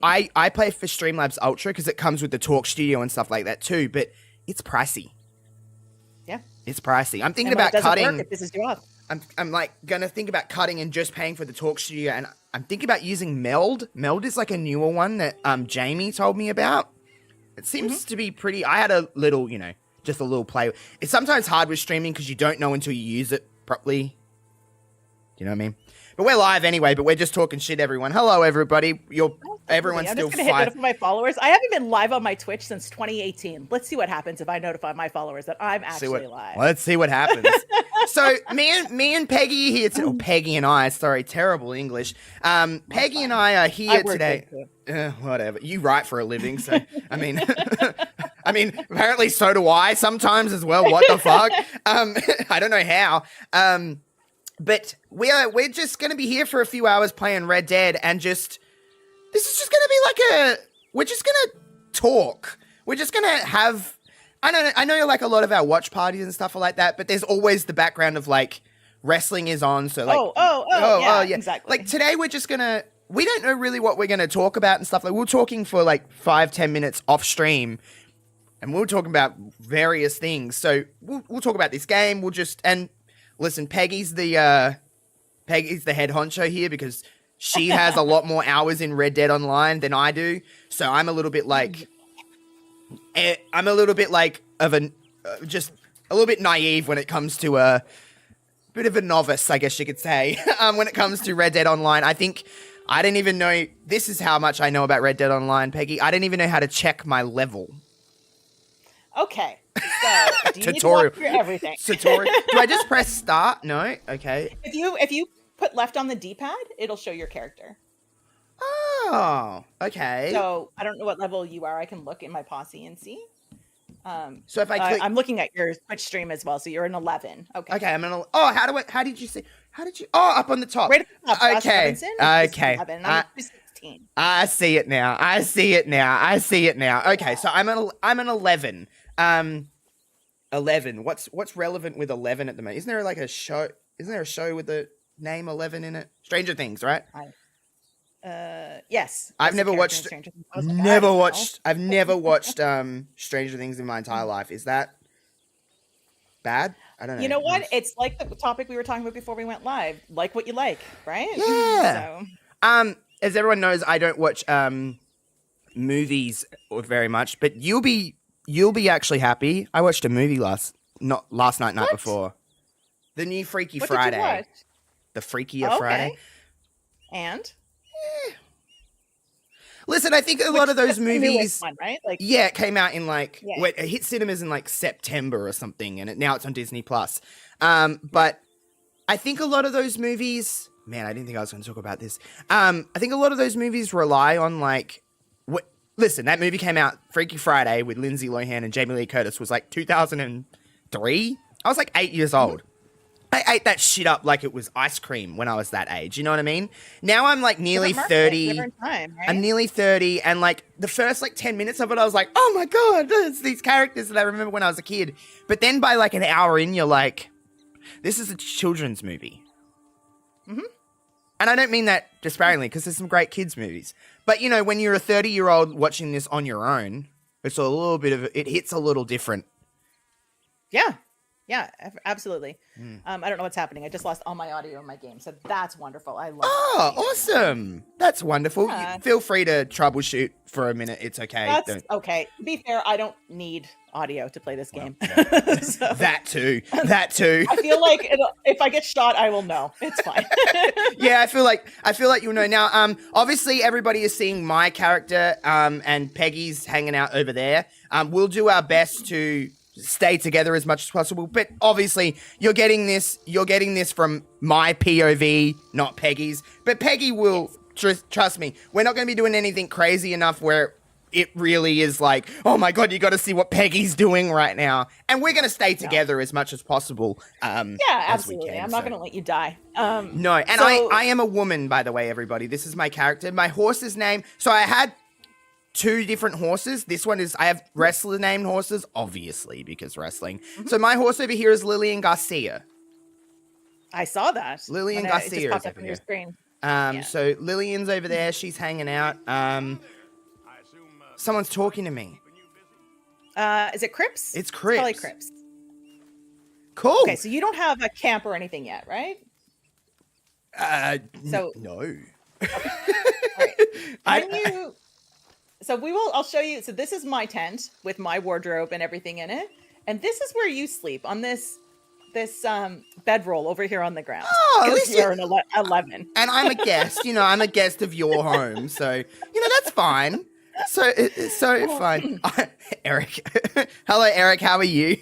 I play for Streamlabs Ultra because it comes with the Talk Studio and stuff like that too, but it's pricey. Yeah. It's pricey. I'm thinking And when about it doesn't cutting. work, it pisses you off. I'm like gonna think about cutting and just paying for the Talk Studio, and I'm thinking about using Meld. Meld is like a newer one that Jamie told me about. It seems to be pretty. I had a little, just a little play. It's sometimes hard with streaming because you don't know until you use it properly. Do you know what I mean? But we're live anyway. But we're just talking shit, everyone. Hello, everybody. Everyone's I'm still just gonna hit fine. notify my followers. I haven't been live on my Twitch since 2018. Let's see what happens if I notify my followers that I'm actually live. Let's see what happens. So me and Peggy here today. Peggy and I. Sorry, terrible English. Peggy and I are here today. Whatever. You write for a living, so I mean, apparently so do I sometimes as well. What the fuck? I don't know how. But we're just gonna be here for a few hours playing Red Dead, and this is just gonna be we're just gonna talk. We're just gonna have. I know like a lot of our watch parties and stuff are like that, but there's always the background of like wrestling is on, so like yeah, exactly. Like today we don't know really what we're gonna talk about and stuff. Like we're talking for like 5-10 minutes off stream, and we're talking about various things. So we'll talk about this game. And listen, Peggy's the head honcho here because she has a lot more hours in Red Dead Online than I do. So I'm a little bit like just a little bit naive when it comes to a bit of a novice, I guess you could say, when it comes to Red Dead Online. I think I didn't even know, this is how much I know about Red Dead Online, Peggy. I didn't even know how to check my level. Okay. So, do you need to Tutorial. walk through everything? Tutorial. Do I just press start? No? Okay. If you put left on the D-pad, it'll show your character. Oh, okay. So I don't know what level you are. I can look in my posse and see. So if I click, I'm looking at your Twitch stream as well. So you're an 11. Okay. Okay, I'm gonna. Oh, how did you see? Oh, up on the top. Right at the top. Okay. Okay. 11. I'm 16. I see it now. Okay, so I'm an 11. 11. What's relevant with 11 at the moment? Isn't there like a show? Isn't there a show with the name 11 in it? Stranger Things, right? Yes. I've never watched Stranger Things in my entire life. Is that bad? I don't know. You know what? It's like the topic we were talking about before we went live. Like what you like, right? Yeah. So. As everyone knows, I don't watch movies very much, but you'll be actually happy. I watched a movie last night before. The new Freaky Friday. Did you watch? The Freakier Friday. And? Listen, I think a lot of those movies, one, right? it came out in it hit cinemas in like September or something, and now it's on Disney Plus. But I think a lot of those movies, man, I didn't think I was going to talk about this. I think a lot of those movies rely on listen, that movie came out, Freaky Friday, with Lindsay Lohan and Jamie Lee Curtis, was like 2003. I was like 8 years old. I ate that shit up like it was ice cream when I was that age. You know what I mean? Now I'm like nearly 30. Different time, right? I'm nearly 30. And like the first 10 minutes of it, I was like, oh my God, it's these characters that I remember when I was a kid. But then by like an hour in, you're like, this is a children's movie. Mm-hmm. And I don't mean that disparagingly because there's some great kids movies. But when you're a 30-year-old watching this on your own, it's a little bit it hits a little different. Yeah. Yeah, absolutely. I don't know what's happening. I just lost all my audio in my game, so that's wonderful. I love it. Oh, awesome. That's wonderful. Yeah. Feel free to troubleshoot for a minute. It's okay. That's okay. To be fair, I don't need audio to play this game. So, that too. I feel like if I get shot, I will know. It's fine. Yeah, I feel like you'll know. Now, obviously everybody is seeing my character, and Peggy's hanging out over there. We'll do our best to stay together as much as possible, but obviously you're getting this from my POV, not Peggy's. But Peggy will trust me, we're not going to be doing anything crazy enough where it really is like, oh my God, you got to see what Peggy's doing right now, and we're going to stay together as much as possible. Yeah, absolutely. I'm not going to let you die. No, and I am a woman, by the way, everybody. This is my character. My horse's name. So I had 2 different horses. This one I have wrestler named horses, obviously, because wrestling. Mm-hmm. So my horse over here is Lillian Garcia. I saw that. Lillian Garcia it just popped is up on your screen. So Lillian's over there. She's hanging out. Someone's talking to me. Is it Crips? It's Crips. Probably Crips. Cool. Okay, so you don't have a camp or anything yet, right? No. Right. So I'll show you. So this is my tent with my wardrobe and everything in it. And this is where you sleep, on this bedroll over here on the ground. Oh, at least you're an 11. And I'm a guest, I'm a guest of your home. So, that's fine. So fine. Eric. Hello, Eric. How are you?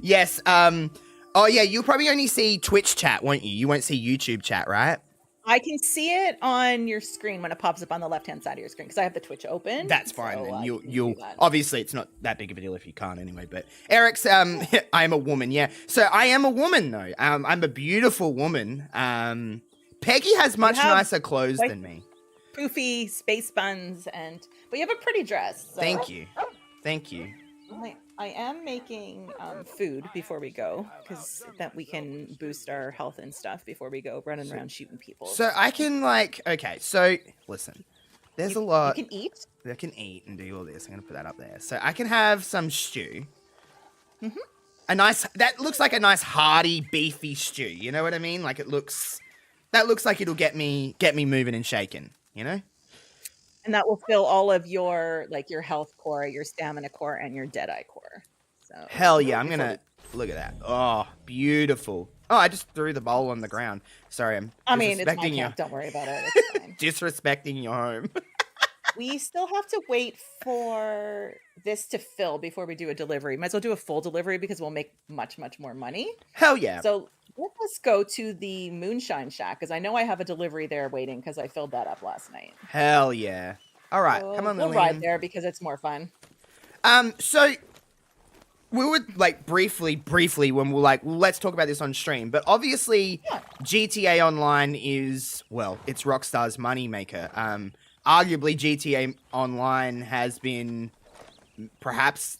Yes. Oh yeah, you'll probably only see Twitch chat, won't you? You won't see YouTube chat, right? I can see it on your screen when it pops up on the left-hand side of your screen because I have the Twitch open. That's fine. So, then you'll obviously it's not that big of a deal if you can't anyway. But Eric's I am a woman, yeah. So I am a woman though. I'm a beautiful woman. Peggy has much nicer clothes than me. Poofy space buns but you have a pretty dress. So. Thank you. I am making food before we go because that we can boost our health and stuff before we go running around shooting people. So I can so listen, there's a lot. You can eat? I can eat and do all this. I'm going to put that up there. So I can have some stew. Mm-hmm. That looks like a nice hearty beefy stew. You know what I mean? Like that looks like it'll get me moving and shaking, And that will fill all of your your health core, your stamina core, and your Deadeye core. So hell yeah, I'm gonna look at that. Oh, beautiful. Oh, I just threw the bowl on the ground. Sorry, it's my camp. Don't worry about it. It's fine. Disrespecting your home. We still have to wait for this to fill before we do a delivery. Might as well do a full delivery because we'll make much, much more money. Hell yeah. So let us go to the Moonshine Shack because I know I have a delivery there waiting because I filled that up last night. Hell yeah. All right, come on, Lillian. We'll ride there because it's more fun. So we would briefly when we're let's talk about this on stream. But obviously, GTA Online is it's Rockstar's moneymaker. Arguably, GTA Online has been perhaps,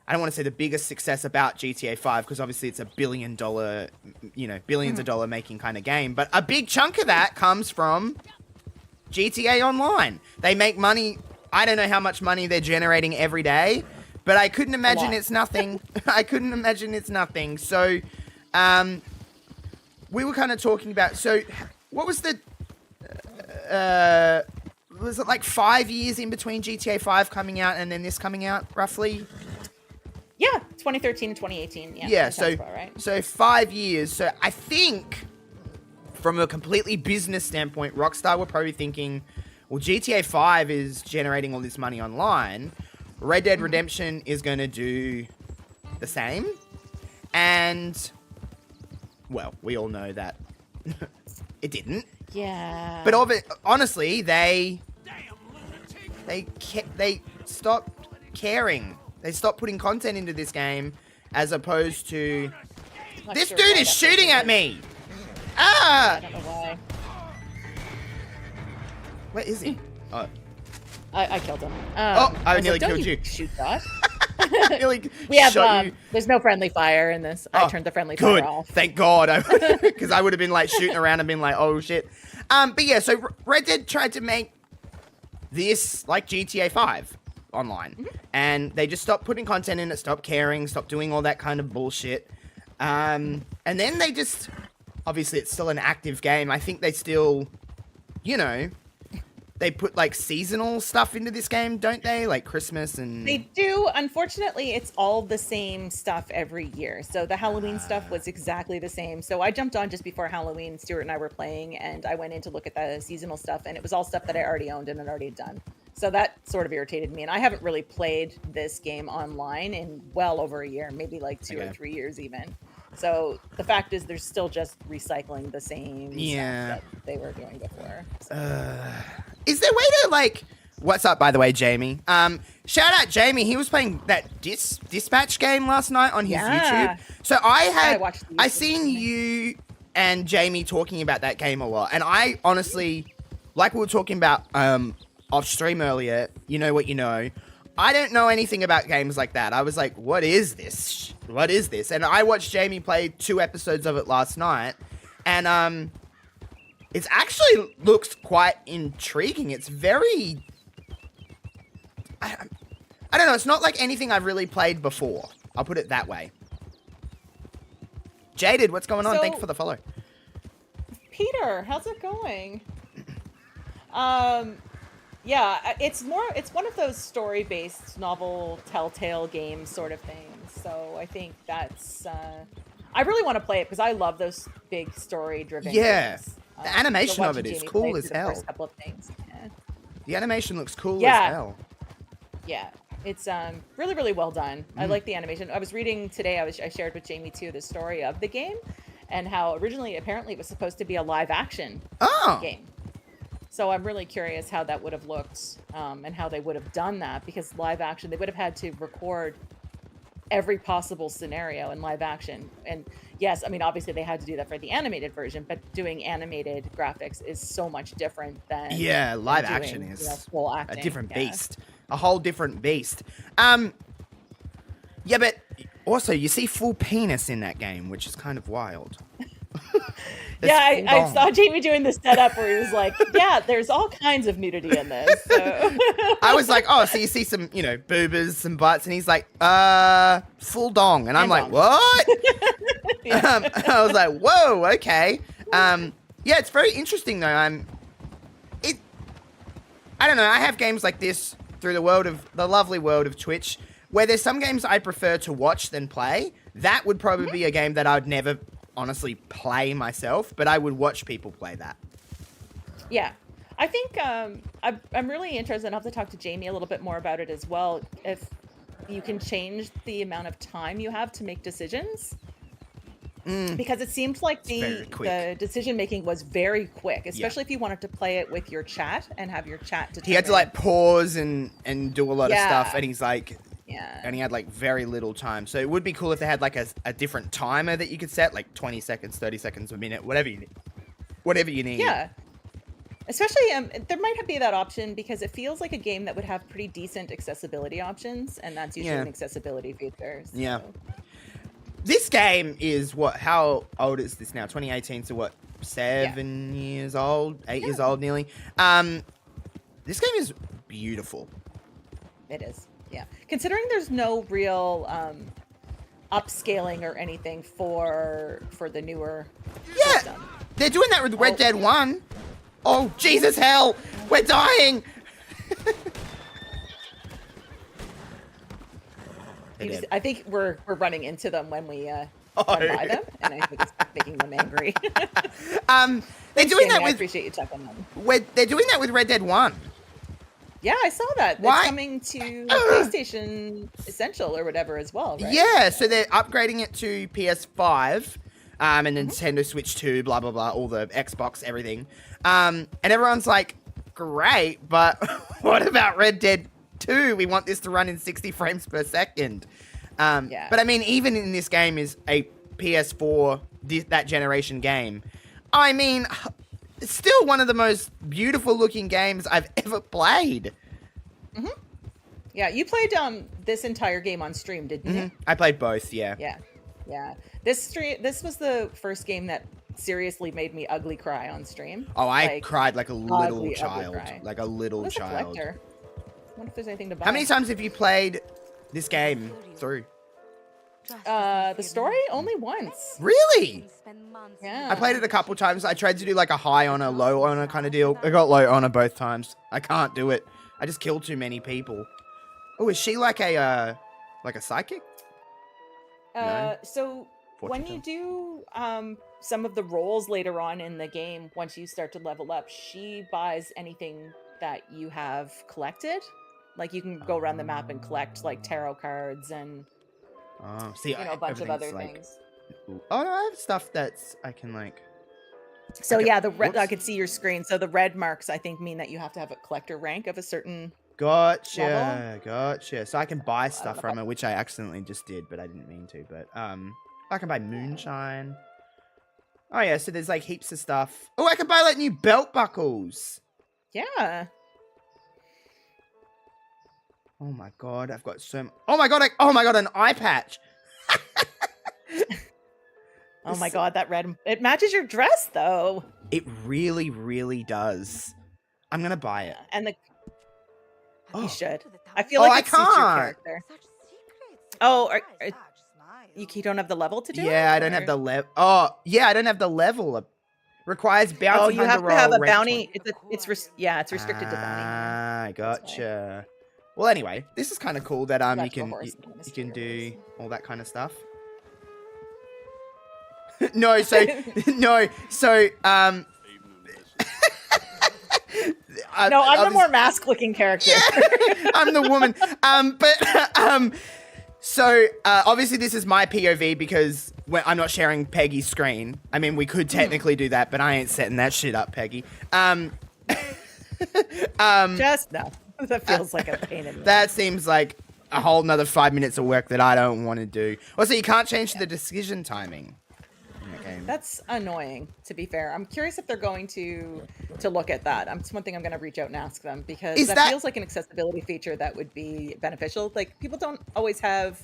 I don't want to say the biggest success about GTA 5 because obviously it's a billions of dollar making kind of game. But a big chunk of that comes from GTA Online. They make money. I don't know how much money they're generating every day, but I couldn't imagine it's nothing. So, we were kind of talking about, what was was it 5 years in between GTA 5 coming out and then this coming out, roughly? Yeah, 2013 and 2018. Yeah, right. So 5 years. So I think from a completely business standpoint, Rockstar were probably thinking, well, GTA 5 is generating all this money online. Red Dead Redemption is going to do the same. And, we all know that it didn't. Yeah. But honestly, they stopped caring. They stopped putting content into this game as opposed to... This dude is shooting at me! Ah! I don't know why. Where is he? Oh. I killed him. I nearly killed you. Shoot that. We have there's no friendly fire in this. I turned the friendly fire off. Thank God, because I would have been shooting around and been oh shit. But yeah, so Red Dead tried to make this like GTA 5 online, and they just stopped putting content in it, stopped caring, stopped doing all that kind of bullshit. And then they just, obviously it's still an active game. I think they still, they put seasonal stuff into this game, don't they? Like Christmas and... They do. Unfortunately, it's all the same stuff every year. So the Halloween stuff was exactly the same. So I jumped on just before Halloween. Stuart and I were playing, and I went in to look at the seasonal stuff, and it was all stuff that I already owned and had already done. So that sort of irritated me. And I haven't really played this game online in well over a year, maybe 2 or 3 years even. So the fact is, they're still just recycling the same stuff that they were doing before. So. Is there a way to what's up, by the way, Jamie? Shout out Jamie. He was playing that dispatch game last night on his YouTube. So I seen you and Jamie talking about that game a lot, and I honestly, like we were talking about off stream earlier. You know what you know. I don't know anything about games like that. I was like, what is this? What is this? And I watched Jamie play 2 episodes of it last night. And It actually looks quite intriguing. It's very... I don't know. It's not like anything I've really played before. I'll put it that way. Jaded, what's going on? Thank you for the follow. Peter, how's it going? Yeah, it's one of those story-based novel telltale games sort of things. So I think that's I really want to play it because I love those big story-driven games. The animation of it is cool as hell. First couple of things. Yeah. The animation looks cool as hell. Yeah. It's really, really well done. I like the animation. I was reading today, I shared with Jamie too the story of the game and how originally apparently it was supposed to be a live action game. So I'm really curious how that would have looked and how they would have done that, because live action, they would have had to record every possible scenario in live action. And yes, I mean, obviously they had to do that for the animated version, but doing animated graphics is so much different than live doing, action is full acting. A different beast. A whole different beast. Yeah, but also you see full penis in that game, which is kind of wild. Yeah, I saw Jamie doing the setup where he was like, yeah, there's all kinds of nudity in this. So. I was like, oh, so you see some, boobers, some butts, and he's like, full dong. And I'm like, what? I was like, whoa, okay. Yeah, it's very interesting though. I don't know, I have games like this through the lovely world of Twitch, where there's some games I prefer to watch than play. That would probably be a game that I'd never honestly play myself, but I would watch people play that. Yeah. I think I'm really interested. I'll have to talk to Jamie a little bit more about it as well. If you can change the amount of time you have to make decisions. Because it seemed like the decision making was very quick, especially if you wanted to play it with your chat and have your chat determine. He had to like pause and do a lot of stuff, and he's like, and he had like very little time. So it would be cool if they had like a different timer that you could set, like 20 seconds, 30 seconds, a minute, whatever you need. Yeah. Especially, there might be that option because it feels like a game that would have pretty decent accessibility options, and that's usually an accessibility feature. So. Yeah. This game is how old is this now? 2018, so what, 7 years old? 8 years old nearly? This game is beautiful. It is, yeah. Considering there's no real upscaling or anything for the newer system. They're doing that with Red Dead 1. Oh, Jesus hell! We're dying! I think we're running into them when we run by them, and I think it's making them angry. They're doing that with. I appreciate you checking them. They're doing that with Red Dead 1. Yeah, I saw that. Why? It's coming to PlayStation Essential or whatever as well, right? Yeah, so they're upgrading it to PS5, and Nintendo Switch 2, blah blah blah, all the Xbox, everything. And everyone's like, great, but what about Red Dead 2? We want this to run in 60 frames per second. But I mean, even in this game is a PS4, that generation game. I mean, it's still one of the most beautiful looking games I've ever played. Yeah, you played this entire game on stream, didn't you? I played both, yeah. Yeah. This was the first game that seriously made me ugly cry on stream. Oh, I cried like a little child. Like a little child. I wonder if there's anything to buy. How many times have you played this game through? The story? Only once. Really? Yeah. I played it a couple times. I tried to do like a high honor, low honor kind of deal. I got low honor both times. I can't do it. I just kill too many people. Oh, is she like a psychic? No? So when you do some of the roles later on in the game, once you start to level up, she buys anything that you have collected. Like you can go around the map and collect like tarot cards and a bunch of other things. Oh no, I have stuff that's I can like. So okay. Yeah, the red. I could see your screen. So the red marks, I think, mean that you have to have a collector rank of a certain. Gotcha. So I can buy stuff from it, which I accidentally just did, but I didn't mean to. But I can buy moonshine. Oh yeah, so there's like heaps of stuff. Oh, I can buy like new belt buckles. Yeah. Oh my god, I've got so. Oh my god, an eye patch. Oh my god, that red, it matches your dress though. It really, really does. I'm gonna buy it. And the Oh. you should. I feel like I it suits your can't. character. Oh, you don't have the level to do it? Yeah, I don't have the level. Oh, yeah, I don't have the level. Requires bounty Oh, you hunter have to have roll, a rank bounty. 20. It's restricted to bounty. Ah, gotcha. Well, anyway, this is kind of cool that you can do all that kind of stuff. No, so no, so no, I'm the more mask-looking character. Yeah, I'm the woman. So obviously this is my POV because I'm not sharing Peggy's screen. I mean, we could technically do that, but I ain't setting that shit up, Peggy. Just no. That feels like a pain in the That seems like a whole nother 5 minutes of work that I don't want to do. Also, you can't change the decision timing. Okay. That's annoying, to be fair. I'm curious if they're going to look at that. It's one thing I'm going to reach out and ask them, because that feels like an accessibility feature that would be beneficial. Like, people don't always have,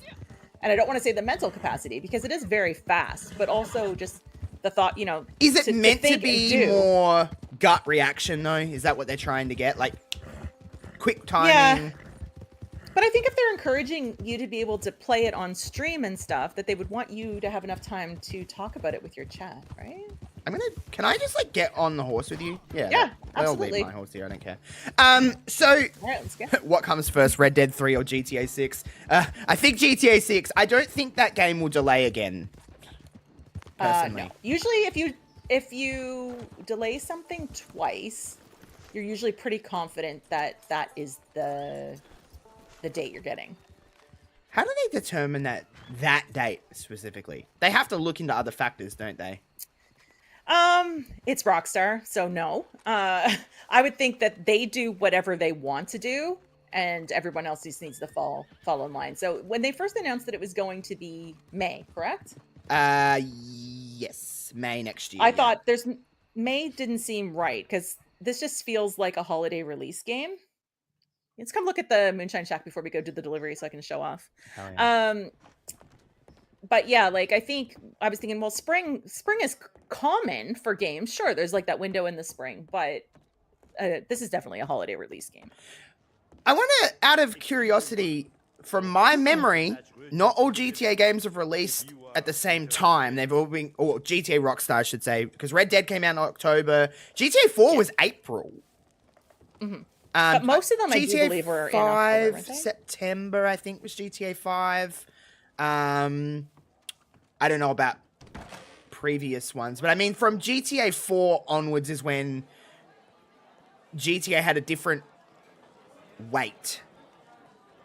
and I don't want to say the mental capacity, because it is very fast, but also just the thought, Is it meant to be more gut reaction, though? Is that what they're trying to get? Like, quick timing? Yeah. But I think if they're encouraging you to be able to play it on stream and stuff, that they would want you to have enough time to talk about it with your chat, right? Can I just like get on the horse with you? Yeah, I'll absolutely. leave my horse here. I don't care. So all right, let's go. What comes first, Red Dead 3 or GTA 6? I think GTA 6. I don't think that game will delay again. Personally. No. Usually if you delay something twice, you're usually pretty confident that that is the date you're getting. How do they determine that date specifically? They have to look into other factors, don't they? It's Rockstar, so no. I would think that they do whatever they want to do, and everyone else just needs to fall in line. So when they first announced that it was going to be May, correct? Yes, May next year. I thought May didn't seem right, because this just feels like a holiday release game. Let's come look at the Moonshine Shack before we go do the delivery so I can show off. Oh, yeah. But yeah, like I was thinking, well, spring is common for games. Sure, there's like that window in the spring, but this is definitely a holiday release game. I want to, out of curiosity, from my memory, not all GTA games have released at the same time. They've all been, or GTA Rockstar, I should say, because Red Dead came out in October. GTA 4 was April. Mm-hmm. But most of them, I do believe, were in October, weren't they? September, I think, was GTA 5. I don't know about previous ones, but I mean, from GTA 4 onwards is when GTA had a different weight.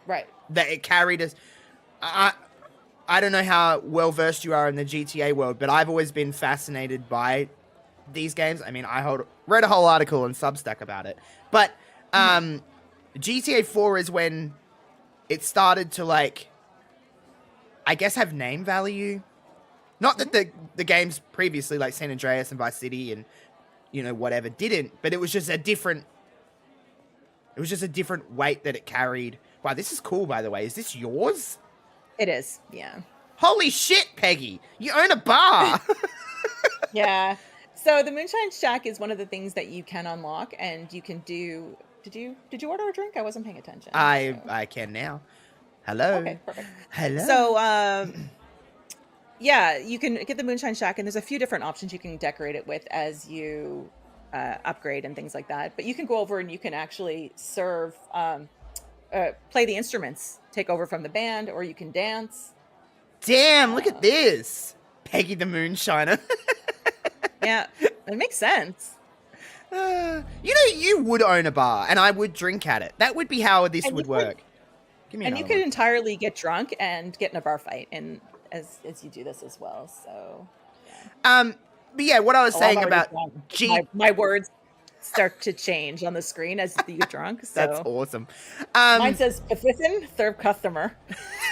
Right. That it carried us. I don't know how well versed you are in the GTA world, but I've always been fascinated by these games. I mean, read a whole article on Substack about it, but GTA 4 is when it started to, like, I guess, have name value. Not that the games previously, like San Andreas and Vice City and, whatever, didn't, but it was just a different weight that it carried. Wow, this is cool, by the way. Is this yours? It is, yeah. Holy shit, Peggy! You own a bar! Yeah. So the Moonshine Shack is one of the things that you can unlock, and you can do... Did you order a drink? I wasn't paying attention. I can now. Hello. Okay, perfect. Hello. So, yeah, you can get the Moonshine Shack, and there's a few different options you can decorate it with as you upgrade and things like that. But you can go over and you can actually serve, play the instruments, take over from the band, or you can dance. Damn, look at this. Peggy the Moonshiner. Yeah, it makes sense. You would own a bar, and I would drink at it. That would be how this would work. Give me and you could entirely get drunk and get in a bar fight, and as you do this as well. So, yeah. But yeah, what I was saying about my words start to change on the screen as you get drunk. So. That's awesome. Mine says "Petition, third customer,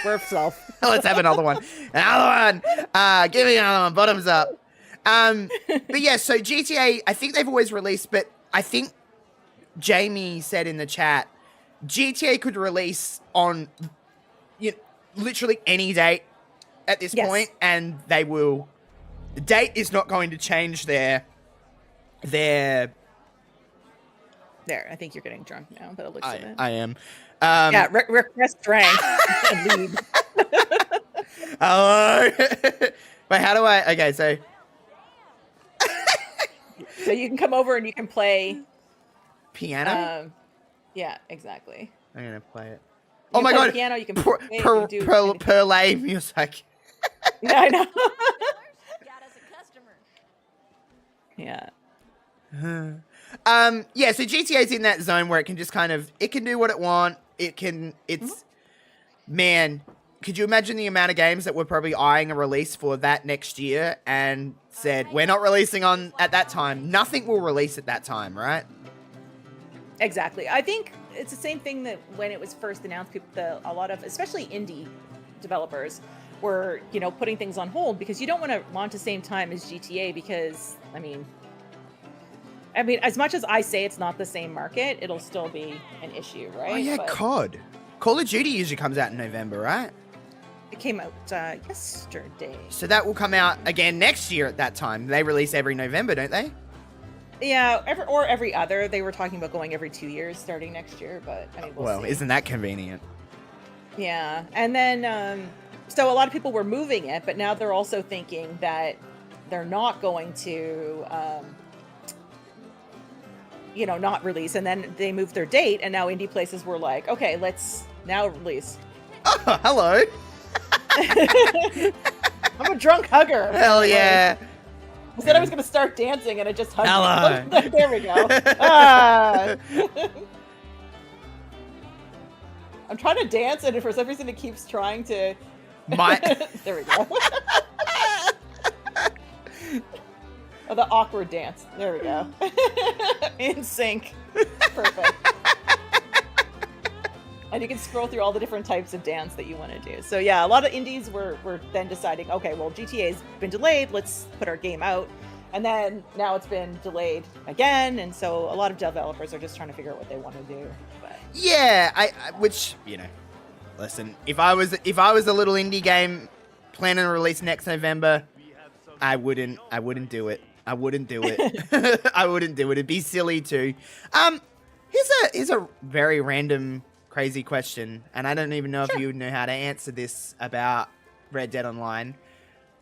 swerve self." Let's have another one. Another one. Give me another one. Bottoms up. But yeah, so GTA, I think they've always released, but I think Jamie said in the chat, GTA could release on literally any date at this point, and they will The date is not going to change their. There, I think you're getting drunk now, but it looks of it. I am. Yeah, request drink and leave. Hello. Wait, how do I? Okay, so. So you can come over and you can play Piano? Yeah, exactly. I'm gonna play it. You oh my god! Piano, you can Perlay music. Yeah, I know. Yeah. Yeah, so GTA's in that zone where it can just kind of, it can do what it wants. Man, could you imagine the amount of games that were probably eyeing a release for that next year and said, we're not releasing on at that time. Nothing will release at that time, right? Exactly. I think it's the same thing that when it was first announced, a lot of, especially indie developers, were, putting things on hold because you don't want to launch the same time as GTA because, I mean, as much as I say it's not the same market, it'll still be an issue, right? Oh yeah, COD. Call of Duty usually comes out in November, right? It came out yesterday. So that will come out again next year at that time. They release every November, don't they? Yeah, every other. They were talking about going every 2 years starting next year, but I mean, we'll see. Isn't that convenient? Yeah, and then so a lot of people were moving it, but now they're also thinking that they're not going to, not release, and then they moved their date, and now indie places were like, okay, let's now release. Oh, hello. I'm a drunk hugger. Hell yeah. I said I was going to start dancing, and I just hugged. Hello. There we go. Ah. I'm trying to dance, and for some reason it keeps trying to... There we go. Oh, the awkward dance. There we go. In sync. Perfect. And you can scroll through all the different types of dance that you want to do. So yeah, a lot of indies were then deciding, okay, well, GTA's been delayed. Let's put our game out. And then now it's been delayed again. And so a lot of developers are just trying to figure out what they want to do. But... Yeah, which, listen, if I was a little indie game planning to release next November, I wouldn't do it. I wouldn't do it. I wouldn't do it. It'd be silly too. Here's a very random, crazy question, and I don't even know if you know how to answer this about Red Dead Online.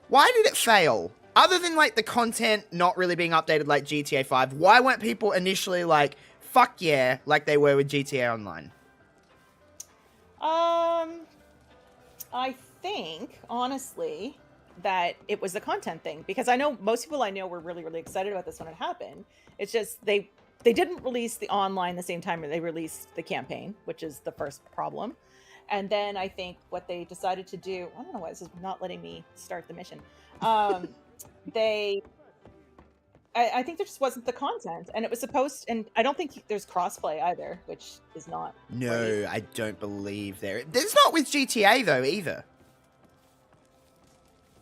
Why did it fail? Other than like the content not really being updated like GTA 5, why weren't people initially like, fuck yeah, like they were with GTA Online? I think, honestly, that it was the content thing, because I know most people I know were really, really excited about this when it happened. It's just they didn't release the online the same time they released the campaign, which is the first problem. And then I think what they decided to do, I don't know why this is not letting me start the mission. I think there just wasn't the content, and it was supposed, and I don't think there's crossplay either, which is not. No, great. I don't believe there's not with GTA though either.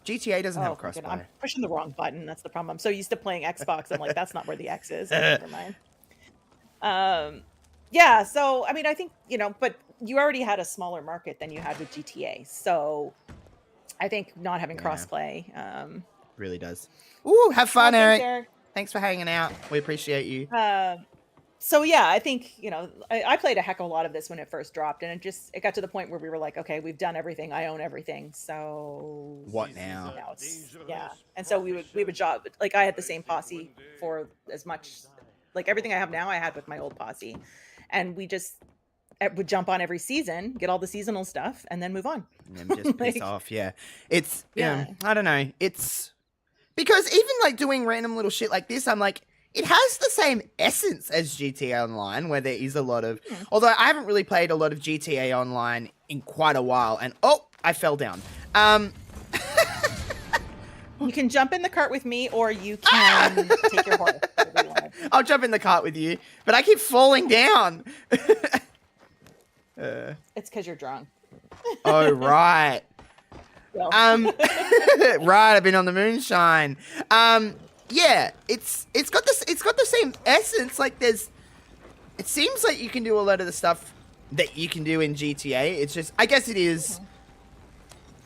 GTA doesn't have crossplay. I'm pushing the wrong button. That's the problem. I'm so used to playing Xbox. I'm like, that's not where the X is. Never mind. Yeah. So, I mean, I think, but you already had a smaller market than you had with GTA. So I think not having crossplay. Really does. Ooh, have fun, Thanks, Eric. Thanks for hanging out. We appreciate you. So yeah, I think, I played a heck of a lot of this when it first dropped, and it got to the point where we were like, okay, we've done everything. I own everything. So what now? Yeah. And so we would job, like I had the same posse for as much, like everything I have now I had with my old posse. And we just would jump on every season, get all the seasonal stuff, and then move on. And then just piss off, yeah. It's, I don't know. It's, because even like doing random little shit like this, I'm like, it has the same essence as GTA Online, where there is a lot of... Although I haven't really played a lot of GTA Online in quite a while, and... Oh, I fell down. You can jump in the cart with me, or you can take your horse. I'll jump in the cart with you, but I keep falling down. It's because you're drunk. Oh, right. So. Right, I've been on the moonshine. Yeah, it's got the same essence. Like it seems like you can do a lot of the stuff that you can do in GTA. It's just, I guess it is,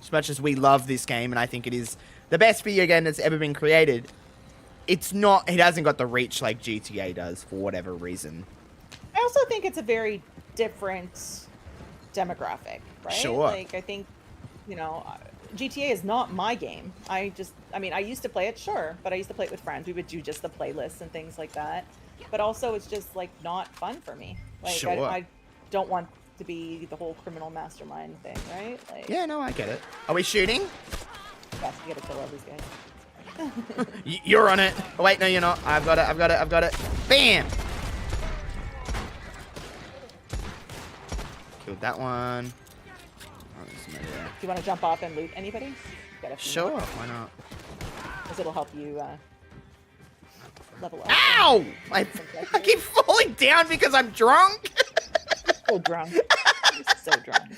as much as we love this game, and I think it is the best video game that's ever been created, it hasn't got the reach like GTA does for whatever reason. I also think it's a very different demographic, right? Sure. Like, I think, GTA is not my game. I used to play it, sure, but I used to play it with friends. We would do just the playlists and things like that. But also, it's just, like, not fun for me. Like, sure. I don't want to be the whole criminal mastermind thing, right? Like, yeah, no, I get it. Are we shooting? Yes, you gotta kill all these guys. You're on it. Oh, wait, no, you're not. I've got it. Bam! Killed that one. Oh, there's somebody there. Do you want to jump off and loot anybody? Sure, why not? Because it'll help you level up. Ow! I keep falling down because I'm drunk. So drunk. You're so drunk.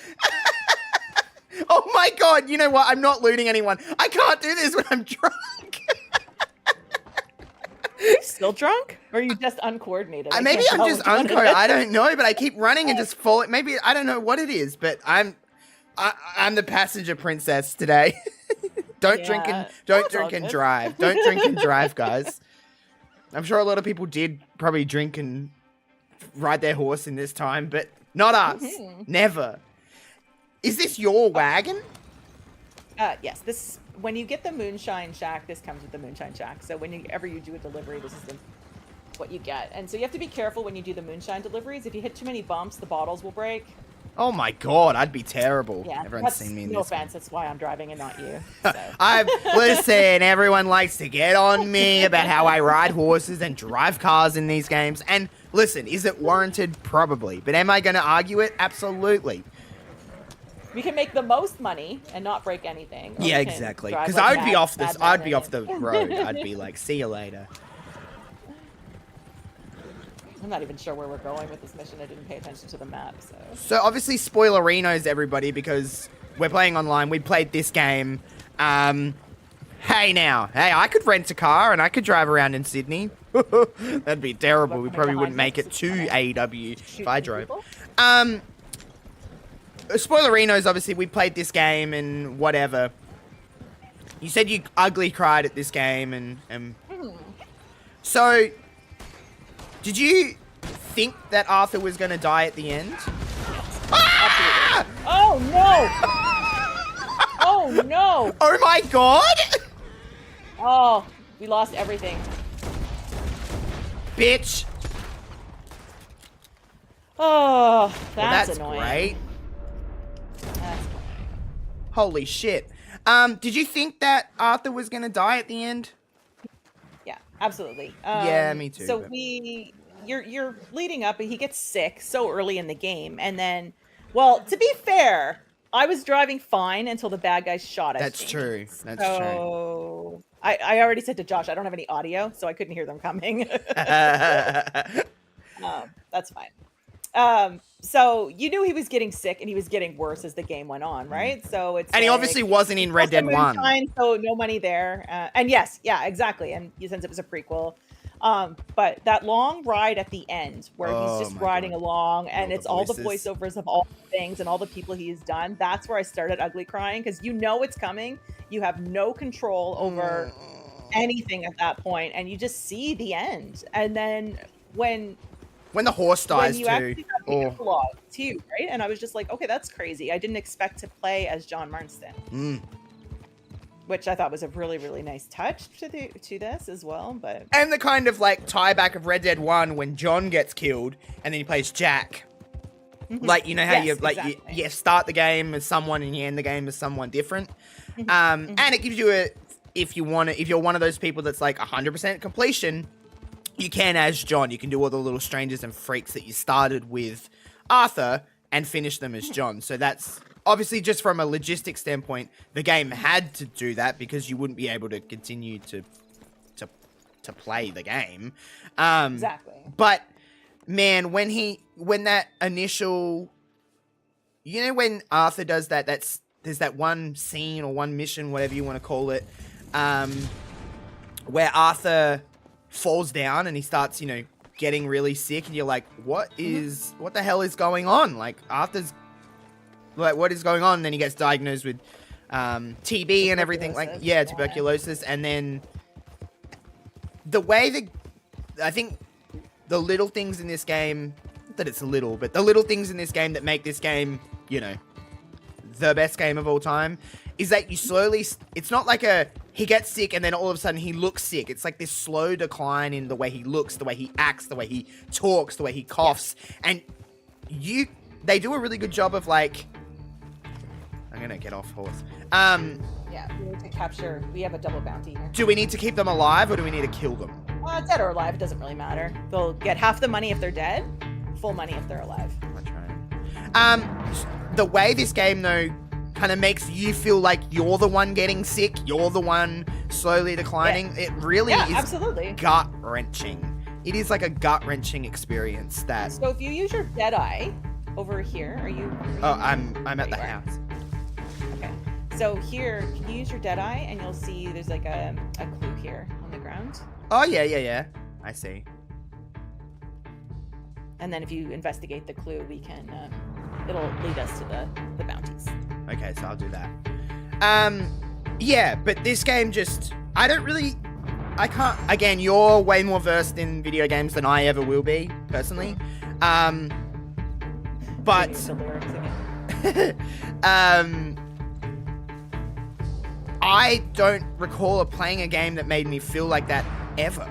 Oh my god, you know what? I'm not looting anyone. I can't do this when I'm drunk. Are you still drunk? Or are you just uncoordinated? Maybe I'm just uncoordinated. I don't know, but I keep running and just fall. Maybe, I don't know what it is, but I'm the passenger princess today. Don't drink and drive. Don't drink and drive, guys. I'm sure a lot of people did probably drink and ride their horse in this time, but not us. Never. Is this your wagon? Yes. This, when you get the Moonshine Shack, this comes with the Moonshine Shack. So whenever you do a delivery, this is what you get. And so you have to be careful when you do the Moonshine deliveries. If you hit too many bumps, the bottles will break. Oh my god, I'd be terrible. Yeah, Everyone's seen me in this. No offense, that's why I'm driving and not you. So. Listen, everyone likes to get on me about how I ride horses and drive cars in these games. And listen, is it warranted? Probably. But am I going to argue it? Absolutely. We can make the most money and not break anything. Yeah, exactly. Because I would be off this. I'd be off the road. I'd be like, see you later. I'm not even sure where we're going with this mission. I didn't pay attention to the map, so. So obviously, spoilerinos, everybody, because we're playing online. We played this game. Hey now, I could rent a car and I could drive around in Sydney. That'd be terrible. We probably wouldn't make it to AEW if I drove. Spoilerinos, obviously, we played this game and whatever. You said you ugly cried at this game and so did you think that Arthur was going to die at the end? Ah! Oh no! Oh no! Oh my god! Oh, we lost everything. Bitch! Oh, that's annoying. Great. That's annoying. Holy shit. Did you think that Arthur was gonna die at the end? Yeah, absolutely. Yeah, me too. So you're leading up, and he gets sick so early in the game, and then, well, to be fair, I was driving fine until the bad guys shot at me. That's true. That's true. So I already said to Josh, I don't have any audio, so I couldn't hear them coming. That's fine. So you knew he was getting sick, and he was getting worse as the game went on, right? So it's he obviously wasn't in Red Dead 1. So no money there. And yes, yeah, exactly. And since it was a prequel. But that long ride at the end where he's just riding along and it's all the voiceovers of all the things and all the people he's done, that's where I started ugly crying, because you know it's coming. You have no control over anything at that point, and you just see the end. And then when the horse dies you actually got the epilogue too, right? And I was just like, okay, that's crazy. I didn't expect to play as John Marston. Which I thought was a really, really nice touch to this as well. And the kind of like tie back of Red Dead 1 when John gets killed and then he plays Jack. Like, you know how you start the game as someone and you end the game as someone different. And it gives you if you're one of those people that's like 100% completion, you can, as John, you can do all the little strangers and freaks that you started with Arthur and finish them as John. So that's obviously, just from a logistics standpoint, the game had to do that because you wouldn't be able to continue to play the game. Exactly. But man, when that initial, when Arthur does that, there's that one scene or one mission, whatever you want to call it, where Arthur falls down and he starts, getting really sick, and you're like, what the hell is going on? Like, Arthur's like, what is going on? And then he gets diagnosed with TB and everything tuberculosis, and then the way that I think the little things in this game, that it's little, but the little things in this game that make this game, you know, the best game of all time, is that you slowly, it's not like he gets sick and then all of a sudden he looks sick. It's like this slow decline in the way he looks, the way he acts, the way he talks, the way he coughs. And they do a really good job of like, I'm gonna get off horse. Yeah, we need to capture, we have a double bounty here. Do we need to keep them alive or do we need to kill them? Dead or alive, it doesn't really matter. They'll get half the money if they're dead, full money if they're alive. That's right. The way this game though kind of makes you feel like you're the one getting sick, you're the one slowly declining. It really is absolutely gut-wrenching. It is like a gut-wrenching experience that... So if you use your dead eye over here, are you I'm at the house. Okay. So here, can you use your dead eye and you'll see there's like a clue here on the ground. Oh, yeah. I see. And then if you investigate the clue, we can, it'll lead us to the bounties. Okay, so I'll do that. Yeah, but this game just, I can't, again, you're way more versed in video games than I ever will be, personally. But, I don't recall playing a game that made me feel like that ever.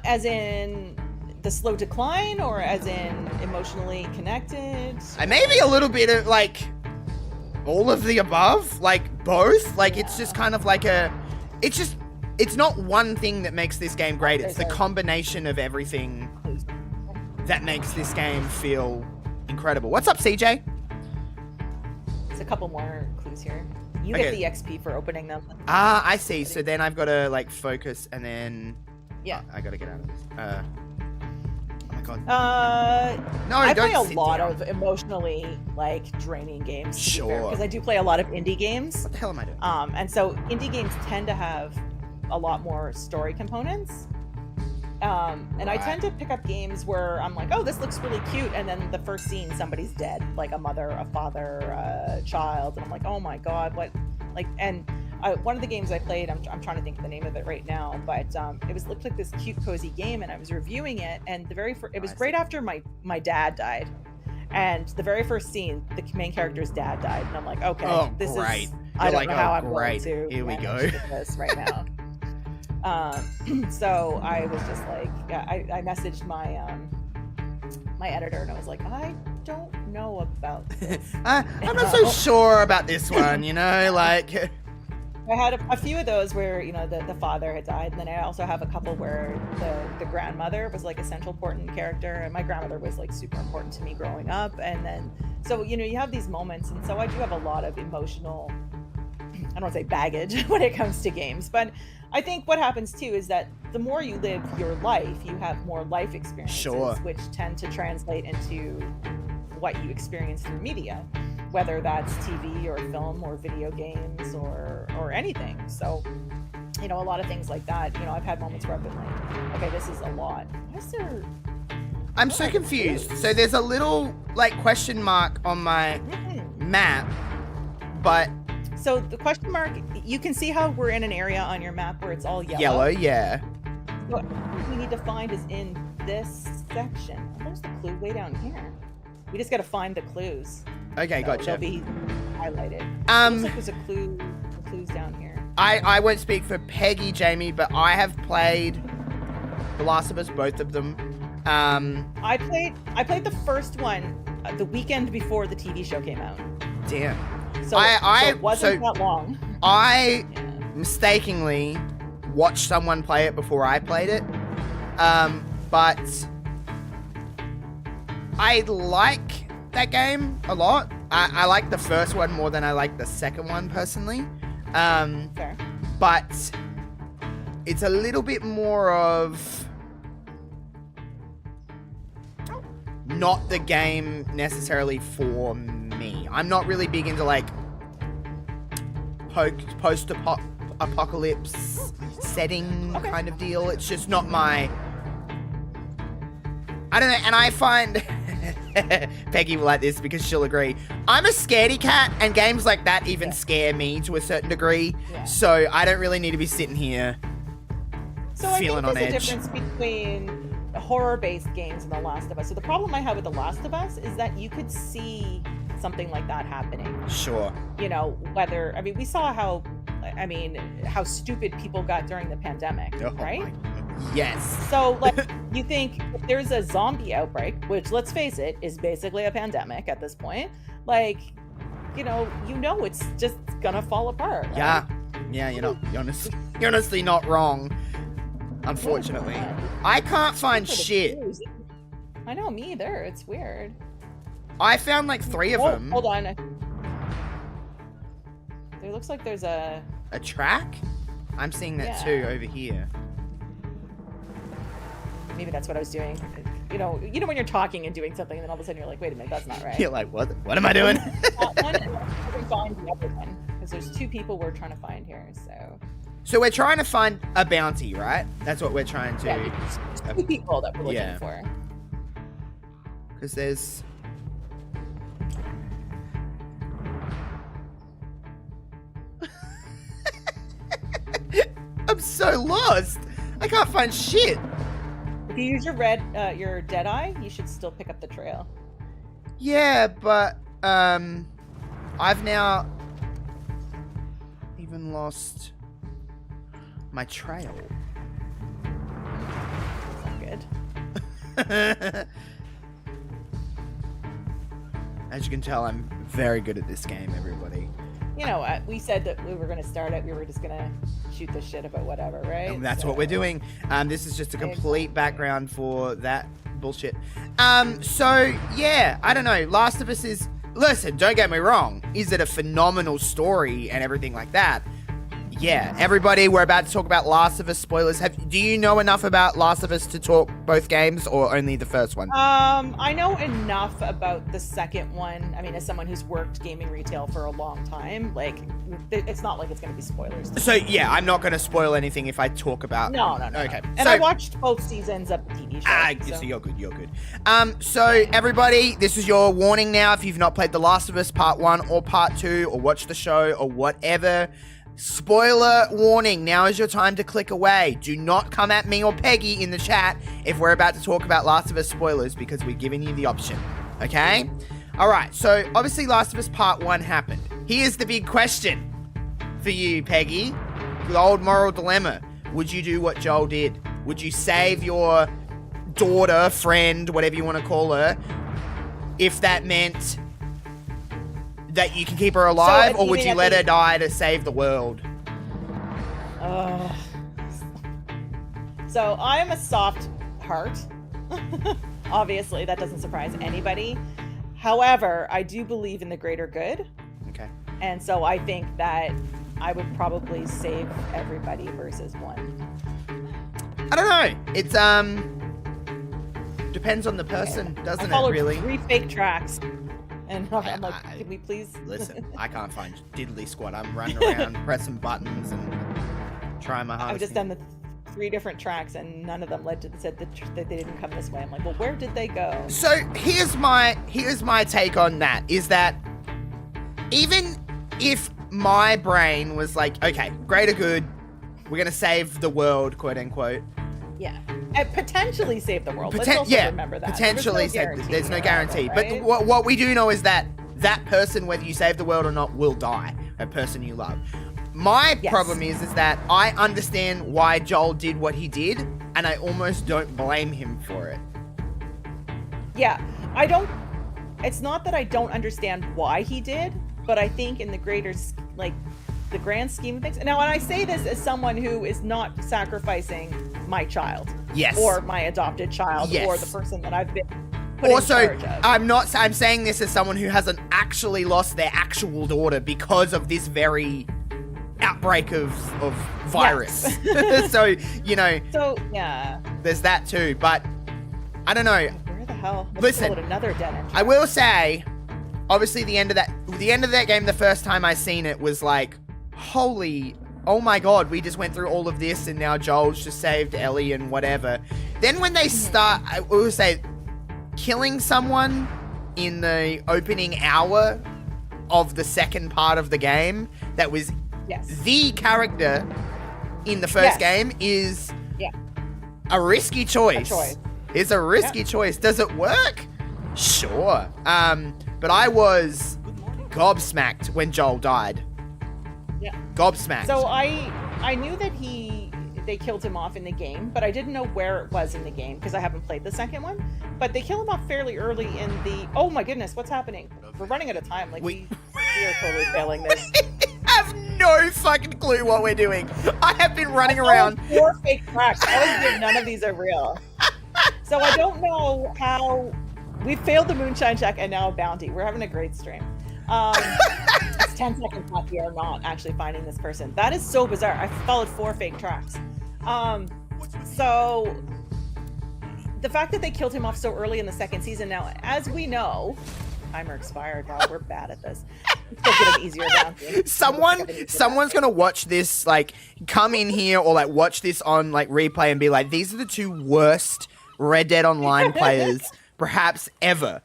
As in the slow decline, or as in emotionally connected? Maybe a little bit of like all of the above, like both. Like it's just kind of like it's not one thing that makes this game great. It's the combination of everything that makes this game feel incredible. What's up, CJ? There's a couple more clues here. You get the XP for opening them. Ah, I see. So then I've got to like focus and then I got to get out of this. Oh my god. No, I play a lot of emotionally like draining games. Sure. Because I do play a lot of indie games. What the hell am I doing? And so indie games tend to have a lot more story components. And I tend to pick up games where I'm like, oh, this looks really cute, and then the first scene, somebody's dead, like a mother, a father, a child, and I'm like, oh my god, what? Like, and one of the games I played, I'm trying to think of the name of it right now, but it looked like this cute, cozy game, and I was reviewing it, and it was right after my dad died, and the very first scene, the main character's dad died, and I'm like, okay, this great. is, I don't know how I'm going great. to Here we go. this right now. So I was just like, I messaged my editor and I was like, I don't know about this. I'm not so sure about this one, you know, like. I had a few of those where, you know, the father had died, and then I also have a couple where the grandmother was like a central important character, and my grandmother was like super important to me growing up, and then, so, you know, you have these moments, and so I do have a lot of emotional, I don't want to say baggage when it comes to games, but I think what happens too is that the more you live your life, you have more life experiences, which tend to translate into what you experience through media, whether that's TV or film or video games or anything. So, you know, a lot of things like that. You know, I've had moments where I've been like, okay, this is a lot. Why is there? I'm so confused. So there's a little like question mark on my map, but. So the question mark, you can see how we're in an area on your map where it's all yellow. Yellow, yeah. What we need to find is in this section. Oh, there's the clue way down here. We just got to find the clues. Okay, gotcha. They'll be highlighted. Looks like there's a clue. The clues down here. I won't speak for Peggy, Jamie, but I have played The Last of Us, both of them. I played the first one the weekend before the TV show came out. Damn. So it wasn't that long. I mistakenly watched someone play it before I played it. But I like that game a lot. I like the first one more than I like the second one personally. Fair. But it's a little bit more of not the game necessarily for me. I'm not really big into like post-apocalypse setting kind of deal. It's just not my... I don't know, and I find Peggy will like this because she'll agree. I'm a scaredy cat, and games like that even scare me to a certain degree. Yeah. So I don't really need to be sitting here feeling on edge. I think there's a difference between horror-based games and The Last of Us. So the problem I have with The Last of Us is that you could see something like that happening. Sure. You know, whether, I mean, we saw how stupid people got during the pandemic, right? Yes. So, like, you think if there's a zombie outbreak, which, let's face it, is basically a pandemic at this point, like, you know it's just gonna fall apart. Right? Yeah. Yeah, you're honestly not wrong, unfortunately. I can't find shit. I know, me either. It's weird. I found like 3 of them. Hold on. It looks like there's a track? I'm seeing that too over here. Maybe that's what I was doing. You know when you're talking and doing something, and then all of a sudden you're like, wait a minute, that's not right. You're like, what am I doing? That one, and then find the other one, because there's 2 people we're trying to find here. So we're trying to find a bounty, right? That's what we're trying to. Yeah, there's 2 people that we're looking for. Because there's. I'm so lost. I can't find shit. If you use your your dead eye, you should still pick up the trail. Yeah, but I've now even lost my trail. That's not good. As you can tell, I'm very good at this game, everybody. You know, we said that we were going to start it. We were just going to shoot the shit about whatever, right? And that's what we're doing. This is just a complete background for that bullshit. So, yeah, I don't know. Last of Us is... Listen, don't get me wrong. Is it a phenomenal story and everything like that? Yeah. Everybody, we're about to talk about Last of Us spoilers. Do you know enough about Last of Us to talk both games or only the first one? I know enough about the second one. I mean, as someone who's worked gaming retail for a long time, like, it's not like it's going to be spoilers. So, yeah, I'm not going to spoil anything if I talk about... No. Okay. And I watched both seasons of the TV show. So you're good. So, everybody, this is your warning now. If you've not played The Last of Us Part 1 or Part 2 or watched the show or whatever... Spoiler warning, now is your time to click away. Do not come at me or Peggy in the chat if we're about to talk about Last of Us spoilers because we're giving you the option, okay? Alright, so obviously Last of Us Part 1 happened. Here's the big question for you, Peggy. The old moral dilemma. Would you do what Joel did? Would you save your daughter, friend, whatever you want to call her, if that meant... that you can keep her alive, or would you let her die to save the world? So I'm a soft heart. Obviously, that doesn't surprise anybody. However, I do believe in the greater good. Okay. And so I think that I would probably save everybody versus one. I don't know. It's depends on the person, doesn't it? Really. 3 fake tracks. And I'm like, can we please? Listen, I can't find diddly squat. I'm running around, pressing buttons and trying my hardest. I've just done the 3 different tracks, and none of them led to that they didn't come this way. I'm like, well, where did they go? So here's my take on that: is that even if my brain was like, okay, greater good, we're gonna save the world, quote unquote. Yeah. And potentially save the world. Let's also remember that. Potentially save. There's no guarantee. Right? But what we do know is that that person, whether you save the world or not, will die. A person you love. My problem is that I understand why Joel did what he did, and I almost don't blame him for it. Yeah. It's not that I don't understand why he did, but I think in the greater, like, the grand scheme of things. Now, when I say this as someone who is not sacrificing my child, or my adopted child, or the person that I've been put in charge of. I'm saying this as someone who hasn't actually lost their actual daughter because of this very outbreak of virus. So, So, yeah. There's that too, but I don't know. Where the hell? Listen, another dead end. I will say, obviously the end of that game, the first time I seen it was like, oh my god, we just went through all of this and now Joel's just saved Ellie and whatever. Then when they start, I will say, killing someone in the opening hour of the second part of the game that was the character in the first game is a risky choice. It's a risky choice. Does it work? Sure. But I was gobsmacked when Joel died. Yeah. Gobsmacked. So I knew that they killed him off in the game, but I didn't know where it was in the game because I haven't played the second one. But they kill him off fairly early in the. Oh my goodness, what's happening? We're running out of time. Like we are totally failing this. I have no fucking clue what we're doing. I have been running around. 4 fake tracks. None of these are real. So I don't know how we failed the moonshine check and now a bounty. We're having a great stream. It's 10 seconds left. We are not actually finding this person. That is so bizarre. I followed 4 fake tracks. So the fact that they killed him off so early in the second season, now, as we know, timer expired. Wow, we're bad at this. Let's get an easier bounty. Someone's gonna watch this, like, come in here or like watch this on like replay and be like, these are the 2 worst Red Dead Online players perhaps ever.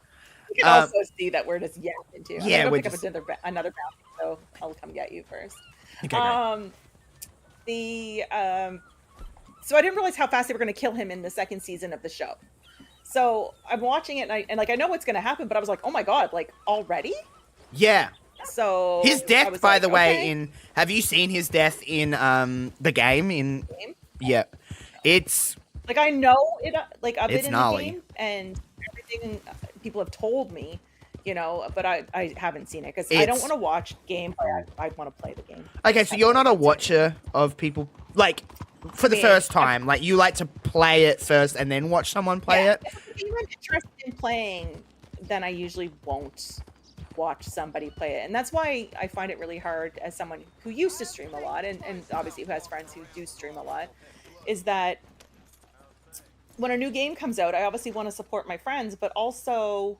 You can also see that we're just yapping too. Yeah, we're pick up another bounty, so I'll come get you first. Okay, so I didn't realize how fast they were going to kill him in the second season of the show. So I'm watching it and I know what's going to happen, but I was like, oh my god, like already? Yeah. So his death, by the way, have you seen his death in the game? Yeah, it's like I know it, like of it in gnarly. the game, and everything people have told me, you know, but I haven't seen it because I don't want to watch gameplay. I want to play the game. Okay, so you're not a watcher of people, like, for the first time. Like, you like to play it first and then watch someone play it? If I'm interested in playing, then I usually won't watch somebody play it. And that's why I find it really hard as someone who used to stream a lot, and obviously who has friends who do stream a lot, is that when a new game comes out, I obviously want to support my friends, but also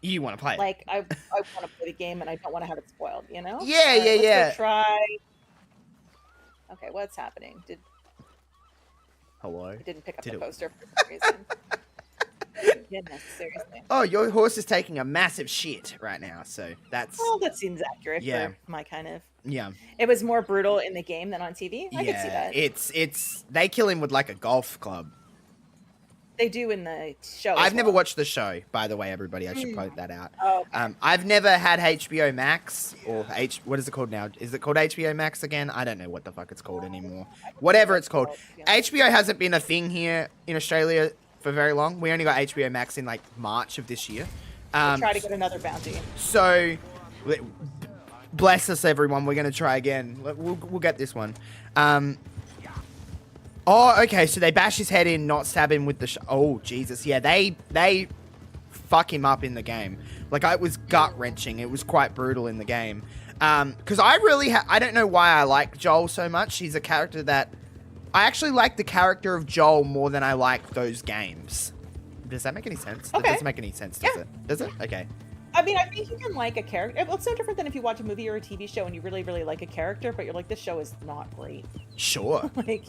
you want to play it. Like, I want to play the game and I don't want to have it spoiled, you know? Yeah, let's go try. Okay, what's happening? Hello? I didn't pick up the poster for some reason. Goodness, seriously. Oh, your horse is taking a massive shit right now, so that's... Well, that seems accurate for my kind of... Yeah. It was more brutal in the game than on TV. I could see that. It's... They kill him with, like, a golf club. They do in the show. I've never watched the show, by the way, everybody. I should point that out. Oh, okay. I've never had HBO Max, or what is it called now? Is it called HBO Max again? I don't know what the fuck it's called anymore. Whatever it's called. HBO hasn't been a thing here in Australia for very long. We only got HBO Max in like March of this year. We'll try to get another bounty. So, bless us, everyone. We're going to try again. We'll get this one. Oh, okay, so they bash his head in, not stab him with the... oh, Jesus. Yeah, they fuck him up in the game. Like, it was gut-wrenching. It was quite brutal in the game. Because I really... I don't know why I like Joel so much. He's a character that... I actually like the character of Joel more than I like those games. Does that make any sense? Okay. That doesn't make any sense, does it? Does it? Okay. I mean, I think you can like a character. Well, it's no different than if you watch a movie or a TV show and you really, really like a character, but you're like, this show is not great. Sure. Like...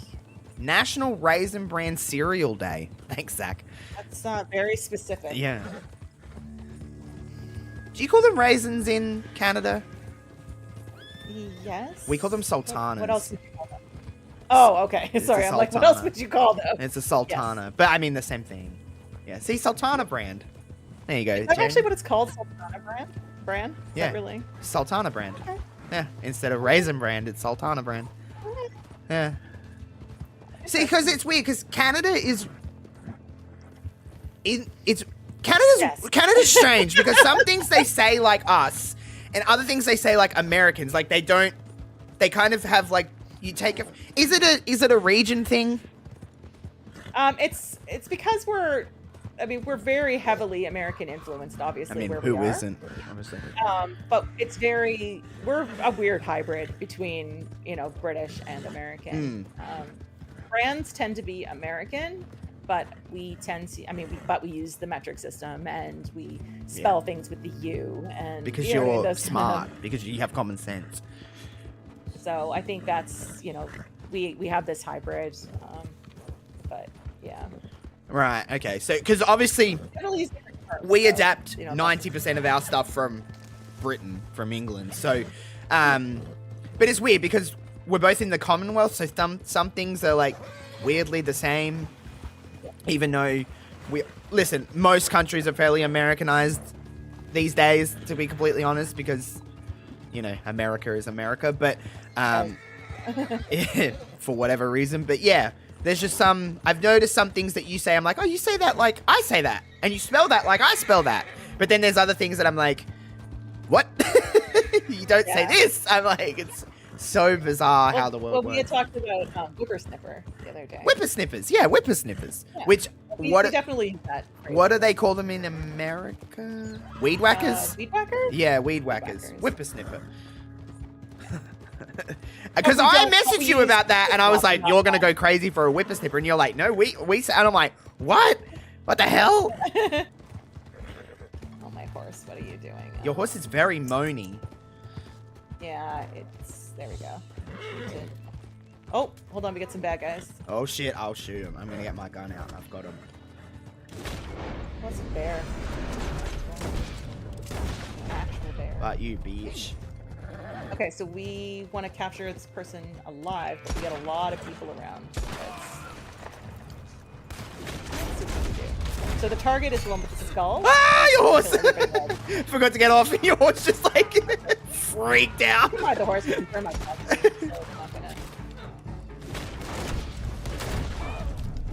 National Raisin Bran Cereal Day. Thanks, Zach. That's very specific. Yeah. Do you call them raisins in Canada? Yes. We call them sultanas. What else would you call them? Oh, okay. Sorry, I'm like, what else would you call them? It's a sultana. Yes. But I mean the same thing. Yeah. See, Sultana brand. There you go. Is that actually what it's called? Sultana brand? Is yeah. That really? Sultana brand. Okay. Yeah. Instead of Raisin Brand, it's Sultana brand. Okay. Yeah. See, because it's weird, because Canada is... Canada's strange, because some things they say like us, and other things they say like Americans. Like, they don't... They kind of have, like... You take it... Is it a region thing? It's because we're... I mean, we're very heavily American influenced, obviously. I mean, where who we are. isn't? Obviously. But it's very... We're a weird hybrid between, you know, British and American. Brands tend to be American, but we tend to, we use the metric system and we spell things with the U. And because you're smart, because you have common sense. So I think that's, you know, we have this hybrid, but yeah. Right, okay. So, because obviously, We adapt you know, 90% of our stuff from Britain, from England. So, but it's weird because we're both in the Commonwealth, so some things are like weirdly the same, even though listen, most countries are fairly Americanized these days, to be completely honest, because, you know, America is America, but for whatever reason. But yeah, there's just I've noticed some things that you say, I'm like, oh, you say that like I say that, and you spell that like I spell that. But then there's other things that I'm like, what? You don't say this. I'm like, it's so bizarre how the world works. We had talked about whippersnipper the other day. Whippersnippers, yeah, whippersnippers. Yeah. Which we definitely use that phrase. What do they call them in America? Weed whackers? Weed whackers? Yeah, weed whackers. Whippersnipper. Because I messaged you about that, and I was like, you're gonna go crazy for a whippersnipper, and you're like, no, we and I'm like, what? What the hell? Oh, my horse, what are you doing? Your horse is very moany. Yeah, there we go. Oh, hold on, we get some bad guys. Oh shit, I'll shoot him. I'm gonna get my gun out. I've got him. What's a bear? An actual bear. But you bitch. Okay, so we want to capture this person alive, but we got a lot of people around. Let's see what we do. So the target is the one with the skull. Ah, your horse! Forgot to get off, and your horse just like freaked out. I can ride the horse and confirm myself, so it's not gonna...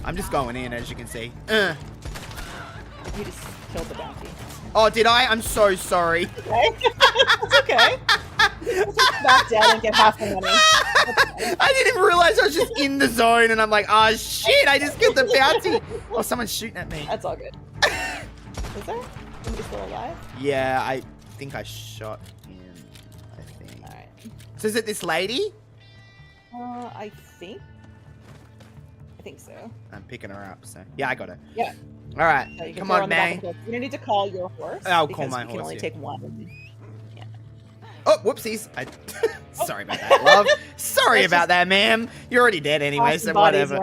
I'm just going in, as you can see. You just killed the bounty. Oh, did I? I'm so sorry. Okay. It's okay. Back dead and get half the money. I didn't even realize I was just in the zone, and I'm like, oh shit, I just killed the bounty. Oh, someone's shooting at me. That's all good. Is there? Somebody still alive? Yeah, I think I shot him. I think. Alright. So is it this lady? I think so. I'm picking her up, so. Yeah, I got her. Yeah. Alright, So come on, man. You're gonna need to call your horse. I'll call my horse. You can only take one. Yeah. Oh, whoopsies. Sorry about that, love. Sorry about that, ma'am. You're already dead anyway, awesome so whatever.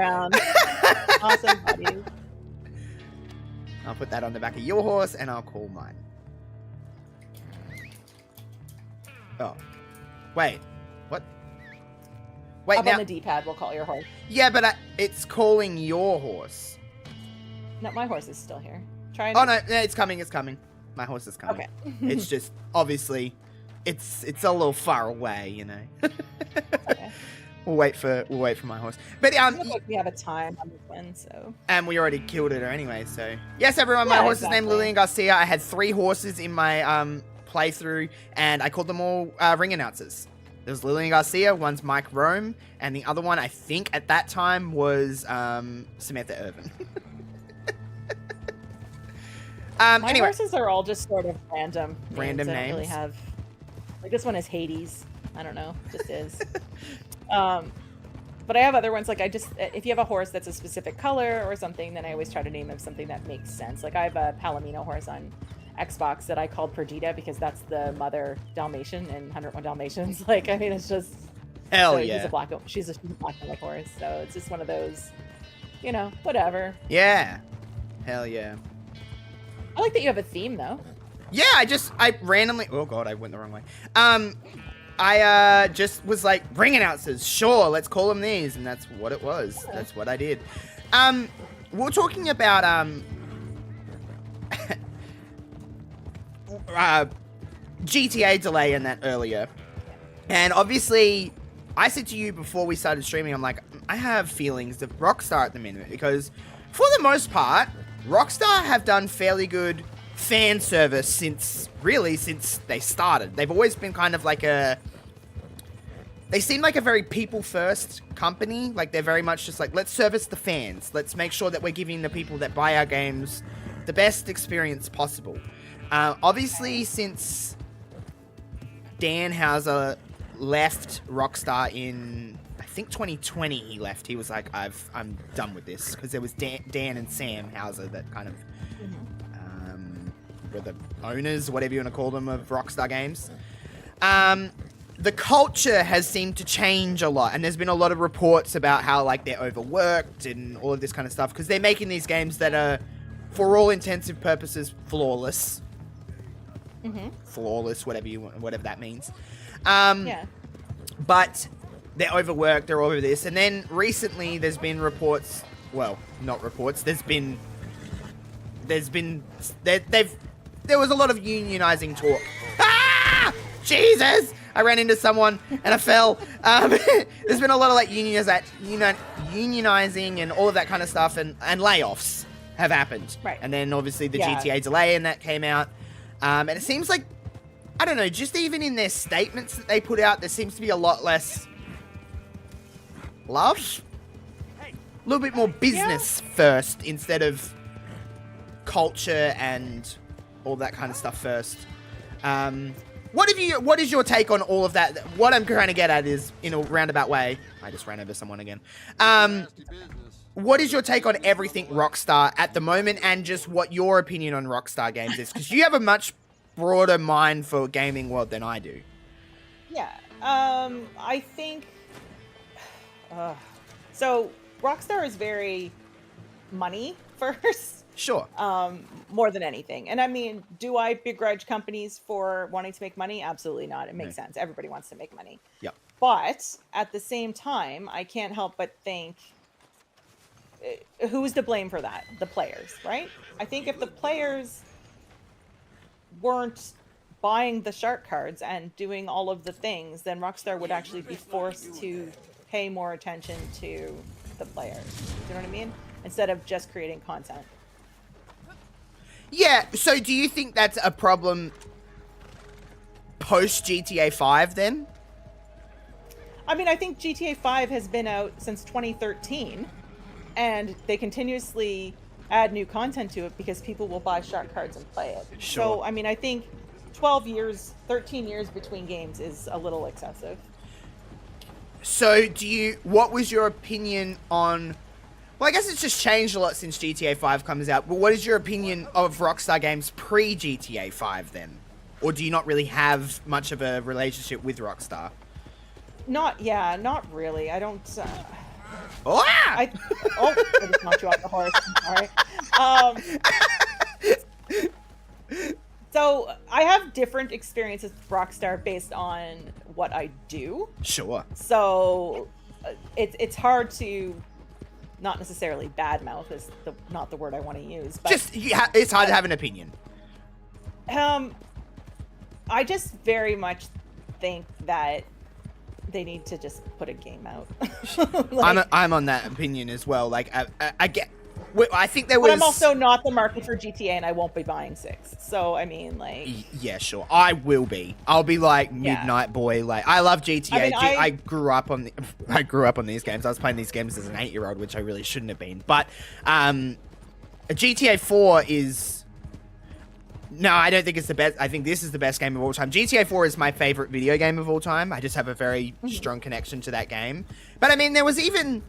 Awesome buddies. I'll put that on the back of your horse, and I'll call mine. Oh. Wait. What? Wait, Up now... on the D-pad, we'll call your horse. Yeah, but it's calling your horse. No, my horse is still here. Try and... Oh, no, it's coming, it's coming. My horse is coming. Okay. It's just, obviously, it's a little far away, you know. Okay. We'll wait for my horse. But we have a time on this one, so. And we already killed it anyway, so. Yes, everyone, my horse is named Lillian Garcia. I had 3 horses in my playthrough, and I called them all ring announcers. There's Lillian Garcia, one's Mike Rome, and the other one, I think, at that time was Samantha Irvin. My anyway. horses are all just sort of random. Random names. I don't really have... Like, this one is Hades. I don't know. Just is. But I have other ones, like, if you have a horse that's a specific color or something, then I always try to name him something that makes sense. Like, I have a Palomino horse on Xbox that I called Perdita because that's the mother Dalmatian in 101 Dalmatians. Like, I mean, it's just... Hell so yeah. She's a black and white horse, so it's just one of those, you know, whatever. Yeah. Hell yeah. I like that you have a theme, though. Yeah, I randomly... Oh, God, I went the wrong way. I just was like, ring announcers, sure, let's call them these. And that's what it was. Yeah. That's what I did. We're talking about, GTA delay and that earlier. And obviously, I said to you before we started streaming, I'm like, I have feelings of Rockstar at the minute. Because, for the most part, Rockstar have done fairly good fan service since they started. They've always been kind of like they seem like a very people-first company. Like, they're very much just like, let's service the fans. Let's make sure that we're giving the people that buy our games the best experience possible. Obviously, since Dan Houser left Rockstar in, I think 2020 he left, he was like, I'm done with this. Because there was Dan and Sam Houser that kind of were the owners, whatever you want to call them, of Rockstar Games. The culture has seemed to change a lot, and there's been a lot of reports about how, like, they're overworked and all of this kind of stuff, because they're making these games that are for all intensive purposes, flawless. Mm-hmm. Flawless, whatever that means. Yeah. But they're overworked, they're over this. And then recently there's been reports, well, not reports, there was a lot of unionizing talk. Ah! Jesus! I ran into someone and I fell. There's been a lot of like unionizing and all of that kind of stuff, and layoffs have happened. Right. And then obviously the GTA delay and that came out. And it seems like, I don't know, just even in their statements that they put out, there seems to be a lot less love. A little bit more business first instead of culture and all that kind of stuff first. What is your take on all of that? What I'm trying to get at is, in a roundabout way, I just ran over someone again. What is your take on everything Rockstar at the moment, and just what your opinion on Rockstar games is? Because you have a much broader mind for gaming world than I do. Yeah, I think... so, Rockstar is very money first. Sure. More than anything. And I mean, do I begrudge companies for wanting to make money? Absolutely not. It makes sense. Everybody wants to make money. Yep. But at the same time, I can't help but think, who's to blame for that? The players, right? I think if the players weren't buying the shark cards and doing all of the things, then Rockstar would actually be forced to pay more attention to the players. Do you know what I mean? Instead of just creating content. Yeah, so do you think that's a problem post GTA 5 then? I mean, I think GTA 5 has been out since 2013, and they continuously add new content to it because people will buy shark cards and play it. Sure. So, I mean, I think 12 years, 13 years between games is a little excessive. So what was your opinion on... Well, I guess it's just changed a lot since GTA 5 comes out, but what is your opinion of Rockstar games pre-GTA 5 then? Or do you not really have much of a relationship with Rockstar? Not really. I don't... Oh! I just knocked you off the horse. I'm sorry. So, I have different experiences with Rockstar based on what I do. Sure. So, it's hard to... not necessarily badmouth is not the word I want to use, but just it's hard to have an opinion. I just very much think that they need to just put a game out. Like, I'm on that opinion as well. Like I get, I think there was. But I'm also not the market for GTA, and I won't be buying 6. So I mean, like. Yeah, sure. I will be. I'll be like Midnight Boy. Like I love GTA. I mean, I grew up on these games. I was playing these games as an 8-year-old, which I really shouldn't have been. But GTA 4 is. No, I don't think it's the best. I think this is the best game of all time. GTA 4 is my favorite video game of all time. I just have a very strong connection to that game. But I mean, there was even,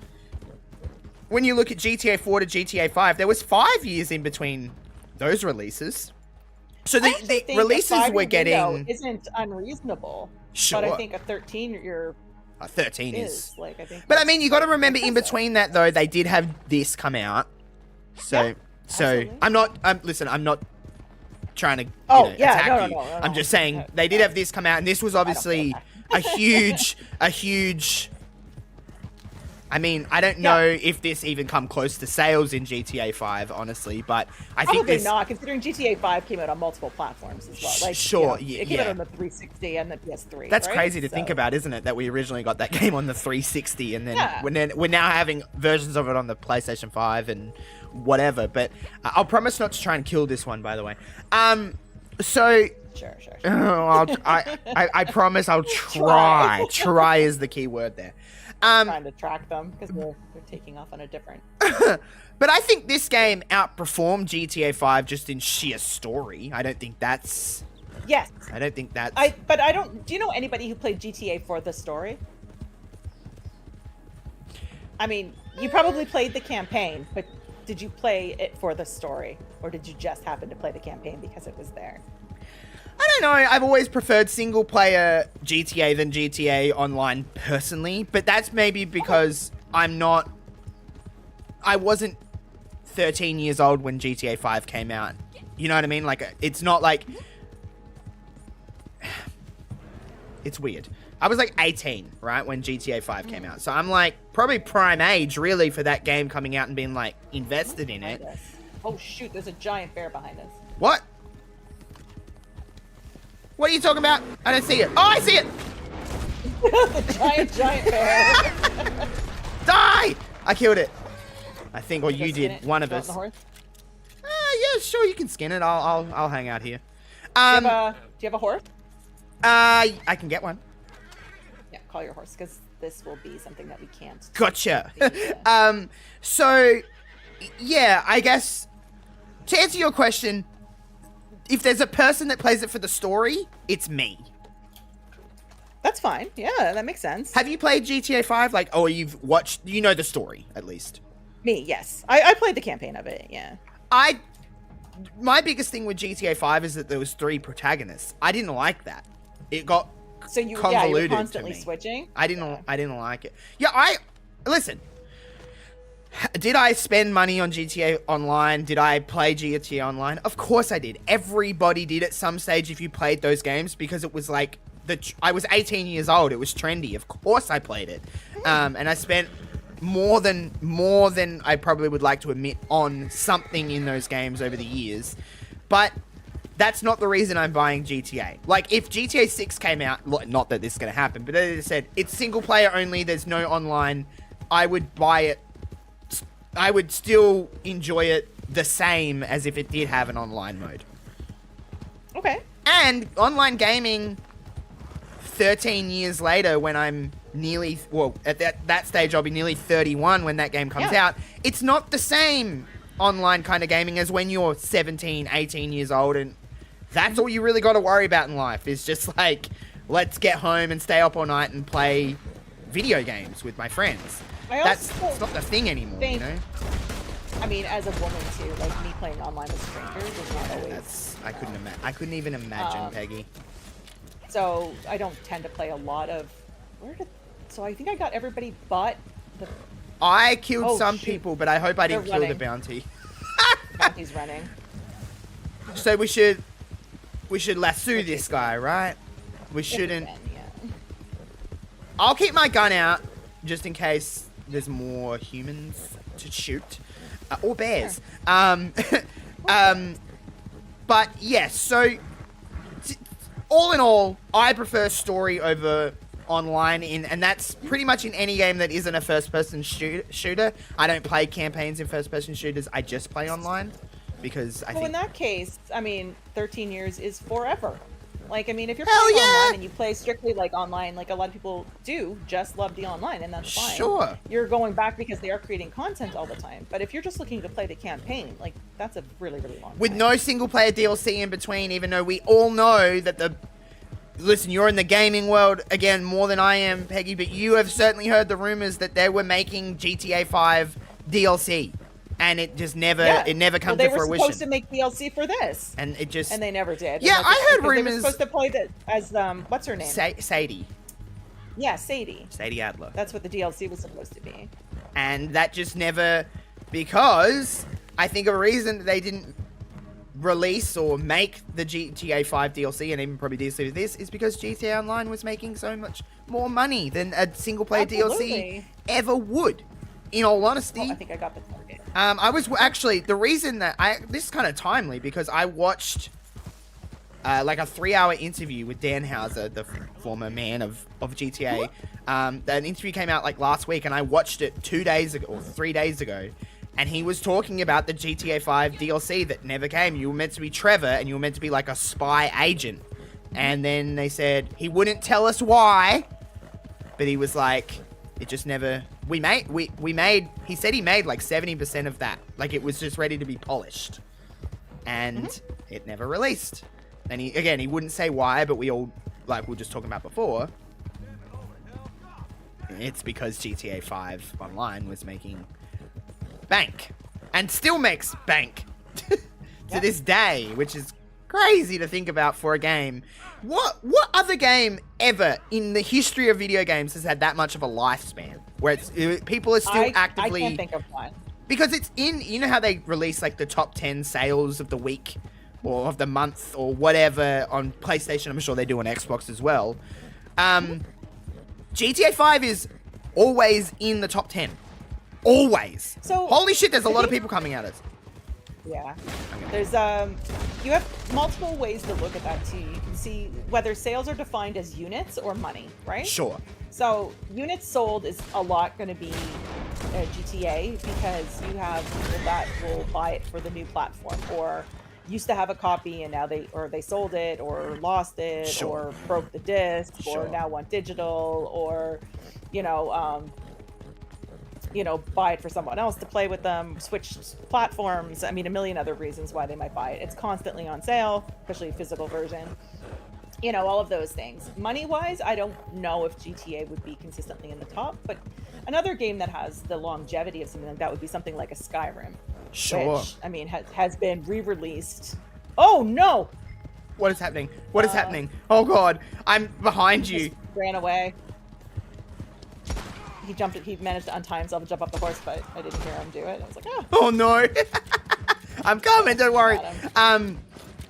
when you look at GTA 4 to GTA 5, there was 5 years in between those releases. So the releases we're getting isn't unreasonable. Sure. But I think a 13-year. A 13 is. Like, I think. But I mean, you got to remember, in between that though, they did have this come out. So I'm not trying to attack you. I'm just saying they did have this come out, and this was obviously a huge I mean, I don't know if this even come close to sales in GTA 5, honestly, but I think probably not, considering GTA 5 came out on multiple platforms as well. Like, sure, it came out on the 360 and the PS3. That's right? crazy to think about, isn't it? That we originally got that game on the 360, and then we're now having versions of it on the PlayStation 5 and whatever. But I'll promise not to try and kill this one, by the way. So. Sure. I promise I'll try. Try is the key word there. Trying to track them because they're taking off on a different. But I think this game outperformed GTA 5 just in sheer story. I don't think that's. Yes. I don't think that's. But I don't. Do you know anybody who played GTA for the story? I mean, you probably played the campaign, but did you play it for the story, or did you just happen to play the campaign because it was there? I don't know. I've always preferred single-player GTA than GTA Online personally, but that's maybe because I wasn't 13 years old when GTA 5 came out. You know what I mean? Like, it's not like... It's weird. I was like 18, right, when GTA 5 came out. So I'm like probably prime age, really, for that game coming out and being like invested in it. Oh, shoot. There's a giant bear behind us. What? What are you talking about? I don't see it. Oh, I see it. The giant bear. Die! I killed it. I think, or you did. It? One of us. Yeah, sure, you can skin it. I'll hang out here. Do you have a horse? I can get one. Yeah, call your horse, because this will be something that we can't. Gotcha. So, yeah, I guess to answer your question, if there's a person that plays it for the story, it's me. That's fine. Yeah, that makes sense. Have you played GTA 5? Like, or you've watched, you know the story, at least. Me, yes. I played the campaign of it, yeah. My biggest thing with GTA 5 is that there was 3 protagonists. I didn't like that. It got convoluted you were constantly to me. switching. I didn't like it. Yeah, listen. Did I spend money on GTA Online? Did I play GTA Online? Of course I did. Everybody did at some stage if you played those games, because it was like I was 18 years old. It was trendy. Of course I played it. And I spent more than I probably would like to admit on something in those games over the years. But that's not the reason I'm buying GTA. Like, if GTA 6 came out, not that this is going to happen, but they said it's single player only, there's no online, I would buy it. I would still enjoy it the same as if it did have an online mode. Okay. And online gaming 13 years later, when I'm nearly, well, at that stage I'll be nearly 31 when that game comes out. It's not the same online kind of gaming as when you're 17, 18 years old, and that's all you really got to worry about in life, is just like, let's get home and stay up all night and play video games with my friends. That's not the thing anymore, you know? I mean, as a woman too, like me playing online with strangers is not always... I couldn't even imagine, Peggy. So I don't tend to play a lot of... So I think I got everybody but the... I killed some people, but I hope I didn't kill the bounty. The bounty's running. So we should lasso this guy, right? We shouldn't... I'll keep my gun out, just in case there's more humans to shoot. Or bears. Sure. But yes, so all in all, I prefer story over online, and that's pretty much in any game that isn't a first-person shooter. I don't play campaigns in first-person shooters. I just play online because I think... in that case, I mean, 13 years is forever. Like, I mean, if you're playing online and you play strictly, like, online, like a lot of people do just love the online, and that's fine. Sure. You're going back because they are creating content all the time. But if you're just looking to play the campaign, like, that's a really, really long time. With no single-player DLC in between, even though we all know that the... Listen, you're in the gaming world, again, more than I am, Peggy, but you have certainly heard the rumors that they were making GTA 5 DLC. And it just never, it never comes to fruition. They were supposed to make DLC for this, and it just, and they never did. Yeah, I heard rumors. They were supposed to play that as what's her name? Sadie. Yeah, Sadie. Sadie Adler. That's what the DLC was supposed to be. And that just never, because I think a reason that they didn't release or make the GTA 5 DLC, and even probably DLC with this, is because GTA Online was making so much more money than a single player DLC ever would. In all honesty, I think I got the target. I was actually, the reason that this is kind of timely, because I watched like a 3-hour interview with Dan Houser, the former man of GTA. That interview came out like last week, and I watched it 2 days ago or 3 days ago, and he was talking about the GTA 5 DLC that never came. You were meant to be Trevor, and you were meant to be like a spy agent, and then they said he wouldn't tell us why, but he was like, it just never... We made, he said he made like 70% of that. Like, it was just ready to be polished. And it never released. And he wouldn't say why, but we all, like we were just talking about before, it's because GTA 5 Online was making bank. And still makes bank to this day, which is crazy to think about for a game. What other game ever in the history of video games has had that much of a lifespan? Where people are still actively... I can't think of one. Because it's in, you know how they release like the top 10 sales of the week or of the month or whatever on PlayStation. I'm sure they do on Xbox as well. GTA 5 is always in the top 10. Always. So holy shit, there's a lot of people coming at us. Yeah. There's you have multiple ways to look at that too. You can see whether sales are defined as units or money, right? Sure. So units sold is a lot going to be GTA because you have people that will buy it for the new platform or used to have a copy and now they sold it or lost it Sure. or broke the disc Sure. or now want digital or buy it for someone else to play with them, switch platforms. I mean, a million other reasons why they might buy it. It's constantly on sale, especially a physical version. All of those things. Money-wise, I don't know if GTA would be consistently in the top, but another game that has the longevity of something like that would be something like a Skyrim. Sure. Which, I mean, has been re-released. Oh, no! What is happening? What is happening? Oh, God. I'm behind you. Just ran away. He managed to untie himself and jump off the horse, but I didn't hear him do it. I was like, ah. Oh, no. I'm coming. Don't worry.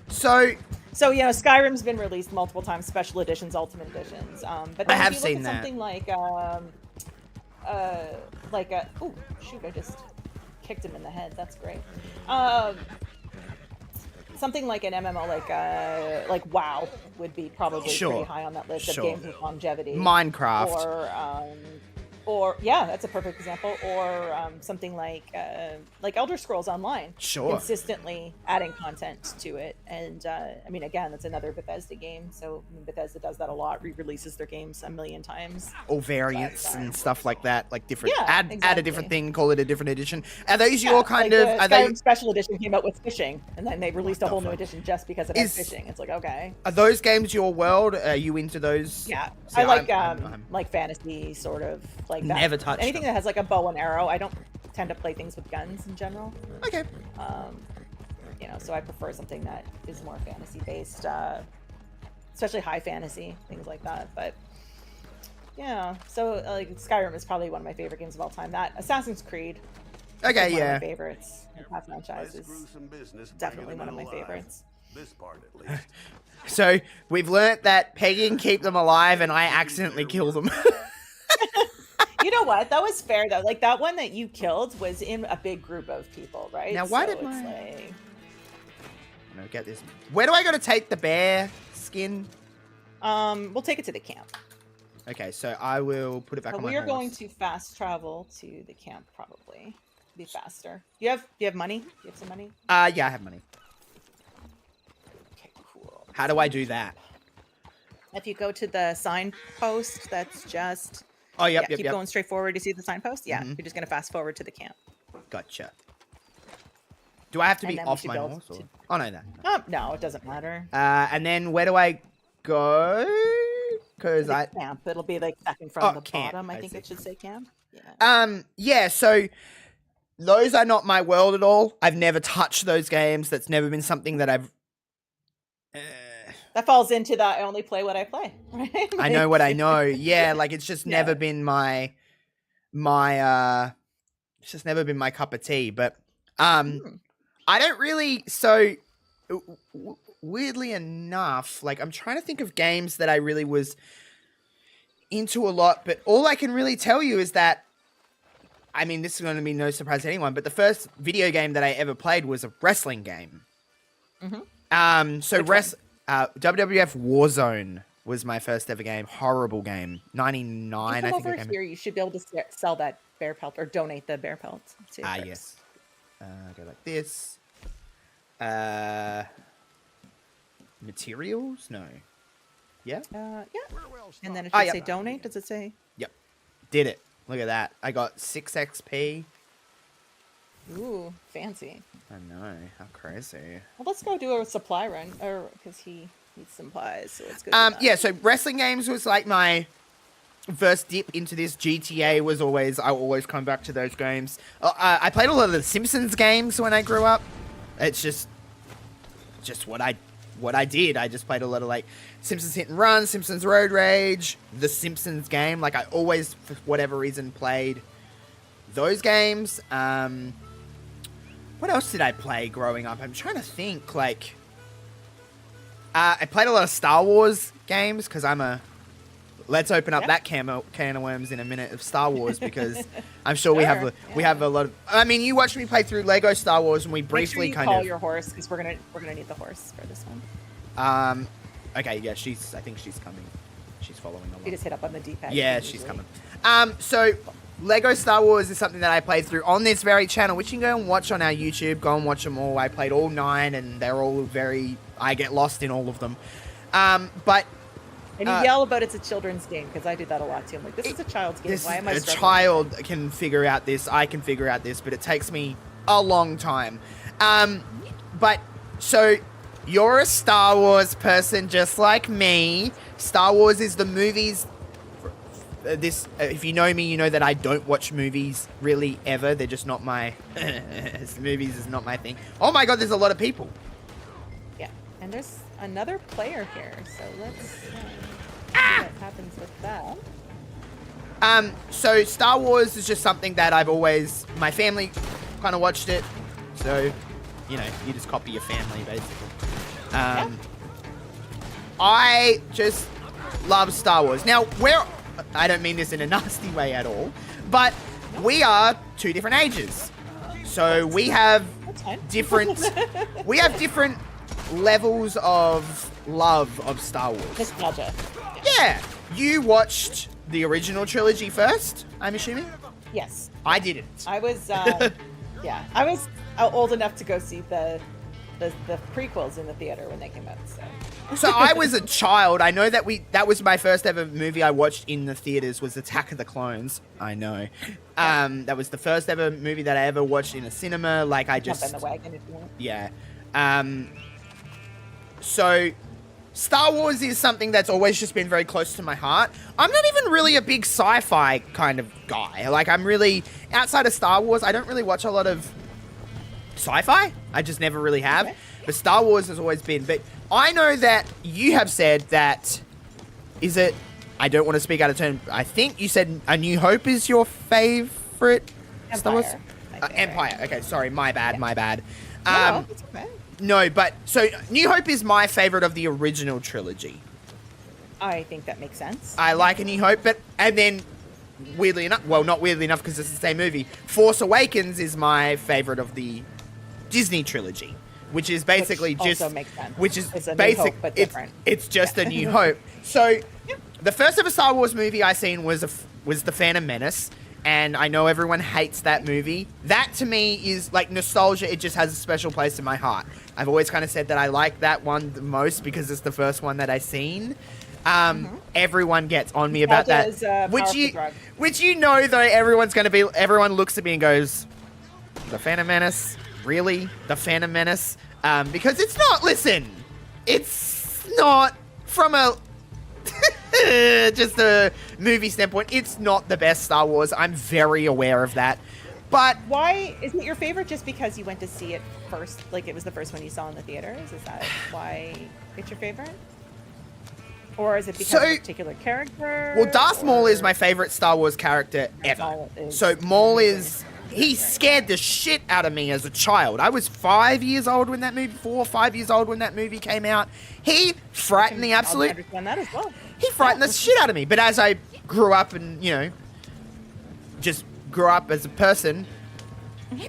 So Skyrim's been released multiple times, special editions, ultimate editions. But then I have if you look seen at that. something oh shoot! I just kicked him in the head. That's great. Something like an MMO, like WoW, would be probably pretty high on that list of games with longevity. Minecraft. Or yeah, that's a perfect example. Or something like Elder Scrolls Online. Sure. Consistently adding content to it, and I mean, again, that's another Bethesda game. So Bethesda does that a lot. Re-releases their games a million times. All variants and stuff like that, like different. Yeah, add a different thing, call it a different edition. Are those your kind of? Are they special edition came out with fishing, and then they released a whole new edition just because it has fishing. It's like, okay. Are those games your world? Are you into those? Yeah, See, I like I'm like fantasy sort of like that. Never touched anything them. that has like a bow and arrow. I don't tend to play things with guns in general. Okay. So I prefer something that is more fantasy based, especially high fantasy things like that. But yeah, so like Skyrim is probably one of my favorite games of all time. That Assassin's Creed. Okay, One yeah. of my favorites. That franchise is definitely one of my favorites. This part at least. So we've learnt that Peggy can keep them alive, and I accidentally kill them. You know what? That was fair though. Like that one that you killed was in a big group of people, right? Now, why so did my? it's like... No, get this. Where do I go to take the bear skin? We'll take it to the camp. Okay, so I will put it back on my We are horse. going to fast travel to the camp, probably. Be faster. Do you have money? Do you have some money? Yeah, I have money. Okay, cool. How do I do that? If you go to the signpost, that's just. Oh, yep, keep going straight forward. You see the signpost? Yeah, you're just gonna fast forward to the camp. Gotcha. Do I have to And be then we off should my go horse? Or? to- Oh, no, that. No, it doesn't matter. And then where do I go? Because The I. camp. It'll be like second from the camp, bottom. I I think see. it should say camp. Yeah. Yeah, so those are not my world at all. I've never touched those games. That's never been something that I've. That falls into the I only play what I play, right? I know what I know. Yeah, like it's just never been my it's just never been my cup of tea. But I don't really. So weirdly enough, like I'm trying to think of games that I really was into a lot, but all I can really tell you is that, I mean, this is going to be no surprise to anyone, but the first video game that I ever played was a wrestling game. WWF Warzone was my first ever game. Horrible game. 99, I think. Over here, you should be able to sell that bear pelt or donate the bear pelt. To Yes. Go like this. Materials? No. Yeah? Yeah. And then it should say donate. Does it say? Yep. Did it. Look at that. I got 6 XP. Ooh, fancy. I know. How crazy. Well, let's go do a supply run, or because he needs supplies. So let's go. Do that. Yeah. So wrestling games was like my first dip into this. GTA was always. I always come back to those games. I played a lot of the Simpsons games when I grew up. It's just what I did. I just played a lot of like Simpsons Hit and Run, Simpsons Road Rage, the Simpsons game. Like I always, for whatever reason, played those games. what else did I play growing up? I'm trying to think. Like, I played a lot of Star Wars games because I'm a. Let's open up that can of worms in a minute of Star Wars because I'm sure we have a lot of. I mean, you watched me play through Lego Star Wars and we briefly Make sure you call your horse because we're gonna need the horse for this one. Okay, yeah, I think she's coming. She's following along. You just hit up on the D-pad. Yeah, she's coming. So Lego Star Wars is something that I played through on this very channel, which you can go and watch on our YouTube. Go and watch them all. I played all 9, and they're all I get lost in all of them. But. And you yell about it's a children's game because I do that a lot too. I'm like, this is a child's game. Why am I struggling? A child can figure out this. I can figure out this, but it takes me a long time. But so you're a Star Wars person just like me. Star Wars is the movies. If you know me, you know that I don't watch movies really ever. They're just not my. Movies is not my thing. Oh my God, there's a lot of people. Yeah, and there's another player here, so let's see what happens with that. So Star Wars is just something that my family kind of watched it, so, you just copy your family, basically. I just love Star Wars. Now, I don't mean this in a nasty way at all, but we are 2 different ages. So we have different levels of love of Star Wars. Nostalgia. Yeah. You watched the original trilogy first, I'm assuming? Yes. I didn't. I was, I was old enough to go see the prequels in the theater when they came out, So I was a child. I know that was my first ever movie I watched in the theaters was Attack of the Clones. I know. That was the first ever movie that I ever watched in a cinema. Like I just... Jump in the wagon if you want. Yeah. So, Star Wars is something that's always just been very close to my heart. I'm not even really a big sci-fi kind of guy. Like, I'm really... Outside of Star Wars, I don't really watch a lot of sci-fi. I just never really have. Okay. But Star Wars has always been. But I know that you have said that... Is it... I don't want to speak out of turn. I think you said A New Hope is your favorite Star Wars? Empire. Okay, sorry. My bad. No, it's okay. No, but so New Hope is my favorite of the original trilogy. I think that makes sense. I like A New Hope, and then weirdly enough, well, not weirdly enough because it's the same movie, Force Awakens is my favorite of the Disney trilogy, which is basically which is basic, but different. It's just A New Hope. So the first ever Star Wars movie I seen was The Phantom Menace. And I know everyone hates that movie. That, to me, is, like, nostalgia. It just has a special place in my heart. I've always kind of said that I like that one the most because it's the first one that I seen. Everyone gets on me about that. Which you know, though, everyone looks at me and goes, The Phantom Menace? Really? The Phantom Menace? Because it's not from a... just a movie standpoint, it's not the best Star Wars. I'm very aware of that. But why isn't it your favorite just because you went to see it first? Like it was the first one you saw in the theaters? Is that why it's your favorite? Or is it because of a particular character? Well, Darth Maul is my favorite Star Wars character ever. So Maul he scared the shit out of me as a child. I was 5 years old when that movie, 4 or 5 years old when that movie came out. He frightened the absolute... I understand that as well. He frightened the shit out of me. But as I grew up and, just grew up as a person,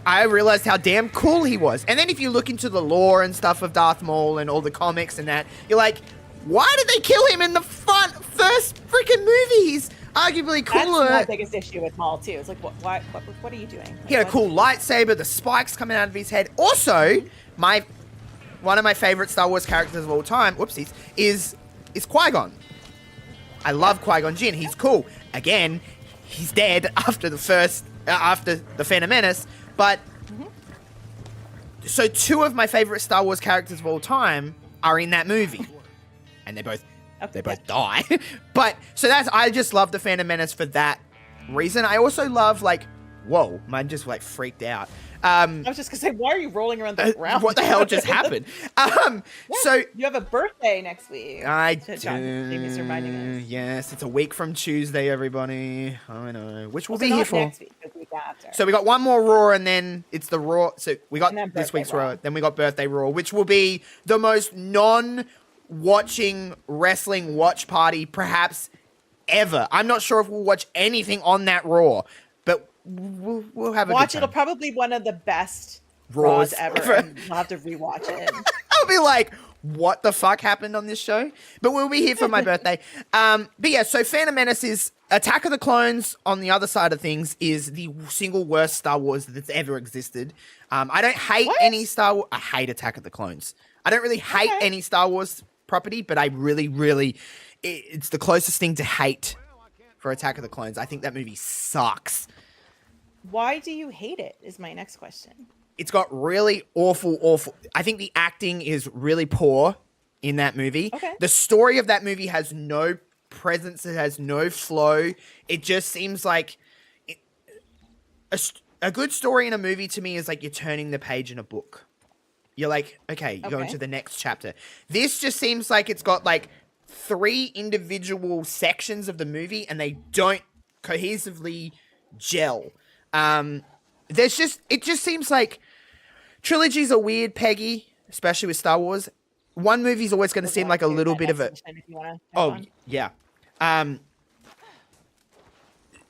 I realized how damn cool he was. And then if you look into the lore and stuff of Darth Maul and all the comics and that, you're like, why did they kill him in the first freaking movie? He's arguably cooler. That's my biggest issue with Maul too. It's like, what are you doing? He had a cool lightsaber, the spikes coming out of his head. Also, one of my favorite Star Wars characters of all time, whoopsies, is Qui-Gon. I love Qui-Gon Jinn. He's cool. Again, he's dead after the Phantom Menace. But so 2 of my favorite Star Wars characters of all time are in that movie, and they both die. But so I just love the Phantom Menace for that reason. I also love whoa, mine just freaked out. I was just gonna say, why are you rolling around the ground? What the hell just happened? So you have a birthday next week. I do. Jamie's reminding us. Yes, it's a week from Tuesday, everybody. I know. Which will be here for next week. The week after. So we got one more Raw, and then it's the Raw. So we got this week's Raw. Raw. Then we got Birthday Raw, which will be the most non-watching wrestling watch party perhaps ever. I'm not sure if we'll watch anything on that Raw, but we'll have a watch. Good time. It'll probably be one of the best Raws ever. And we'll have to rewatch it. I'll be like, what the fuck happened on this show? But we'll be here for my birthday. But yeah, so Phantom Menace is Attack of the Clones. On the other side of things, is the single worst Star Wars that's ever existed. I don't hate any Star Wars. I hate Attack of the Clones. I don't really hate any Star Wars property, but I really, it's the closest thing to hate for Attack of the Clones. I think that movie sucks. Why do you hate it? Is my next question. It's got really awful. I think the acting is really poor in that movie. Okay. The story of that movie has no presence. It has no flow. It just seems like a good story in a movie to me is like you're turning the page in a book. You're like, okay, you're going to the next chapter. This just seems like it's got like 3 individual sections of the movie and they don't cohesively gel. It just seems like trilogies are weird, Peggy, especially with Star Wars. One movie's always going to seem like a little bit of a... yeah.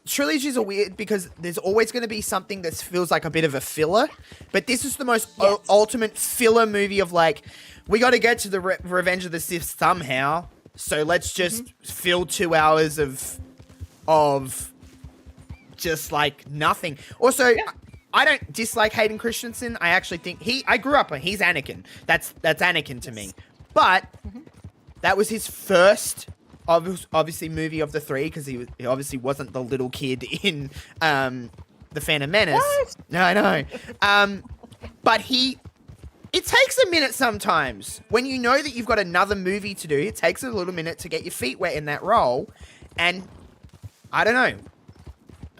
Trilogies are weird because there's always going to be something that feels like a bit of a filler. But this is the most ultimate filler movie of like, we got to get to the Revenge of the Sith somehow. So let's just fill 2 hours of just like nothing. Also, I don't dislike Hayden Christensen. I actually think I grew up on, he's Anakin. That's Anakin to me. But that was his first, obviously, movie of the 3 because he obviously wasn't the little kid in The Phantom Menace. What? No, I know. But it takes a minute sometimes. When you know that you've got another movie to do, it takes a little minute to get your feet wet in that role. And I don't know.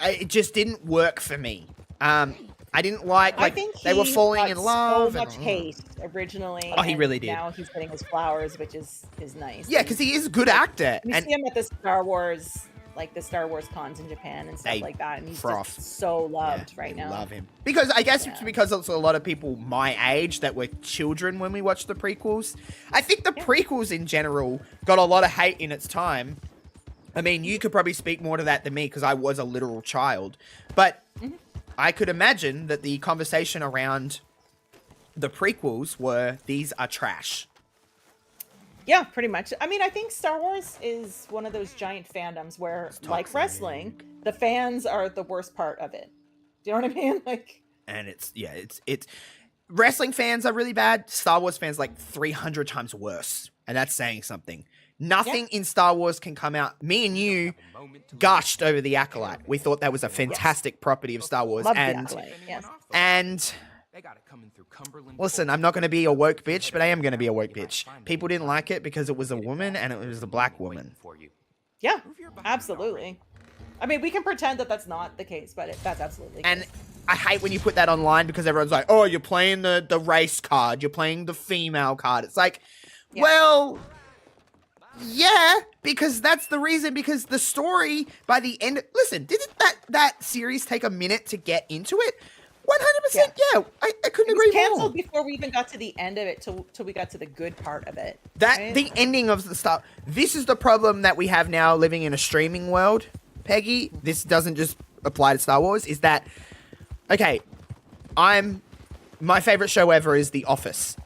It just didn't work for me. I didn't like I think they were falling in love. So much hate originally. Oh, he really did. Now he's getting his flowers, which is nice. Yeah, because he is a good actor. You see him at the Star Wars cons in Japan and stuff like that, and he's just so loved right now. Love him because I guess it's because also a lot of people my age that were children when we watched the prequels. I think the prequels in general got a lot of hate in its time. I mean, you could probably speak more to that than me because I was a literal child, but I could imagine that the conversation around the prequels were, these are trash. Yeah, pretty much. I mean, I think Star Wars is one of those giant fandoms where, like wrestling, the fans are the worst part of it. Do you know what I mean? Like, and it's wrestling fans are really bad. Star Wars fans like 300 times worse, and that's saying something. Nothing in Star Wars can come out. Me and you gushed over The Acolyte. We thought that was a fantastic property of Star Wars. Love The Acolyte, and listen, I'm not going to be a woke bitch, but I am going to be a woke bitch. People didn't like it because it was a woman and it was a black woman. Yeah, absolutely. I mean, we can pretend that that's not the case, but that's absolutely. And I hate when you put that online because everyone's like, oh, you're playing the race card. You're playing the female card. It's like, well... yeah, because that's the reason, because the story by the end... Listen, didn't that series take a minute to get into it? 100%, yeah. I couldn't agree more. It was canceled before we even got to the end of it, till we got to the good part of it. The ending of the stuff... This is the problem that we have now living in a streaming world, Peggy. This doesn't just apply to Star Wars, is that... Okay, my favorite show ever is The Office.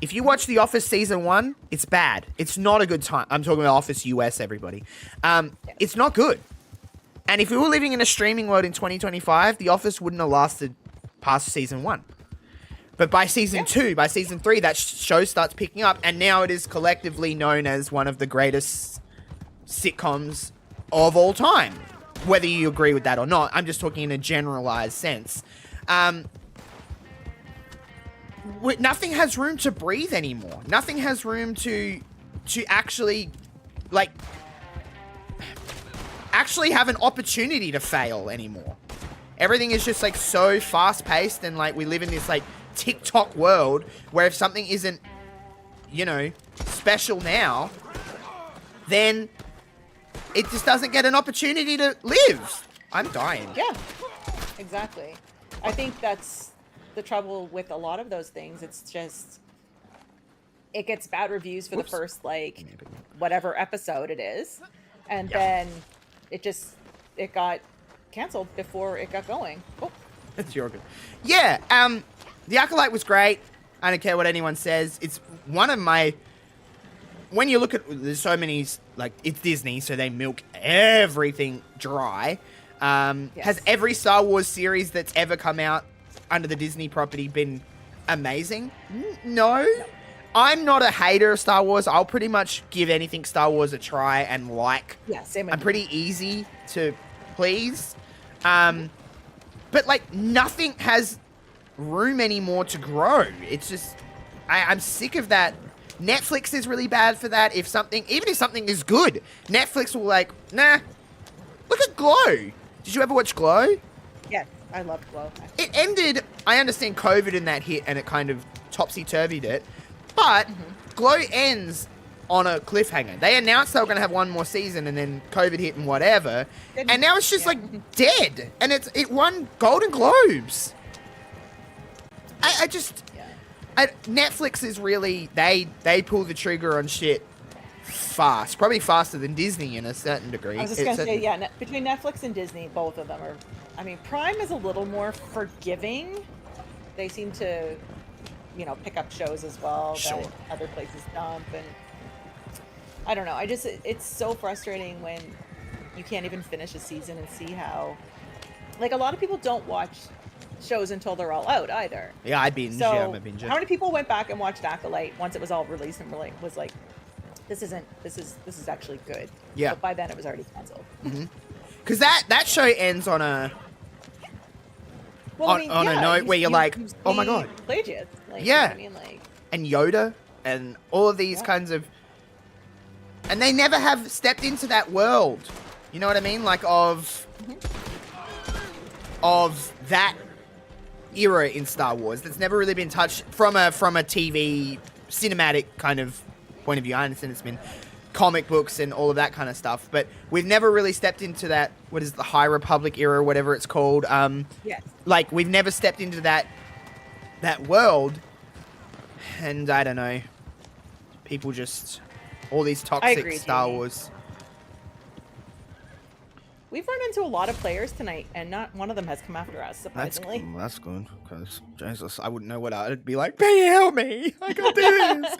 If you watch The Office season 1, it's bad. It's not a good time. I'm talking about Office US, everybody. It's not good. And if we were living in a streaming world in 2025, The Office wouldn't have lasted past season 1. But by season 2, by season 3, that show starts picking up, and now it is collectively known as one of the greatest sitcoms of all time. Whether you agree with that or not, I'm just talking in a generalized sense. Nothing has room to breathe anymore. Nothing has room to actually, like, have an opportunity to fail anymore. Everything is just, like, so fast-paced, and, like, we live in this, like, TikTok world where if something isn't, you know, special now, then it just doesn't get an opportunity to live. I'm dying. Yeah. exactly. I think that's the trouble with a lot of those things. It's just it gets bad reviews for the first like whatever episode it is, and then it got canceled before it got going. Oh, it's your good. Yeah. The Acolyte was great. I don't care what anyone says. It's one of my. When you look at, there's so many, like, it's Disney, so they milk everything dry. Has every Star Wars series that's ever come out under the Disney property been amazing? No. I'm not a hater of Star Wars. I'll pretty much give anything Star Wars a try and like. Yeah, same. I'm pretty easy to please. But, like, nothing has room anymore to grow. It's just, I'm sick of that. Netflix is really bad for that. Even if something is good, Netflix will like, nah, look at Glow. Did you ever watch Glow? Yes, I loved Glow. It ended, I understand COVID and that hit and it kind of topsy-turvied it, but Glow ends on a cliffhanger. They announced they were going to have one more season and then COVID hit and whatever, and now it's just like dead, and it won Golden Globes. Netflix is really, they pull the trigger on shit fast, probably faster than Disney in a certain degree. I was just going to say, between Netflix and Disney, both of them are, I mean, Prime is a little more forgiving. They seem to, pick up shows as well that other places dump, and I don't know. It's so frustrating when you can't even finish a season and see how, like, a lot of people don't watch shows until they're all out either. Yeah, I binge. So, I'm a binger. How many people went back and watched Acolyte once it was all released and was like, this is actually good. Yeah. But by then it was already canceled. Because that show ends on a a note where you're like, oh my god, plagiarism. Like, yeah. You know what I mean, like, and Yoda and all of these kinds of, and they never have stepped into that world. You know what I mean? Like of that era in Star Wars that's never really been touched from a TV cinematic kind of point of view. I understand it's been comic books and all of that kind of stuff, but we've never really stepped into that, what is the High Republic era, whatever it's called. Yes. Like, we've never stepped into that world, and I don't know, people just, all these toxic Star Wars. We've run into a lot of players tonight, and not one of them has come after us, surprisingly. That's good, because, Jesus, I wouldn't know what I'd be like, Peggy, help me, I can't do this.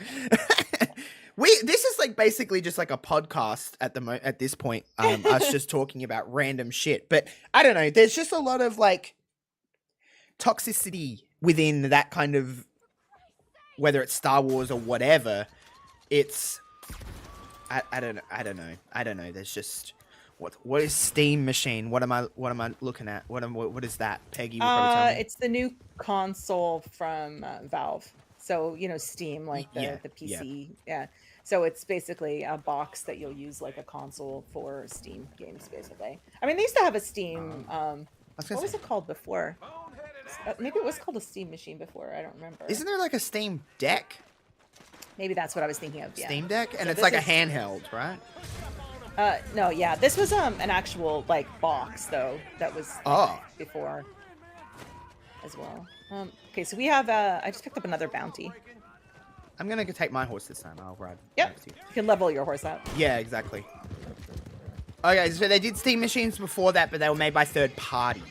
This is like basically just like a podcast at this point, us just talking about random shit. But I don't know, there's just a lot of like toxicity within that kind of, whether it's Star Wars or whatever. It's, I don't know. There's just, what is Steam Machine? What am I looking at? What is that, Peggy? It's the new console from Valve. So, Steam, like the PC. Yeah. So it's basically a box that you'll use like a console for Steam games, basically. I mean, they used to have a Steam, what was it called before? Maybe it was called a Steam Machine before. I don't remember. Isn't there like a Steam Deck? Maybe that's what I was thinking of, yeah. Steam Deck? And so it's like a handheld, right? No, yeah. This was an actual like box though that was before as well. Okay, so we have I just picked up another bounty. I'm gonna go take my horse this time. I'll ride. Yep. You can level your horse out. Yeah, exactly. Okay, so they did Steam Machines before that, but they were made by third parties.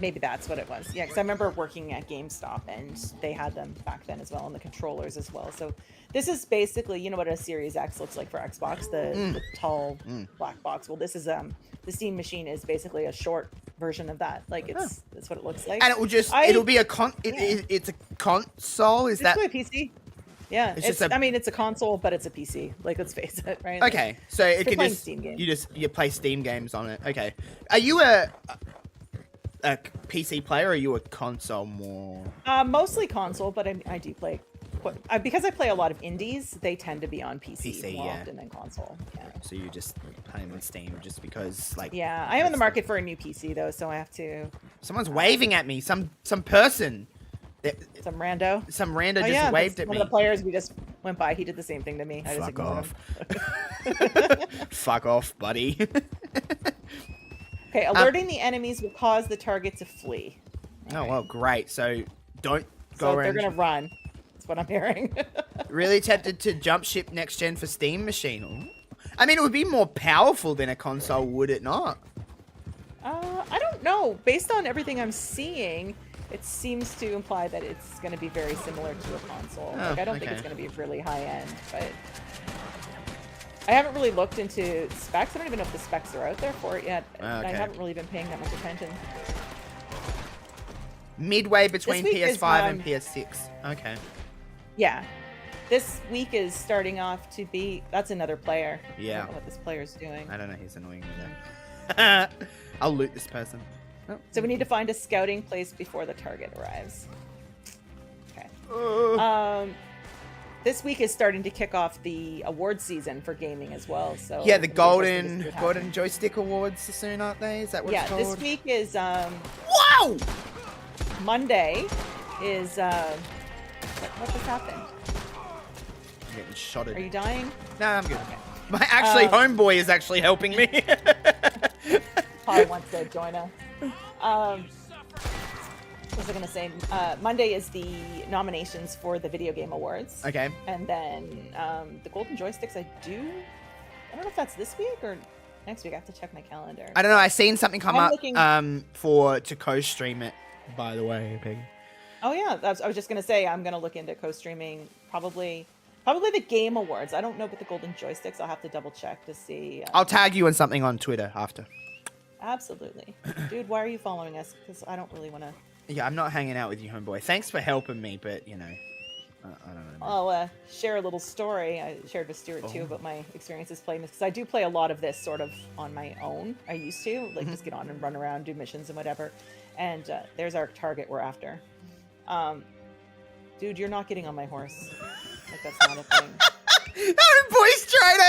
Maybe that's what it was. Yeah, because I remember working at GameStop and they had them back then as well, and the controllers as well. So this is basically, you know what a Series X looks like for Xbox, the tall black box. Well, this is the Steam Machine is basically a short version of that. Like that's what it looks like. And it will it'll be it's a console. Is that a PC? Yeah, it's a console, but it's a PC. Like, let's face it, right? Okay, like, so it can just Steam games. you play Steam games on it. Okay, are you a PC player or are you a console more? Mostly console, but I do play. Because I play a lot of indies, they tend to be on PC more often than console. Yeah. So you just play them on Steam just because, like... Yeah, I am in the market for a new PC, though, so I have to... Someone's waving at me. Some person. Some rando? Some rando just waved at me. One of the players we just went by, he did the same thing to me. I Fuck off. Fuck off, buddy. Okay, alerting the enemies will cause the target to flee. Oh, well, great. So don't go So around. they're going to run. That's what I'm hearing. Really tempted to jump ship next gen for Steam Machine. Ooh. I mean, it would be more powerful than a console, would it not? I don't know. Based on everything I'm seeing, it seems to imply that it's going to be very similar to a console. Oh, like, I don't think it's going to be really high end, but I haven't really looked into specs. I don't even know if the specs are out there for it yet. Okay. I haven't really been paying that much attention. Midway between PS5 is, and PS6. Okay. Yeah. This week is starting off to be... That's another player. Yeah. I don't know what this player's doing. I don't know. He's annoying me though. I'll loot this person. Oh. So we need to find a scouting place before the target arrives. Okay. This week is starting to kick off the award season for gaming as well. So yeah, the golden joystick awards soon, aren't they? Is that what it's called? Yeah, this week is Wow! Monday is what just happened? I'm getting shotted. Are you dying? No, I'm good. Okay. My homeboy is actually helping me. Probably wants to join us. What was I going to say? Monday is the nominations for the Video Game Awards. Okay. And then the Golden Joysticks, I don't know if that's this week or next week. I have to check my calendar. I don't know. I seen something come up to co-stream it, by the way, Peggy. Oh, yeah. I was just going to say, I'm going to look into co-streaming probably the Game Awards. I don't know about the Golden Joysticks. I'll have to double check to see. I'll tag you on something on Twitter after. Absolutely. Dude, why are you following us? Because I don't really want to... Yeah, I'm not hanging out with you, homeboy. Thanks for helping me, but, you know, I don't know. I'll share a little story. I shared with Stuart, too, about my experiences playing this. Because I do play a lot of this sort of on my own. I used to. Like, just get on and run around, do missions and whatever. And there's our target we're after. Dude, you're not getting on my horse. Like, that's not a thing. Homeboy's trying to...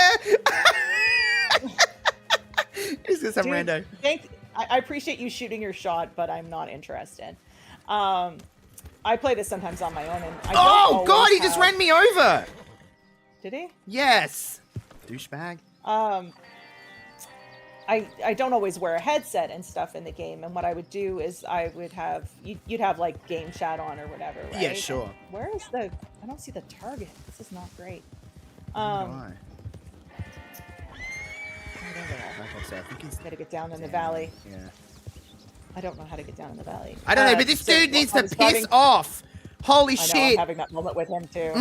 He's just some rando. I appreciate you shooting your shot, but I'm not interested. I play this sometimes on my own, and I don't God, he just ran me over! Did he? Yes! Douchebag. I don't always wear a headset and stuff in the game, and what I would do is I would have... You'd have, like, game chat on or whatever, right? Yeah, sure. And where is the... I don't see the target. This is not great. Why? I think he's got to get down in the valley. Yeah. I don't know how to get down in the valley. I don't know, but this dude needs to piss off. Holy shit! I'm having that moment with him too.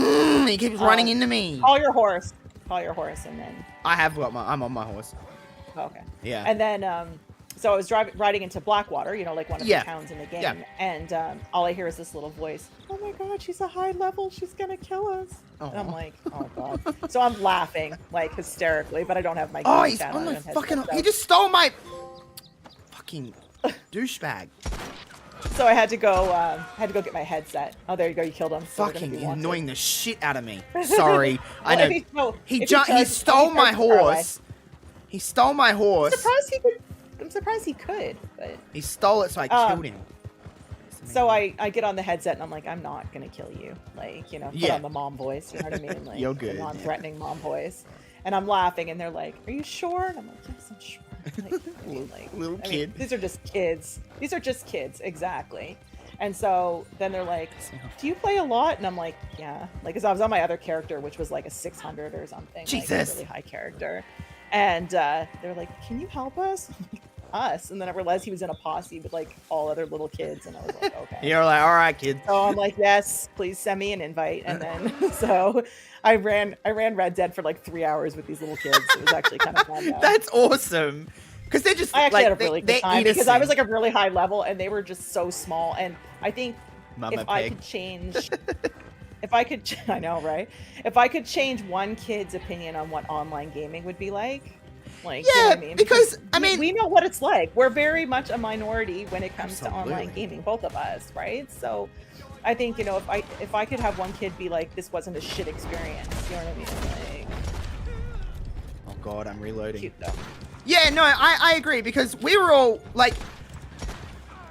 He keeps running into me. Call your horse. Call your horse, and then. I'm on my horse. Oh, okay. Yeah. And then, so I was riding into Blackwater, like one of the towns in the game, and all I hear is this little voice. Oh my God, she's a high level. She's gonna kill us. And I'm like, oh God. So I'm laughing like hysterically, but I don't have my. He's on my fucking. He just stole my fucking douchebag. So I had to go get my headset. Oh, there you go. You killed him. Fucking annoying the shit out of me. Sorry. I know. He stole my horse. He stole my horse. I'm surprised he could, but... He stole it, so I killed him. So I get on the headset, and I'm like, I'm not going to kill you. Like, put on the mom voice, you know what I mean? Like, you're good. The non-threatening mom voice. And I'm laughing, and they're like, are you sure? And I'm like, yes, I'm sure. Little kid. These are just kids. These are just kids, exactly. And so then they're like, do you play a lot? And I'm like, yeah. Like, because I was on my other character, which was like a 600 or something. Jesus. Like, a really high character. And they're like, can you help us? I'm like, us? And then I realized he was in a posse with like all other little kids. And I was like, okay. You're like, all right, kid. So I'm like, yes, please send me an invite. And then, so I ran Red Dead for like 3 hours with these little kids. It was actually kind of fun. That's awesome. Because they're just I actually like, had a really good time because I was like a really high level and they were just so small. And I think I could change, I know, right? If I could change one kid's opinion on what online gaming would be like, yeah, you know what I mean? because I mean, we know what it's like. We're very much a minority when it comes to online gaming, both of us, right? So I think, if I could have one kid be like, this wasn't a shit experience, you know what I mean? Like, oh God, I'm reloading. Cute though. Yeah, no, I agree because we were all like,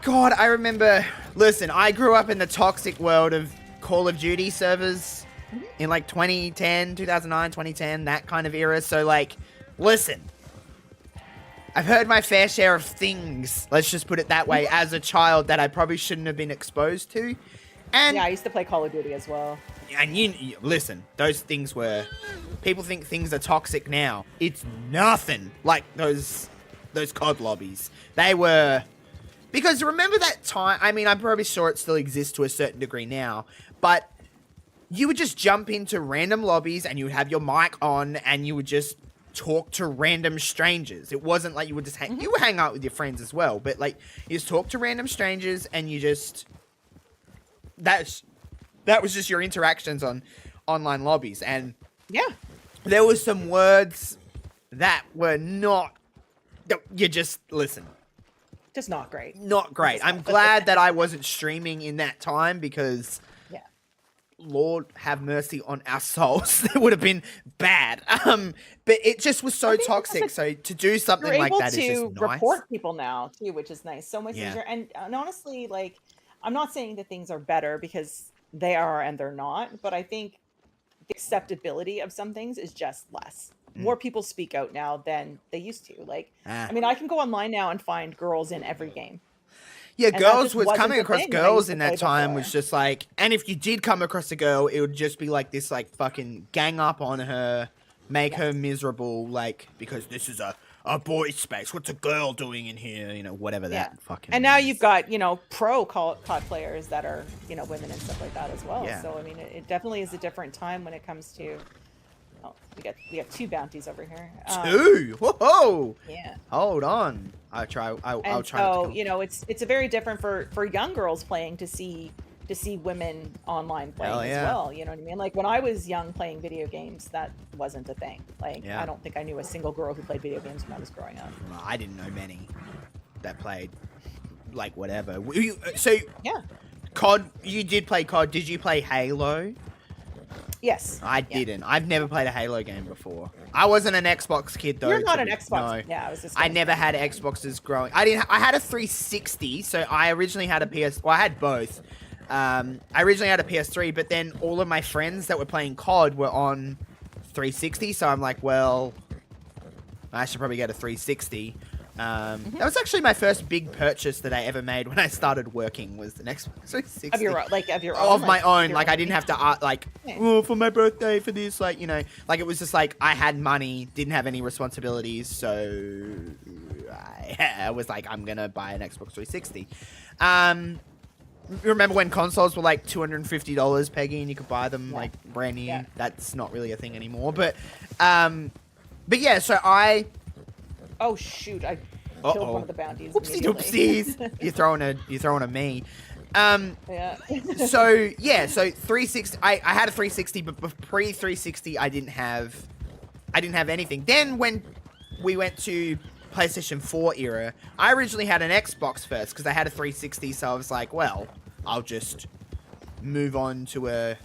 God, I remember, listen, I grew up in the toxic world of Call of Duty servers in like 2010, 2009, 2010, that kind of era. So like, listen, I've heard my fair share of things, let's just put it that way, as a child that I probably shouldn't have been exposed to. And yeah, I used to play Call of Duty as well. And you listen, those things were, people think things are toxic now. It's nothing like those COD lobbies. They were, because remember that time, I mean, I'm probably sure it still exists to a certain degree now, but you would just jump into random lobbies and you would have your mic on and you would just talk to random strangers. It wasn't like you would just you would hang out with your friends as well, but like you just talk to random strangers and you just, that was just your interactions on online lobbies. And yeah, there was some words that were not, you just listen. Just not great. Not great. I'm glad that I wasn't streaming in that time because, yeah, Lord have mercy on our souls. It would have been bad. But it just was so toxic. So to do something like that is just nice. You're able to report people now too, which is nice. So much easier. And honestly, like, I'm not saying that things are better because they are and they're not, but I think the acceptability of some things is just less. More people speak out now than they used to. Like, I mean, I can go online now and find girls in every game. Yeah, girls was coming across girls in that time was just like, and if you did come across a girl, it would just be like this, like fucking gang up on her, make her miserable, like, because this is a boy space. What's a girl doing in here? You know, whatever that fucking. And now you've got, you know, pro COD players that are, you know, women and stuff like that as well. Yeah. So I mean, it definitely is a different time when it comes to. Oh, we got 2 bounties over here. 2? Whoa! Yeah. Hold on. I'll try. I'll try. So you know, it's a very different for young girls playing to see women online playing as well. You know what I mean? Like when I was young playing video games, that wasn't a thing. Like I don't think I knew a single girl who played video games when I was growing up. I didn't know many that played like whatever. So yeah, COD. You did play COD. Did you play Halo? Yes. I didn't. I've never played a Halo game before. I wasn't an Xbox kid though. You're not an Xbox. No. Yeah, I was just. I never had Xboxes growing. I had a 360, so I originally had a PS. Well, I had both. I originally had a PS3, but then all of my friends that were playing COD were on 360, so I'm like, well, I should probably get a 360. That was actually my first big purchase that I ever made when I started working. Was the Xbox 360 of your own, of my own. Like I didn't have to oh, for my birthday for this, like, you know, like it was just like I had money, didn't have any responsibilities, so I was like, I'm gonna buy an Xbox 360. Remember when consoles were like $250, Peggy, and you could buy them like brand new? Yeah. That's not really a thing anymore, but yeah. So I. Oh shoot! I killed one of the bounties. Whoopsie doopsies! You're throwing a me. Yeah. So 360. I had a 360, but pre 360, I didn't have anything. Then when we went to PlayStation 4 era, I originally had an Xbox first because I had a 360. So I was like, well, I'll just move on to an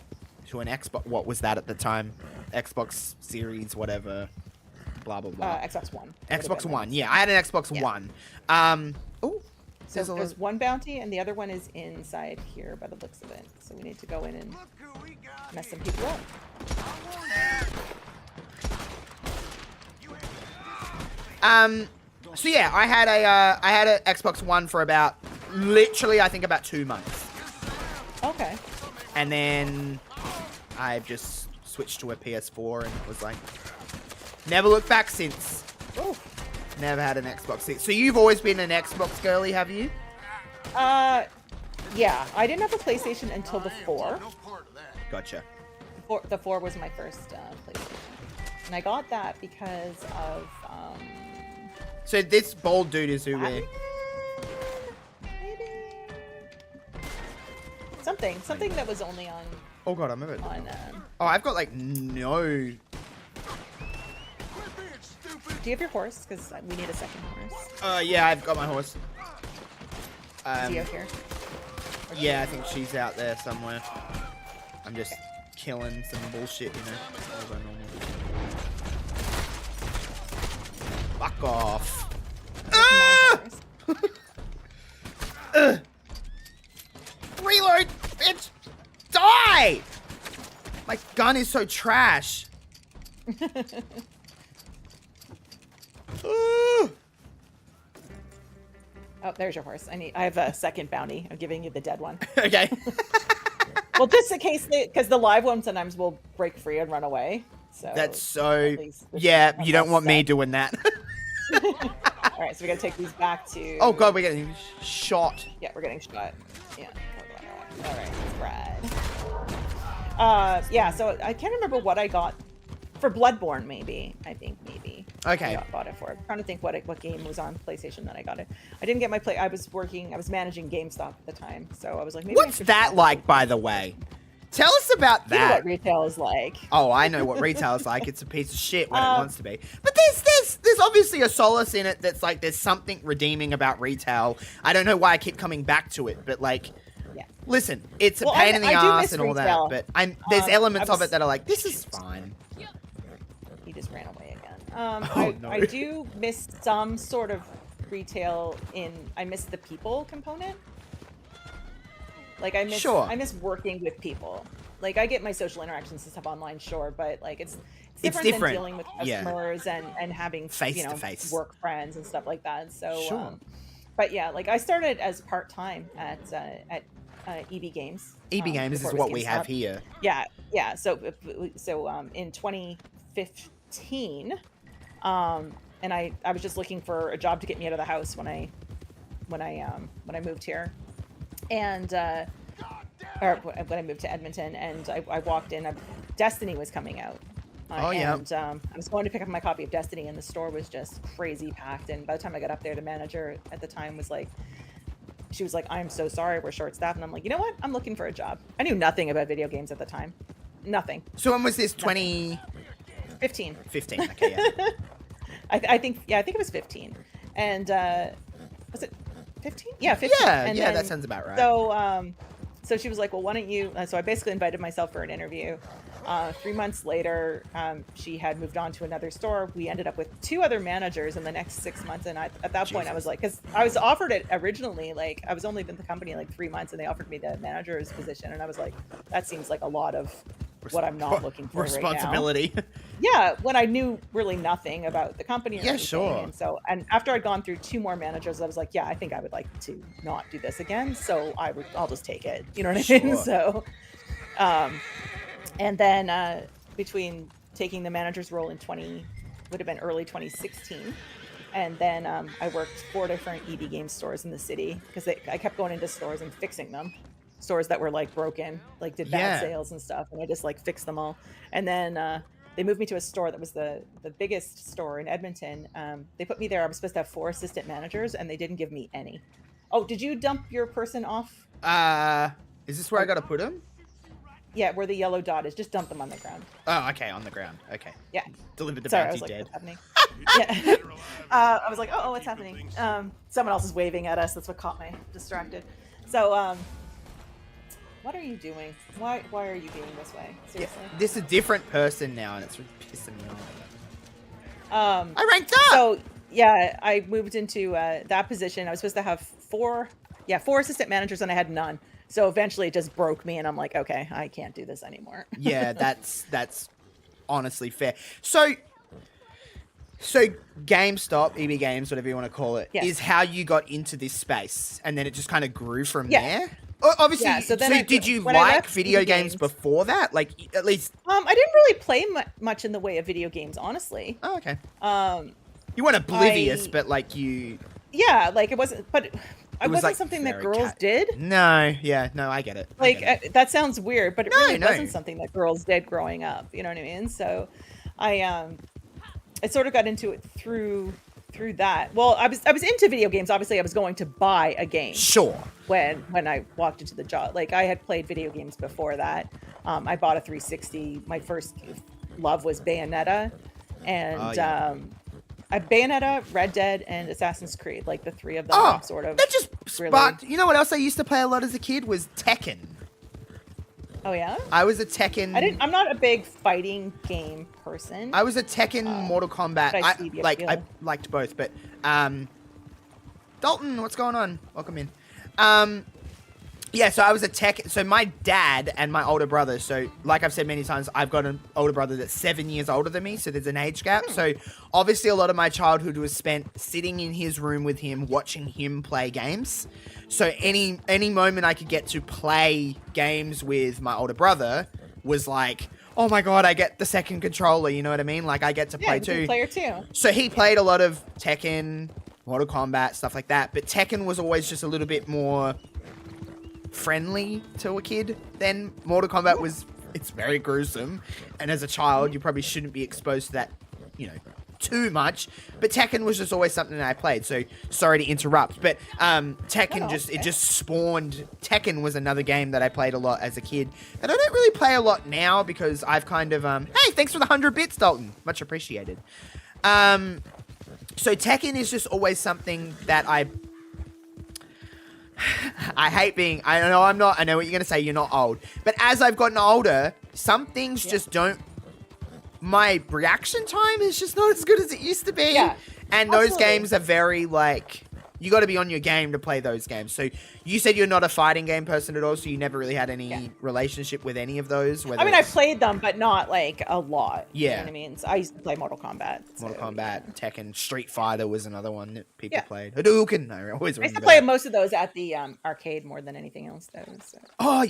Xbox. What was that at the time? Xbox Series, whatever. Blah blah blah. Xbox One. Xbox One. Yeah, I had an Xbox One. Oh, so there's one bounty, and the other one is inside here by the looks of it. So we need to go in and mess some people up. So yeah, I had a Xbox One for about literally I think about 2 months. Okay. And then I just switched to a PS4 and was like, never looked back since. Ooh. Never had an Xbox since. So you've always been an Xbox girly, have you? Yeah. I didn't have a PlayStation until the 4. Gotcha. The 4 was my first PlayStation, and I got that because of. So this bald dude is who we. Maybe. Something that was only on. Oh god, I'm a bit. Oh, I've got like no. Do you have your horse? Because we need a second horse. Yeah, I've got my horse. Is he out here? Yeah, I think she's out there somewhere. I'm just killing some bullshit, you know. Fuck off. Reload, bitch! Die! My gun is so trash. Oh, there's your horse. I have a second bounty. I'm giving you the dead one. Okay. Well, just in case, because the live one sometimes will break free and run away. So that's so. Yeah, you don't want me doing that. All right, so we gotta take these back to. Oh god, we're getting shot. Yeah, we're getting shot. Yeah. All right, Brad. Yeah. So I can't remember what I got for Bloodborne. Maybe maybe. Okay. I bought it for. I'm trying to think what game was on PlayStation that I got it. I didn't get my play. I was managing GameStop at the time, so I was like, maybe. What's that like, by the way? Tell us about that. You know what retail is like. Oh, I know what retail is like. It's a piece of shit when it wants to be. But there's obviously a solace in it that's like there's something redeeming about retail. I don't know why I keep coming back to it, but like, yeah. Listen, it's a pain in the ass and all retail. that, but there's elements of it that are like, this is fine. He just ran away again. No. I do miss some sort of retail I miss the people component. Like I miss working with people. Like I get my social interactions and stuff online, sure, but like it's different than dealing with customers and having face-to-face work friends and stuff like that. So, sure. But yeah, like I started as part-time at EB Games. EB Games is what we have here. Yeah. So in 2015, and I was just looking for a job to get me out of the house when I moved here. And or when I moved to Edmonton, and I walked in, Destiny was coming out. And I was going to pick up my copy of Destiny, and the store was just crazy packed. And by the time I got up there, the manager at the time was like, she was like, "I'm so sorry, we're short staffed." And I'm like, you know what? I'm looking for a job. I knew nothing about video games at the time. Nothing. So when was this? 2015. 15. Okay, yeah. I think it was 15. And was it 15? Yeah, 15. Yeah, then, that sounds about right. So she was like, well, why don't you... so I basically invited myself for an interview. 3 months later, she had moved on to another store. We ended up with 2 other managers in the next 6 months. And at that point, I was like... Because I was offered it originally. Like, I was only in the company like 3 months, and they offered me the manager's position. And I was like, that seems like a lot of what I'm not looking for responsibility. Right now. Yeah, when I knew really nothing about the company or anything. Sure. And after I'd gone through 2 more managers, I was like, yeah, I think I would like to not do this again. So I'll just take it. You know what I mean? So, and then between taking the manager's role in would have been early 2016, and then I worked 4 different EB Games stores in the city because I kept going into stores and fixing them. Stores that were like broken, like did bad sales and stuff, and I just like fixed them all. And then they moved me to a store that was the biggest store in Edmonton. They put me there. I was supposed to have 4 assistant managers, and they didn't give me any. Oh, did you dump your person off? Is this where I got to put him? Yeah, where the yellow dot is. Just dump them on the ground. Oh, okay, on the ground. Okay. Yeah. Delivered the bounty dead. What's happening? Yeah. I was like, oh, what's happening? Someone else is waving at us. That's what caught me distracted. So, what are you doing? Why are you being this way? Seriously? Yeah, this is a different person now, and it's pissing me off. I ranked up! So, yeah, I moved into that position. I was supposed to have 4 assistant managers, and I had none. So eventually it just broke me, and I'm like, okay, I can't do this anymore. Yeah, that's honestly fair. So GameStop, EB Games, whatever you want to call it, is how you got into this space, and then it just kind of grew from there? Obviously, so did you like video games before that? Like, at least... I didn't really play much in the way of video games, honestly. Oh, okay. You weren't oblivious, but like you... Yeah, like it wasn't... But... It wasn't like something that girls did. No, I get it. Like that sounds weird, but it really wasn't something that girls did growing up. You know what I mean? So, I sort of got into it through that. Well, I was into video games. Obviously, I was going to buy a game. Sure. When I walked into the job, like I had played video games before that. I bought a 360. My first love was Bayonetta, and Bayonetta, Red Dead, and Assassin's Creed, like the 3 of them, sort of. That just sparked. You know what else I used to play a lot as a kid was Tekken. Oh yeah. I was a Tekken. I'm not a big fighting game person. I was a Tekken Mortal Kombat. I liked both, but Dalton, what's going on? Welcome in. Yeah, so I was a tech. So my dad and my older brother. So, like I've said many times, I've got an older brother that's 7 years older than me. So there's an age gap. So obviously, a lot of my childhood was spent sitting in his room with him, watching him play games. So any moment I could get to play games with my older brother was like, oh my god, I get the second controller. You know what I mean? Like I get to play too. Player too. So he played a lot of Tekken, Mortal Kombat, stuff like that. But Tekken was always just a little bit more friendly to a kid. Then Mortal Kombat it's very gruesome, and as a child you probably shouldn't be exposed to that, too much. But Tekken was just always something that I played. So sorry to interrupt, but Tekken it just spawned. Tekken was another game that I played a lot as a kid, and I don't really play a lot now because I've kind of hey, thanks for the 100 bits, Dalton, much appreciated. So Tekken is just always something that I hate being, I know what you're going to say, you're not old. But as I've gotten older, some things just don't, my reaction time is just not as good as it used to be. Yeah, and those games are very, like, you got to be on your game to play those games. So you said you're not a fighting game person at all, so you never really had any relationship with any of those? I mean, I played them, but not, like, a lot. Yeah. You know what I mean? So I used to play Mortal Kombat. Mortal Kombat, Tekken, Street Fighter was another one that people played. Hadouken, I always remember. I used to play most of those at the arcade more than anything else, though. So. Oh,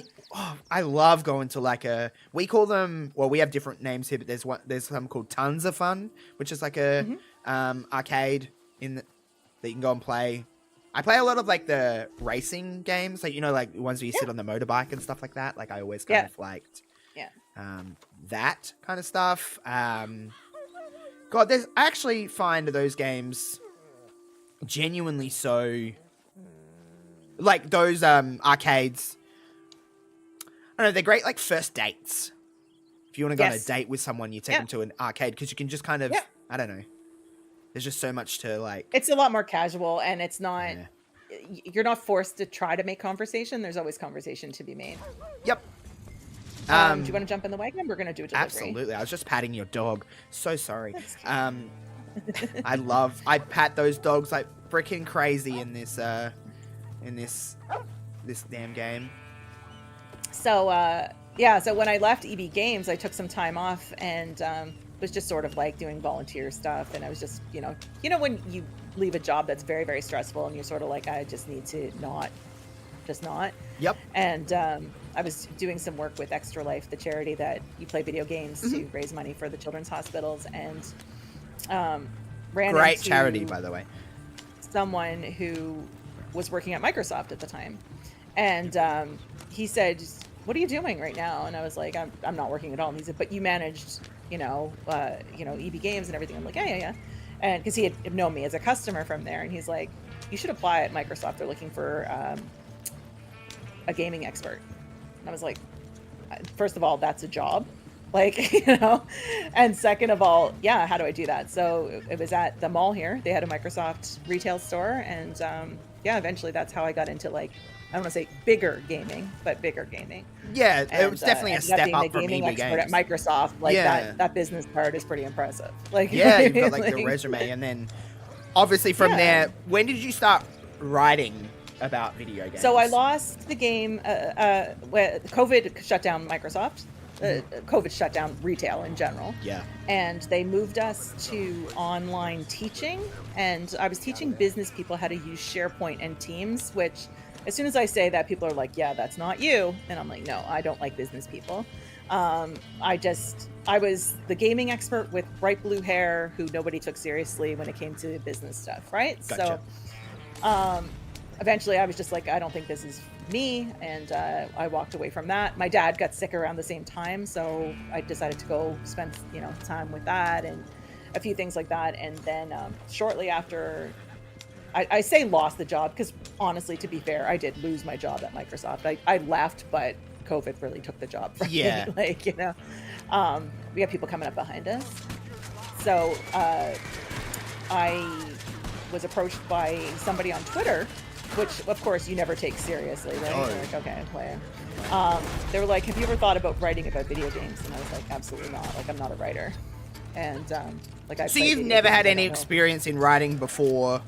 I love going to like we call them, well, we have different names here, but there's some called Tons of Fun, which is like a arcade that you can go and play. I play a lot of like the racing games, like like ones where you sit on the motorbike and stuff like that. Like I always kind of liked that kind of stuff. God, I actually find those games genuinely so, like those arcades, I don't know, they're great like first dates. If you want to go on a date with someone, you take them to an arcade because you can just kind of, I don't know. There's just so much to like. It's a lot more casual, and it's not. You're not forced to try to make conversation. There's always conversation to be made. Yep. Do you want to jump in the wagon? We're going to do a delivery. Absolutely. I was just patting your dog. So sorry. I pat those dogs like freaking crazy in this damn game. So so when I left EB Games, I took some time off and was just sort of like doing volunteer stuff, and I was just when you leave a job that's very, very stressful and you're sort of like, I just need to not. Yep. And I was doing some work with Extra Life, the charity that you play video games to raise money for the children's hospitals, and ran great into charity, by the way. someone who was working at Microsoft at the time, and he said, "What are you doing right now?" And I was like, "I'm not working at all." And he said, "But you managed, EB Games and everything." I'm like, yeah. And because he had known me as a customer from there, and he's like, "You should apply at Microsoft. They're looking for a gaming expert." And I was like, first of all, that's a job, like, and second of all, how do I do that? So it was at the mall here. They had a Microsoft retail store, and eventually that's how I got into, like, I don't want to say bigger gaming, but bigger gaming. Yeah, it was definitely a step up from gaming EB expert Games. at Microsoft. Like that business part is pretty impressive. Like, you've got like the resume, and then obviously from there, when did you start writing about video games? So I lost the game when COVID shut down Microsoft. COVID shut down retail in general. Yeah. And they moved us to online teaching, and I was teaching business people how to use SharePoint and Teams, which as soon as I say that, people are like, yeah, that's not you. And I'm like, no, I don't like business people. I was the gaming expert with bright blue hair who nobody took seriously when it came to business stuff, right? Gotcha. So eventually I was just like, I don't think this is me. And I walked away from that. My dad got sick around the same time, so I decided to go spend time with that and a few things like that. And then shortly after, I say lost the job because honestly, to be fair, I did lose my job at Microsoft. I left, but COVID really took the job from me. Like, we have people coming up behind us. So I was approached by somebody on Twitter, which of course you never take seriously, right? Oh. You're like, okay, I'm playing. They were like, have you ever thought about writing about video games? And I was like, absolutely not. Like, I'm not a writer. And so you've never had any experience in writing before?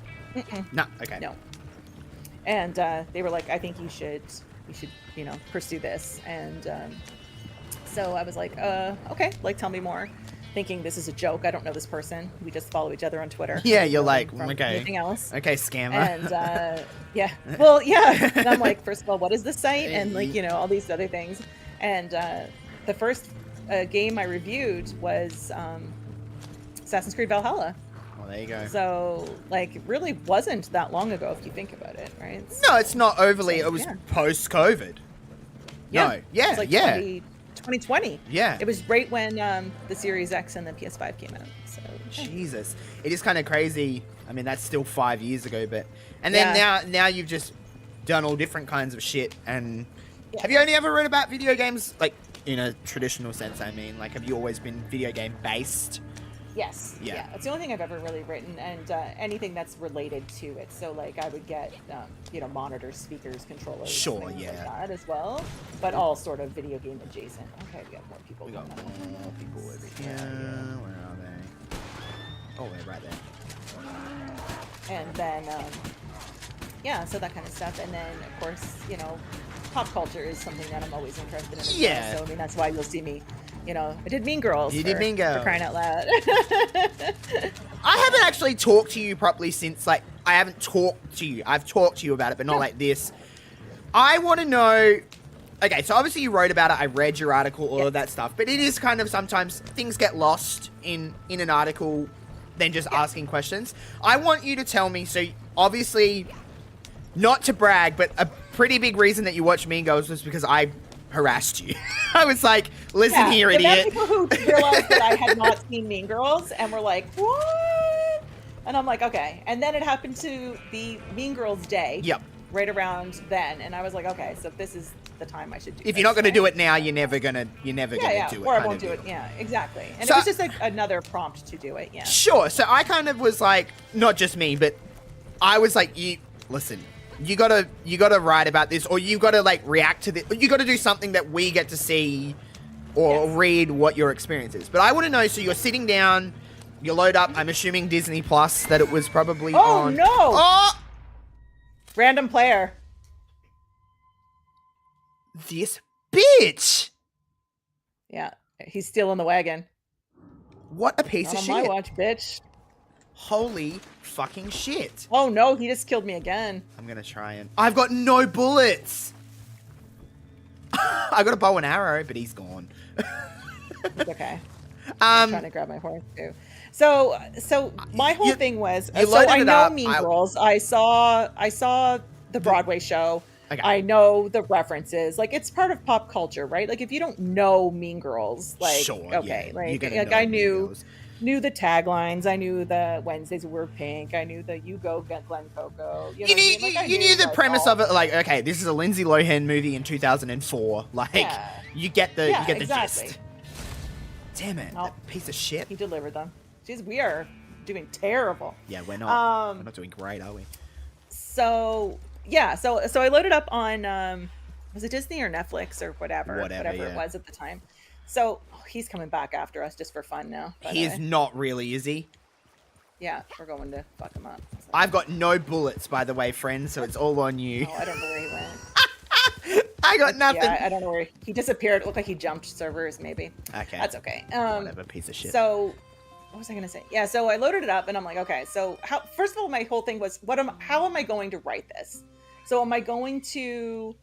No. Okay. No. And they were like, I think you should you know, pursue this. And so I was like, okay, like tell me more. Thinking this is a joke. I don't know this person. We just follow each other on Twitter. Yeah, you're like, okay. Anything else? Okay, scammer. And yeah, well, yeah. And I'm like, first of all, what is the site? And like, you know, all these other things. And the first game I reviewed was Assassin's Creed Valhalla. Well, there you go. So, like, it really wasn't that long ago if you think about it, right? No, it's not overly. It was post-COVID. Yeah. No, yeah, It was like 2020. Yeah. It was right when the Series X and the PS5 came out. So Jesus, it is kind of crazy. I mean, that's still 5 years ago, but and then now you've just done all different kinds of shit. And have you only ever read about video games, like in a traditional sense? I mean, like, have you always been video game based? Yes. Yeah. That's the only thing I've ever really written, and anything that's related to it. So, like, I would get, you know, monitors, speakers, controllers, sure, things like that as well, but all sort of video game adjacent. Okay, we got more people. We got more people over here. Where are they? Oh, they're right there. And then, yeah, so that kind of stuff. And then, of course, you know, pop culture is something that I'm always interested in. As well. So, I mean, that's why you'll see me. You know, I did Mean Girls. You did Mean Girls. For crying out loud. I haven't actually talked to you properly since, like, I haven't talked to you. I've talked to you about it, but not like this. I want to know... Okay, so obviously you wrote about it. I read your article, all of that stuff. But it is kind of sometimes things get lost in an article than just asking questions. I want you to tell me, so obviously, not to brag, but a pretty big reason that you watched Mean Girls was because I harassed you. I was like, listen here, idiot. People who realized that I had not seen Mean Girls and were like, what? And I'm like, okay. And then it happened to be Mean Girls Day. Yep. Right around then. And I was like, okay, so this is the time I should do If you're not going to do it now, you're never going to do it. Or I won't do it. Yeah, exactly. And so, it was just like another prompt to do it. Yeah. Sure. So I kind of was like, not just me, but I was like, listen, you gotta write about this, or you gotta like react to this. You gotta do something that we get to see or read what your experience is. But I want to know. So you're sitting down, you load up. I'm assuming Disney Plus, that it was probably on. Oh no! Oh, random player. This bitch. Yeah, he's still in the wagon. What a piece of shit! On my watch, bitch. Holy fucking shit. Oh no, he just killed me again. I'm gonna try and... I've got no bullets! I got a bow and arrow, but he's gone. It's okay. I'm trying to grab my horse too. So my whole thing was... So I know Mean Girls. I saw the Broadway show. Okay. I know the references. Like, it's part of pop culture, right? Like, if you don't know Mean Girls, like, okay. Like I knew the taglines. I knew the Wednesdays were pink. I knew the You Go Glen Coco. You knew the premise of it. Like, okay, this is a Lindsay Lohan movie in 2004. Like, you get the gist. Damn it, that piece of shit. He delivered them. Jeez, we are doing terrible. Yeah, we're not. We're not doing great, are we? So yeah, so I loaded up on was it Disney or Netflix or whatever it was at the time. So he's coming back after us just for fun now. He is not really, is he? Yeah, we're going to fuck him up. So. I've got no bullets, by the way, friend, so it's all on you. Oh, I don't know where he went. I got nothing. Yeah, I don't know where he disappeared. It looked like he jumped servers, maybe. Okay. That's okay. Whatever, piece of shit. So, what was I going to say? Yeah, so I loaded it up, and I'm like, okay, so first of all, my whole thing was, how am I going to write this? So am I going to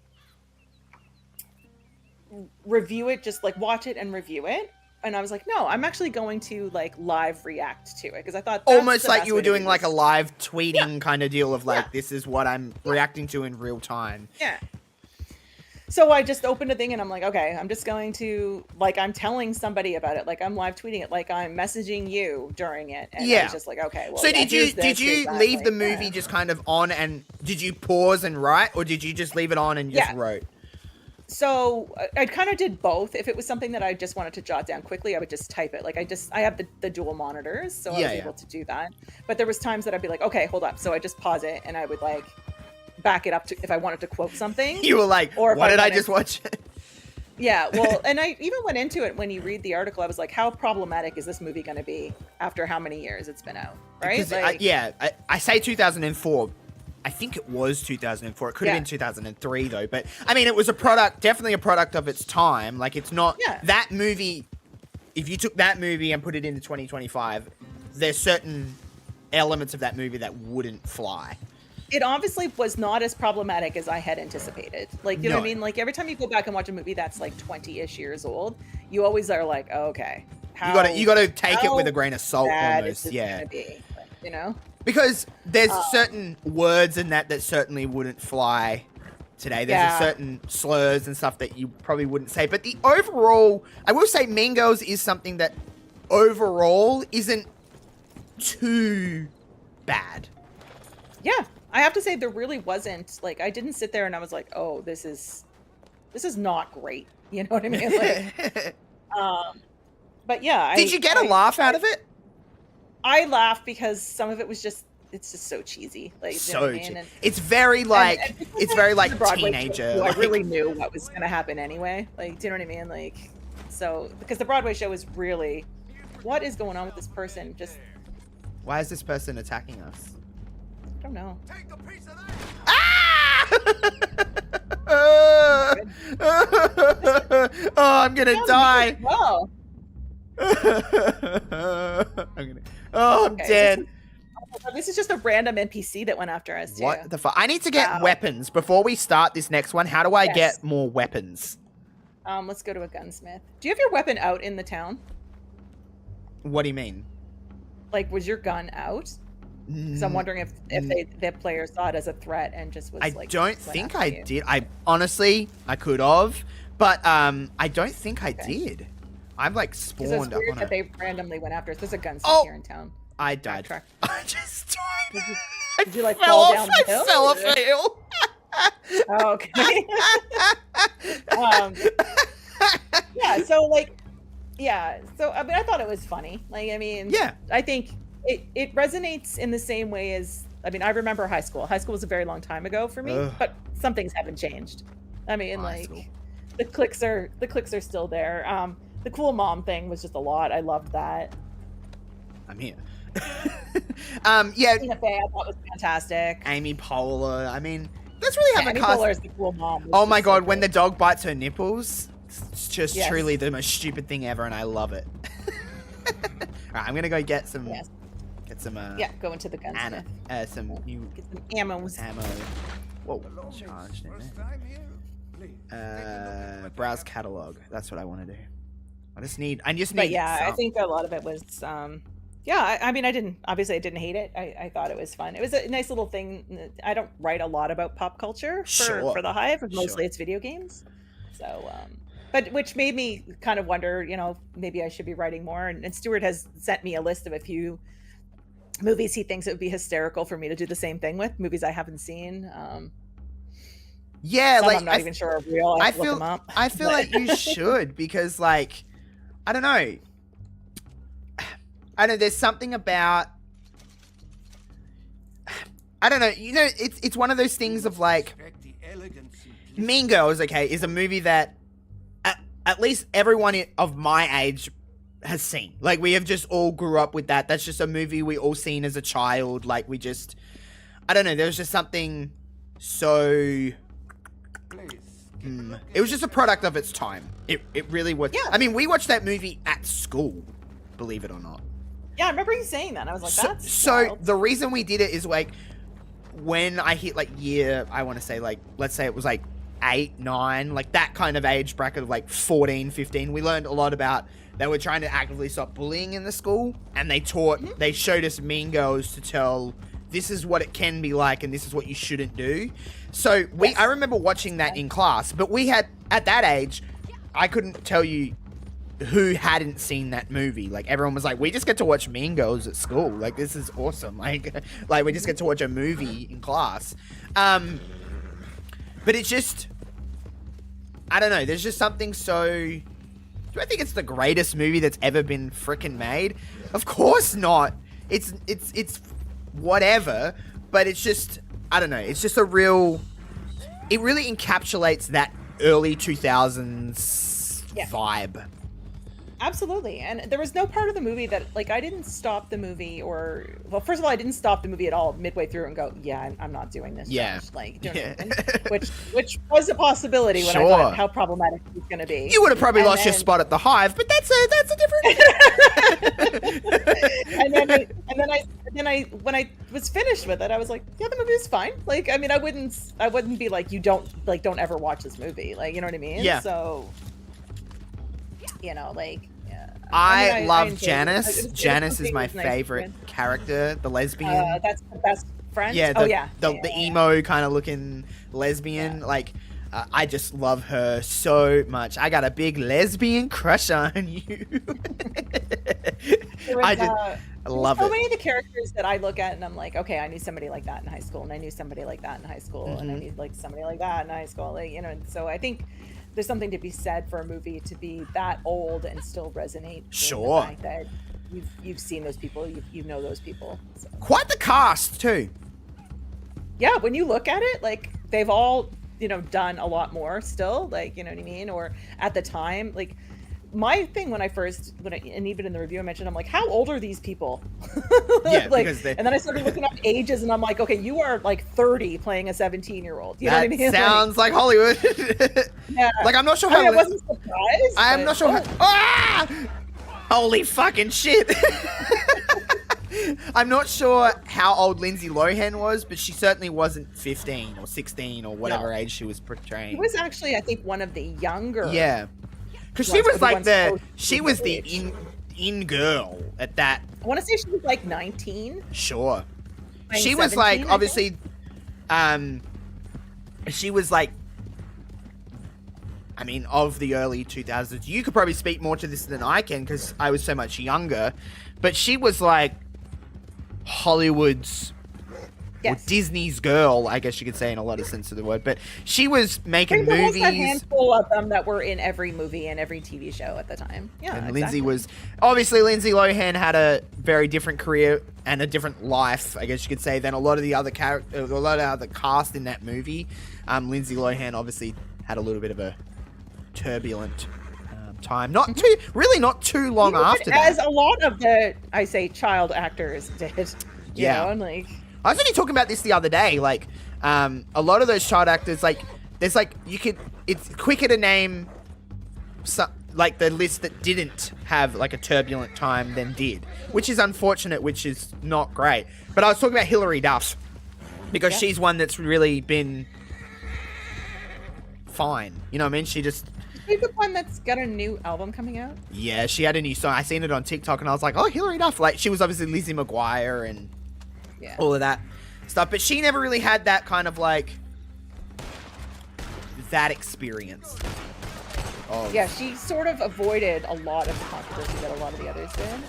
review it, just like watch it and review it? And I was like, no, I'm actually going to like live react to it, because I thought almost like you were doing like a live tweeting kind of deal of like, this is what I'm reacting to in real time. Yeah. So I just opened a thing and I'm like, okay, I'm just going to, like, I'm telling somebody about it, like I'm live tweeting it, like I'm messaging you during it. And I was just like, okay, well. So did you leave the movie just kind of on, and did you pause and write, or did you just leave it on and just wrote? So I kind of did both. If it was something that I just wanted to jot down quickly, I would just type it. Like I have the dual monitors, so I was able to do that. But there was times that I'd be like, okay, hold up. So I just pause it and I would like back it up to if I wanted to quote something. You were like, or what did I just watch? Yeah, well, and I even went into it when you read the article. I was like, how problematic is this movie going to be after how many years it's been out, right? Like, I say 2004. I think it was 2004. It could have been 2003 though. But I mean, it was a product, definitely a product of its time. Like it's not that movie. If you took that movie and put it into 2025, there's certain elements of that movie that wouldn't fly. It obviously was not as problematic as I had anticipated. Like, you know what I mean? Like every time you go back and watch a movie that's like 20-ish years old, you always are like, oh, okay. You gotta take it with a grain of salt almost. Yeah. Be, you know? Because there's certain words in that certainly wouldn't fly today. There's a certain slurs and stuff that you probably wouldn't say. But the overall, I will say Mean Girls is something that overall isn't too bad. Yeah. I have to say there really wasn't, like, I didn't sit there and I was like, oh, this is not great. You know what I mean? Like, but yeah. Did you get a laugh out of it? I laughed because some of it was just, it's just so cheesy. Like, you know what I mean? And, it's very like, it's very like Broadway teenager. Show, I really knew what was going to happen anyway. Like, do you know what I mean? Like, so, because the Broadway show is really, what is going on with this person? Just. Why is this person attacking us? I don't know. Take a piece of that. Ah! Oh, I'm going to die. Well. I'm dead. This is just a random NPC that went after us, too. What the fuck? I need to get weapons. Before we start this next one, how do I get more weapons? Let's go to a gunsmith. Do you have your weapon out in the town? What do you mean? Like, was your gun out? Because I'm wondering if the player saw it as a threat and just was like... I don't think I did. I honestly, I could have. But I don't think I did. I've like spawned up on it. It's weird that they randomly went after us. There's a gunsmith here in town. I died. I just died. Did you like fall down the hill? I fell off a hill. Oh, okay. Yeah, so like, so I mean, I thought it was funny. Like, I mean, I think it resonates in the same way as, I mean, I remember high school. High school was a very long time ago for me, but some things haven't changed. I mean, the clicks are still there. The cool mom thing was just a lot. I loved that. I'm here. Tina Fey, I thought was fantastic. Amy Poehler. I mean, let's really have a cast. Amy Poehler is the cool mom. Oh my god, when the dog bites her nipples, it's just truly the most stupid thing ever, and I love it. Alright, I'm gonna go get some. Get some. Go into the gunsmith. Some new. Get some ammo. Whoa, charged in there. Browse catalog. That's what I want to do. I just need. But yeah, I think a lot of it was. I mean, I didn't hate it. I thought it was fun. It was a nice little thing. I don't write a lot about pop culture for the Hive. Mostly it's video games. So, but which made me kind of wonder, you know, maybe I should be writing more. And Stuart has sent me a list of a few movies he thinks it would be hysterical for me to do the same thing with, movies I haven't seen. Like I'm not even sure are real. I feel look them up. I feel like you should, because like, I don't know. There's something about, I don't know, you know, it's one of those things of like, Mean Girls, is a movie that at least everyone of my age has seen. Like, we have just all grew up with that. That's just a movie we all seen as a child. Like, we just, I don't know, there was just something so... It was just a product of its time. It really was. Yeah. I mean, we watched that movie at school, believe it or not. Yeah, I remember you saying that. I was like, that's so wild. The reason we did it is like, when I hit like year, I want to say like, let's say it was like 8, 9, like that kind of age bracket of like 14, 15, we learned a lot about, they were trying to actively stop bullying in the school, and they they showed us Mean Girls to tell, this is what it can be like and this is what you shouldn't do. So I remember watching that in class, but we had, at that age, I couldn't tell you who hadn't seen that movie. Like, everyone was like, we just get to watch Mean Girls at school. Like, this is awesome. Like we just get to watch a movie in class. But it's just, I don't know. There's just something so, do I think it's the greatest movie that's ever been freaking made? Of course not. It's whatever, but it's just, I don't know. It's just a real, it really encapsulates that early 2000s vibe. Absolutely. And there was no part of the movie that, like, I didn't stop the movie well, first of all, I didn't stop the movie at all midway through and go, yeah, I'm not doing this. Yeah. Josh. Like, do you know what I mean? Which was a possibility when I thought how problematic it was going to be. You would have probably lost your spot at the Hive, but that's a different. and then I when I was finished with it, I was like, yeah, the movie is fine. Like, I mean, I wouldn't be like, don't ever watch this movie. Like, you know what I mean? Yeah. So, you know, like, yeah. I love enjoyed Janice. it. Janice is my Nice favorite character, the lesbian. That's the best friend. Yeah, the emo kind of looking lesbian. Yeah. Like, I just love her so much. I got a big lesbian crush on you. I love it. So many of the characters that I look at and I'm like, okay, I knew somebody like that in high school, and I knew somebody like that in high school, and I knew like somebody like that in high school. Like, you know, and so I think there's something to be said for a movie to be that old and still resonate. Sure. The fact that you've seen those people, you know those people. So. Quite the cast too. Yeah, when you look at it, like they've all, you know, done a lot more still, like, you know what I mean? Or at the time, like my thing when and even in the review I mentioned, I'm like, how old are these people? Yeah, like, because and then I started looking up ages and I'm like, okay, you are like 30 playing a 17-year-old. You know what I mean? Sounds like Hollywood. Yeah. Like, I'm not sure how. I wasn't surprised. I'm not sure how. Holy fucking shit. I'm not sure how old Lindsay Lohan was, but she certainly wasn't 15 or 16 or whatever age she was portraying. She was actually, I think, one of the younger. Yeah. Because she was like the in girl at that. I want to say she was like 19. Sure. She was like, obviously, she was like, I mean, of the early 2000s. You could probably speak more to this than I can because I was so much younger. But she was like Hollywood's or Disney's girl, I guess you could say in a lot of sense of the word. But she was making movies. There was a handful of them that were in every movie and every TV show at the time. Yeah, and Lindsay was obviously Lindsay Lohan had a very different career and a different life, I guess you could say, than a lot of the other a lot of other cast in that movie. Lindsay Lohan obviously had a little bit of a turbulent time, not too long after that, as a lot of the child actors did. You know, and like I was only talking about this the other day. Like, a lot of those child actors, like, there's like it's quicker to name like the list that didn't have like a turbulent time than did, which is unfortunate, which is not great. But I was talking about Hilary Duff because she's one that's really been fine. You know what I mean? She's the one that's got a new album coming out. Yeah, she had a new song. I seen it on TikTok and I was like, oh, Hilary Duff. Like, she was obviously Lizzie McGuire and all of that stuff, but she never really had that kind of like that experience. Yeah, she sort of avoided a lot of the controversy that a lot of the others did.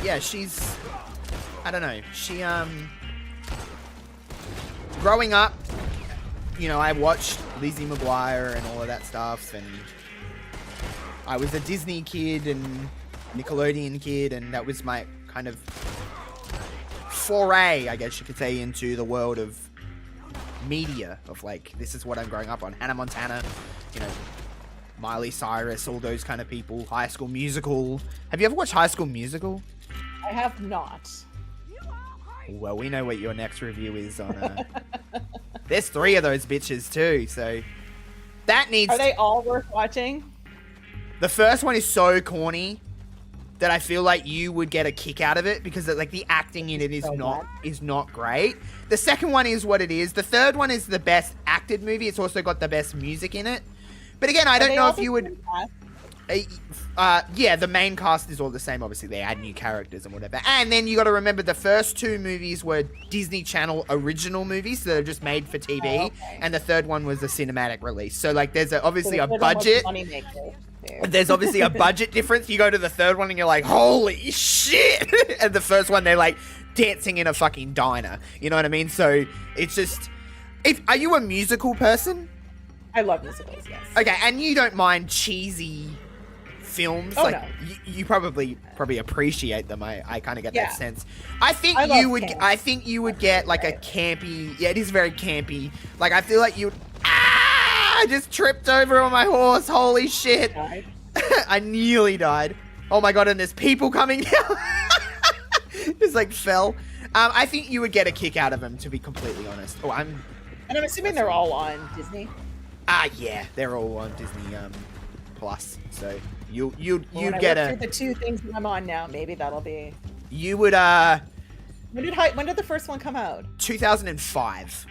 Yeah, she's, I don't know. She growing up, you know, I watched Lizzie McGuire and all of that stuff, and I was a Disney kid and Nickelodeon kid, and that was my kind of foray, I guess you could say, into the world of media, of like, this is what I'm growing up on. Hannah Montana, you know, Miley Cyrus, all those kind of people. High School Musical. Have you ever watched High School Musical? I have not. Well, we know what your next review is on. There's 3 of those bitches too, so that needs. Are they all worth watching? The first one is so corny that I feel like you would get a kick out of it because like the acting in it is not great. The second one is what it is. The third one is the best acted movie. It's also got the best music in it. But again, I don't know if you would. Yeah, the main cast is all the same. Obviously, they add new characters and whatever. And then you got to remember the first 2 movies were Disney Channel original movies that are just made for TV, and the third one was a cinematic release. So like, there's obviously a budget. There's obviously a budget difference. You go to the third one and you're like, holy shit! And the first one, they're like dancing in a fucking diner. You know what I mean? So it's just, are you a musical person? I love musicals, yes. Okay, and you don't mind cheesy films? Oh, like, no. you probably appreciate them. I kind of get that sense. I think you would get like a campy. Yeah, it is very campy. Like, I feel like you would. I just tripped over on my horse. Holy shit. I nearly died. Oh my god, and there's people coming down. Just like fell. I think you would get a kick out of them, to be completely honest. Oh, And I'm assuming they're all on Disney. Yeah, they're all on Disney Plus. So you'd get the two things that I'm on now. Maybe that'll be. You would When did the first one come out? 2005.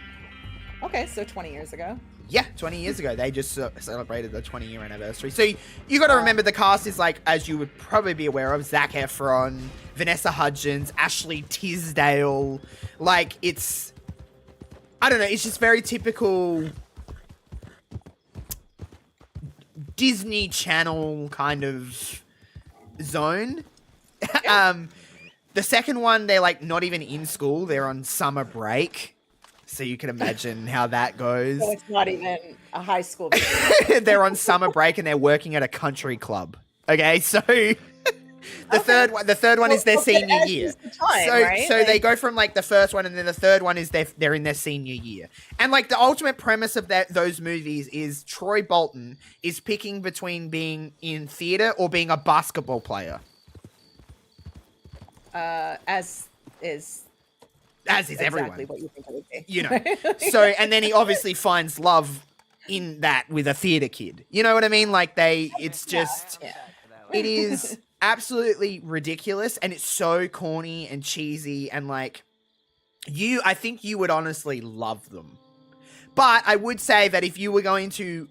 Okay, so 20 years ago. Yeah, 20 years ago. They just celebrated the 20-year anniversary. So you got to remember the cast is like, as you would probably be aware of, Zac Efron, Vanessa Hudgens, Ashley Tisdale. Like, it's, I don't know, it's just very typical Disney Channel kind of zone. Yeah. The second one, they're like not even in school. They're on summer break. So you can imagine how that goes. So it's not even a high school. They're on summer break and they're working at a country club. Okay, so the third one is their senior year. So they go from like the first one, and then the third one is they're in their senior year. And like the ultimate premise of those movies is Troy Bolton is picking between being in theater or being a basketball player. As is exactly everyone. What you think it would be. You know. So, and then he obviously finds love in that with a theater kid. You know what I mean? Like it's just, it is absolutely ridiculous, and it's so corny and cheesy, and like I think you would honestly love them. But I would say that if you were going to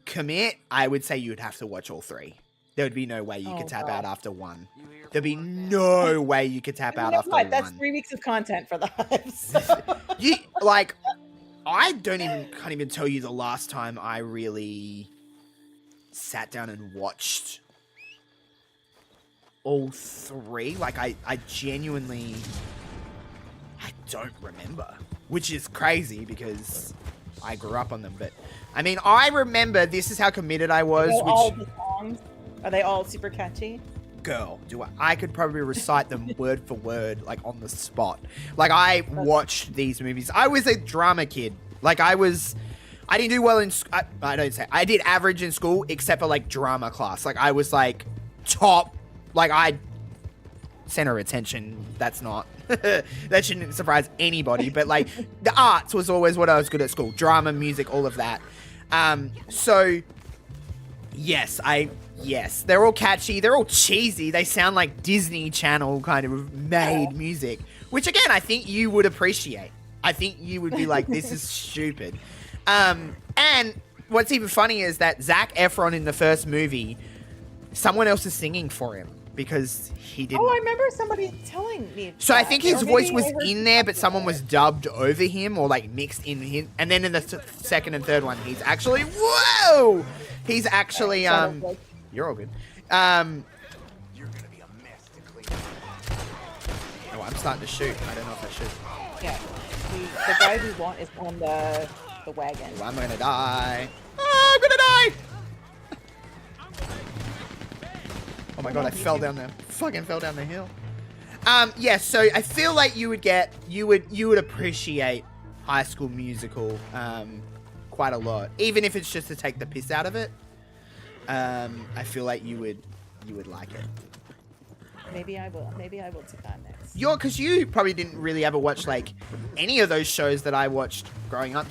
commit, I would say you would have to watch all three. There would be no way you could tap out after one. There'd be no way you could tap out after one. That's 3 weeks of content for the Hives. I can't even tell you the last time I really sat down and watched all three. Like, I genuinely, I don't remember, which is crazy because I grew up on them. But, I mean, I remember this is how committed I was. All the songs, are they all super catchy? Girl, I could probably recite them word for word, like on the spot. Like, I watched these movies. I was a drama kid. Like, I didn't do well in, I did average in school, except for like drama class. Like, I was like top, like I center attention. That's not, that shouldn't surprise anybody. But like the arts was always what I was good at school. Drama, music, all of that. So yes, they're all catchy. They're all cheesy. They sound like Disney Channel kind of made music, which again, I think you would appreciate. I think you would be like, this is stupid. And what's even funny is that Zac Efron in the first movie, someone else is singing for him because he didn't. Oh, I remember somebody telling me. So I think his voice was in there, but someone was dubbed over him or like mixed in him. And then in the second and third one, he's actually, whoa! He's actually, you're all good. You're gonna be a mess to clean. Oh, I'm starting to shoot. I don't know if I should. Yeah. The guy we want is on the wagon. Oh, I'm gonna die. Oh, I'm gonna die! Oh my god, I fell down there. Fucking fell down the hill. Yeah, so I feel like you would appreciate High School Musical quite a lot. Even if it's just to take the piss out of it. I feel like you would like it. Maybe I will. Maybe I will do that next. Because you probably didn't really ever watch like any of those shows that I watched growing up,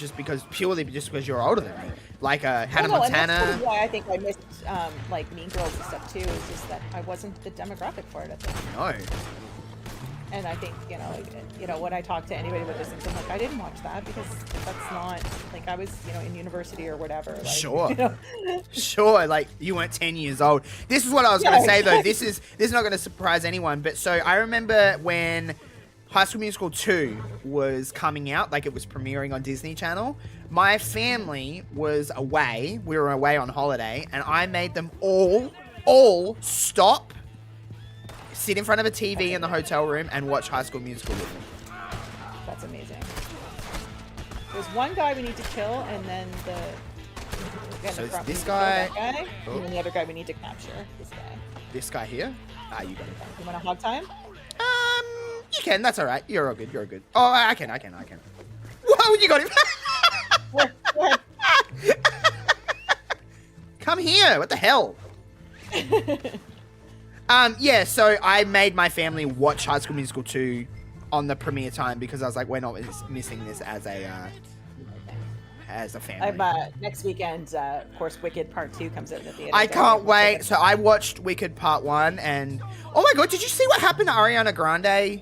purely because you're older than me. Like Hannah Montana. And that's probably why I think I missed like Mean Girls and stuff too. Is just that I wasn't the demographic for it at the time. No. And I think when I talk to anybody with this, I'm like, I didn't watch that because that's not like I was in university or whatever. Like, sure. Sure. Like you weren't 10 years old. This is what I was going to say though. This is not going to surprise anyone. But so I remember when High School Musical 2 was coming out, like it was premiering on Disney Channel. My family was away. We were away on holiday, and I made them all stop. Sit in front of a TV in the hotel room and watch High School Musical with me. That's amazing. There's one guy we need to kill, and then so it's this guy. And then the other guy we need to capture. This guy. This guy here? Ah, you got it. You want a hog time? You can. That's all right. You're all good. You're good. Oh, I can. Whoa, you got him. Go ahead. Come here. What the hell? Yeah, so I made my family watch High School Musical 2 on the premiere time because I was like, we're not missing this as a family. Next weekend, of course, Wicked Part 2 comes out in the theater. I can't wait. So I watched Wicked Part 1 and... Oh my god, did you see what happened to Ariana Grande?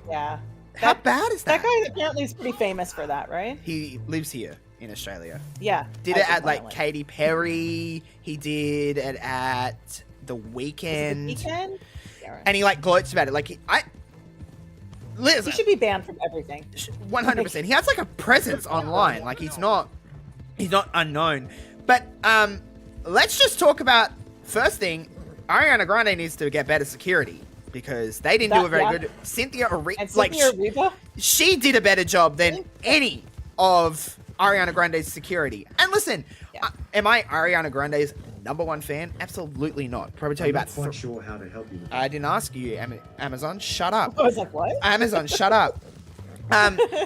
Yeah. How bad is that? That guy apparently is pretty famous for that, right? He lives here in Australia. Yeah. Did it at like Katy Perry. He did it at The Weeknd. The Weeknd? Yeah, right. And he like gloats about it. Like he should be banned from everything. 100%. He has like a presence online. Like he's not unknown. But let's just talk about first thing. Ariana Grande needs to get better security because they didn't do a very good. Cynthia Erivo, she did a better job than any of Ariana Grande's security. And listen, am I Ariana Grande's #1 fan? Absolutely not. Probably tell you about. I'm not quite sure how to help you. I didn't ask you, Amazon. Shut up. I was like, what? Amazon, shut up.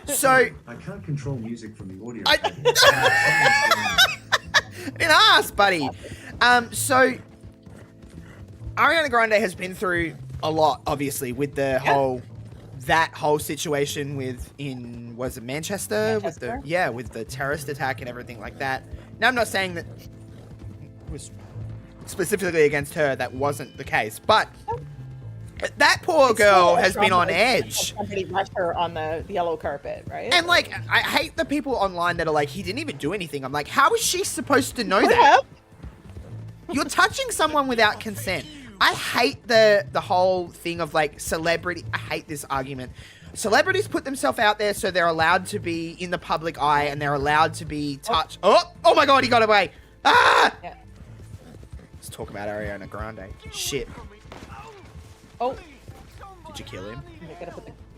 So I can't control music from the audio. I didn't ask, buddy. So Ariana Grande has been through a lot, obviously, with the whole situation was it Manchester? With the terrorist attack and everything like that. Now, I'm not saying that it was specifically against her. That wasn't the case, but that poor girl has been on edge. Somebody rushed her on the yellow carpet, right? And like, I hate the people online that are like, he didn't even do anything. I'm like, how is she supposed to know that? You're touching someone without consent. I hate the whole thing of like celebrity. I hate this argument. Celebrities put themselves out there so they're allowed to be in the public eye and they're allowed to be touched. Oh my god, he got away. Ah! Yeah. Let's talk about Ariana Grande. Shit. Oh. Did you kill him?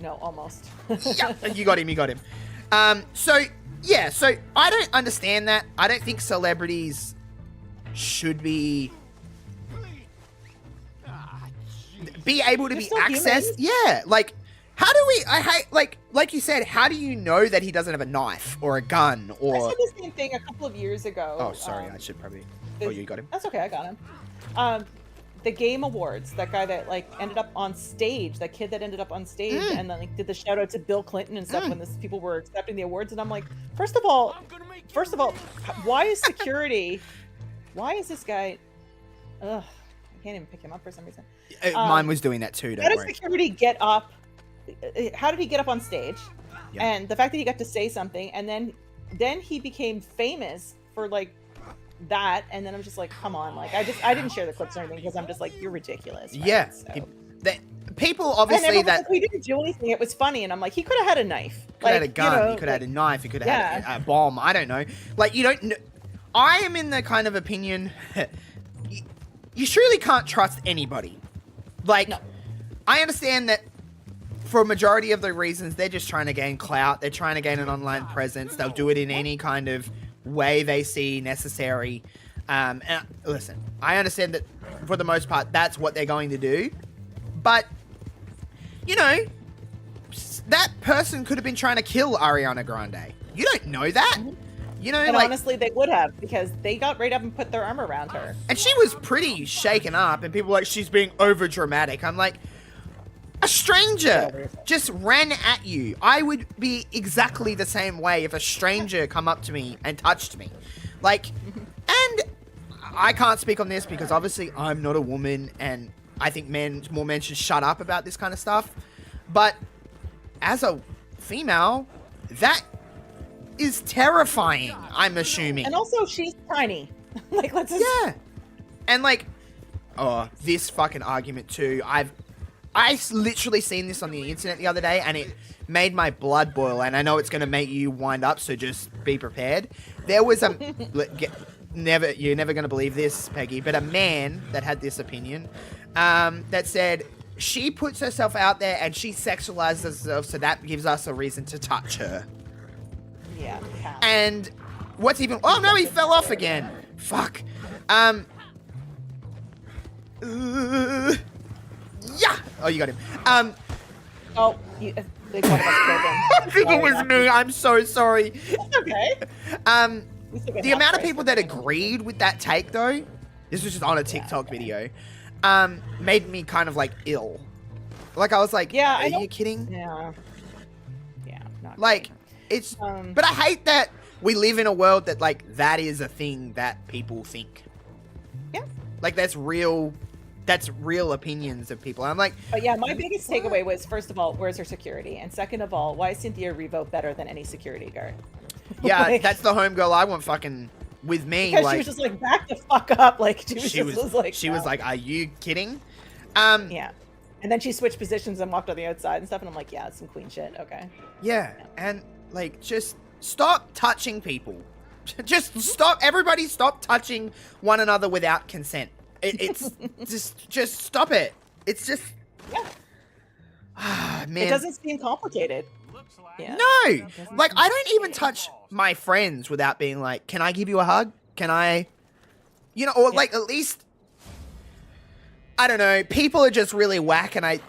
No, almost. Yeah, you got him. So I don't understand that. I don't think celebrities should be able to be accessed. Yeah, like how do we? I hate like you said. How do you know that he doesn't have a knife or a gun or? I said the same thing a couple of years ago. Oh, sorry. I should probably. You got him. That's okay. I got him. The Game Awards. That guy that like ended up on stage. That kid that ended up on stage and then like did the shout out to Bill Clinton and stuff when people were accepting the awards. And I'm like, first of all, why is security? Why is this guy? Ugh. I can't even pick him up for some reason. Mine was doing that too. How did security get up? How did he get up on stage? Yeah. And the fact that he got to say something, and then he became famous for like that, and then I'm just like, come on, like I didn't share the clips or anything because I'm just like, you're ridiculous. Right? Yeah. So. People obviously that we didn't do anything. It was funny, and I'm like, he could have had a knife. Could have had a gun. He could have had a knife. He could have had a bomb. I don't know. Like you don't. I am in the kind of opinion. You surely can't trust anybody. Like, no. I understand that for a majority of the reasons, they're just trying to gain clout. They're trying to gain an online presence. They'll do it in any kind of way they see necessary. And listen, I understand that for the most part, that's what they're going to do. But, you know, that person could have been trying to kill Ariana Grande. You don't know that. Mm-hmm. You know, and honestly, they would have because they got right up and put their arm around her. And she was pretty shaken up, and people were like, she's being over dramatic. I'm like, a stranger just ran at you. I would be exactly the same way if a stranger come up to me and touched me. Like, and I can't speak on this because obviously I'm not a woman, and I think more men should shut up about this kind of stuff. But as a female, that is terrifying, I'm assuming. And also, she's tiny. Like, let's just... Yeah. And like, this fucking argument too. I literally seen this on the internet the other day, and it made my blood boil. And I know it's going to make you wind up, so just be prepared. There was you're never going to believe this, Peggy, but a man that had this opinion that said she puts herself out there and she sexualizes herself, so that gives us a reason to touch her. Yeah. And what's even... Oh, no, he fell off again. Fuck. Yeah. Oh, you got him. They one of us killed him. I think it was me. I'm so sorry. It's okay. The amount of people that agreed with that take, though, This was just on a TikTok video. Made me kind of like ill. Like I was like, yeah, are you kidding? Yeah. Yeah. Not Like great. it's, but I hate that we live in a world that like that is a thing that people think. Yeah. Like that's real opinions of people. I'm like, but yeah, my biggest takeaway was, first of all, where's her security? And second of all, why is Cynthia Erivo better than any security guard? yeah, like, that's the homegirl I want fucking with me. Because like, she was just like, back the fuck up. Like she was like, are you kidding? Yeah. And then she switched positions and walked on the outside and stuff, and I'm like, yeah, it's some queen shit. Okay. Yeah, and like just stop touching people. Just stop. Everybody stop touching one another without consent. It's just stop it. It's just man. It doesn't seem complicated. Yeah. No, like I don't even touch my friends without being like, can I give you a hug? Can I, or like at least. I don't know. People are just really whack, and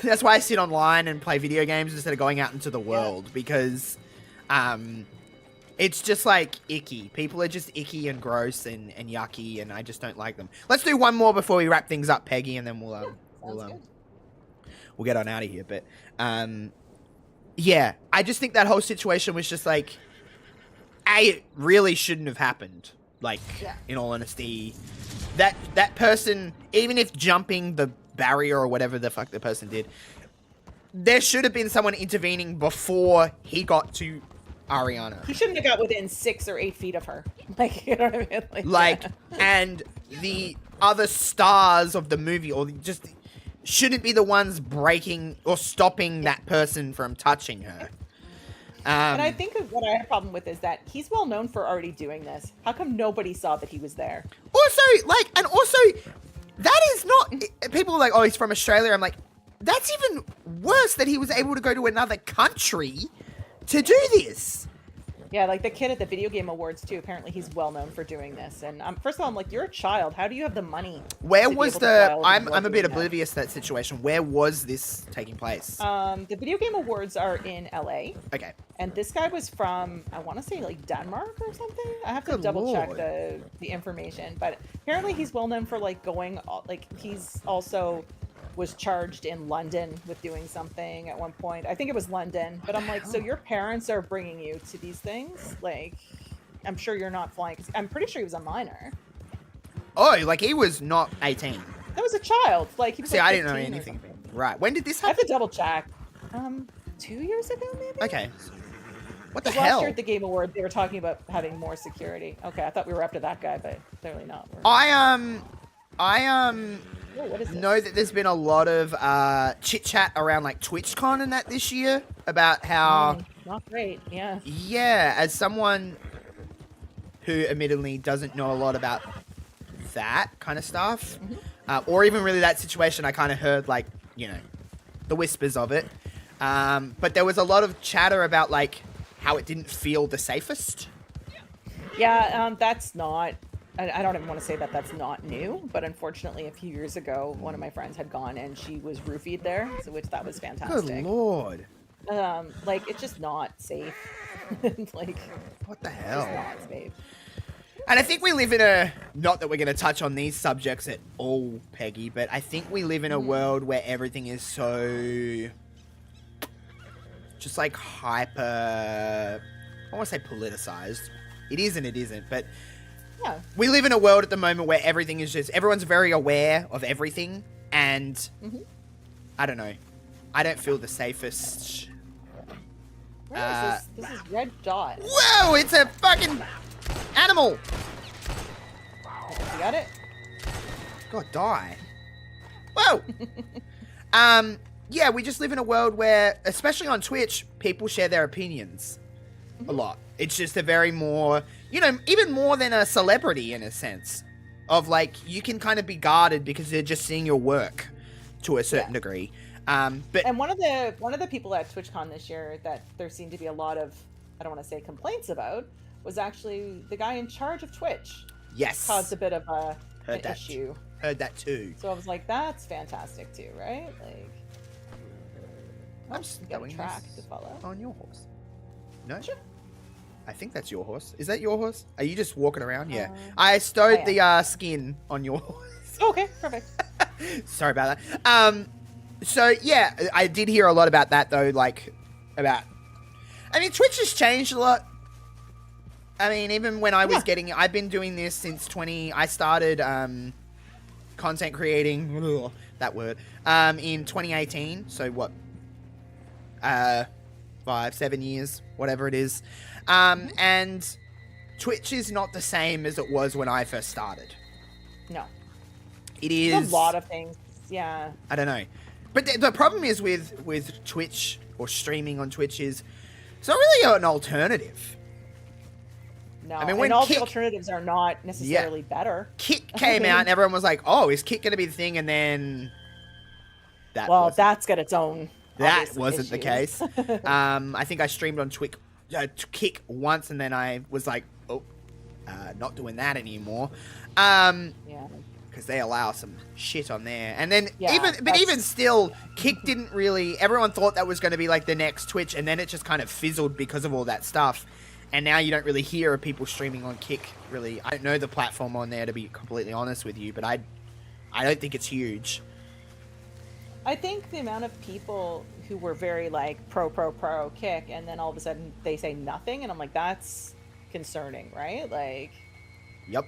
that's why I sit online and play video games instead of going out into the world because, it's just like icky. People are just icky and gross and yucky, and I just don't like them. Let's do one more before we wrap things up, Peggy, and then we'll get on out of here. But yeah, I just think that whole situation was just like, it really shouldn't have happened. Like, in all honesty. That person, even if jumping the barrier or whatever the fuck the person did, there should have been someone intervening before he got to Ariana. He shouldn't have got within 6 or 8 feet of her. Like, you know what I mean? Like and the other stars of the movie, or just shouldn't be the ones breaking or stopping that person from touching her. And I think what I have a problem with is that he's well known for already doing this. How come nobody saw that he was there? Also, that is not. People are like, oh, he's from Australia. I'm like, that's even worse that he was able to go to another country to do this. Yeah, like the kid at the video game awards too. Apparently, he's well known for doing this. And first of all, I'm like, you're a child. How do you have the money? Where was the? I'm a bit oblivious to that situation. Where was this taking place? The video game awards are in LA. Okay. And this guy was from, I want to say like Denmark or something. I have to double check the information. But apparently, he's well known for like going. Like he's also was charged in London with doing something at one point. I think it was London. But I'm like, so your parents are bringing you to these things? Like, I'm sure you're not flying. 'Cause I'm pretty sure he was a minor. Oh, like he was not 18. That was a child. Like he was. See, like I didn't know anything. Right. When did this I have happen? to double check. 2 years ago, maybe. Okay. What the Last hell? year at the Game Award, they were talking about having more security. Okay, I thought we were up to that guy, but clearly not. Oh, what is this? know that there's been a lot of chit chat around like TwitchCon and that this year about how not great. Yeah. Yeah, as someone who admittedly doesn't know a lot about that kind of stuff, or even really that situation, I kind of heard like the whispers of it. But there was a lot of chatter about like how it didn't feel the safest. Yeah, that's not. I don't even want to say that that's not new, but unfortunately, a few years ago, one of my friends had gone and she was roofied there, so which that was fantastic. Good lord! Like it's just not safe. Like what the hell? It's not safe. And I think we live in a, not that we're going to touch on these subjects at all, Peggy, but I think we live in a world where everything is so just like hyper, I want to say politicized. It is and it isn't, but yeah. We live in a world at the moment where everything is just, everyone's very aware of everything, and I don't know. I don't feel the safest. Where is this? This is Red Dot. Whoa, it's a fucking animal. You got it? God, die. Whoa. Yeah, we just live in a world where, especially on Twitch, people share their opinions a lot. It's just a very more, even more than a celebrity in a sense of like, you can kind of be guarded because they're just seeing your work to a certain degree. But and one of the people at TwitchCon this year that there seemed to be a lot of, I don't want to say complaints about, was actually the guy in charge of Twitch. Yes. Caused a bit of an that. issue. Heard that too. So I was like, that's fantastic too, right? Like, I'm just got a going track to follow on your horse. No? Sure. I think that's your horse. Is that your horse? Are you just walking around? Yeah. I stowed the skin on your horse. Okay, perfect. Sorry about that. So yeah, I did hear a lot about that though. Like, I mean, Twitch has changed a lot. I mean, even when I was I've been doing this since I started content creating, that word, in 2018. So what? 5-7 years, whatever it is. And Twitch is not the same as it was when I first started. No. It is a lot of things. Yeah. I don't know. But the problem is with Twitch or streaming on Twitch is it's not really an alternative. No, I mean, when and all the alternatives are not necessarily better. Kick came out and everyone was like, oh, is Kick going to be the thing? And then that's got its own That wasn't issues. the case. I think I streamed on Kick once and then I was like, not doing that anymore. Yeah. Because they allow some shit on there. And then even still, Kick didn't really, everyone thought that was going to be like the next Twitch, and then it just kind of fizzled because of all that stuff. And now you don't really hear of people streaming on Kick, really. I don't know the platform on there, to be completely honest with you, but I don't think it's huge. I think the amount of people who were very like pro Kick, and then all of a sudden they say nothing, and I'm like, that's concerning, right? Like, yep.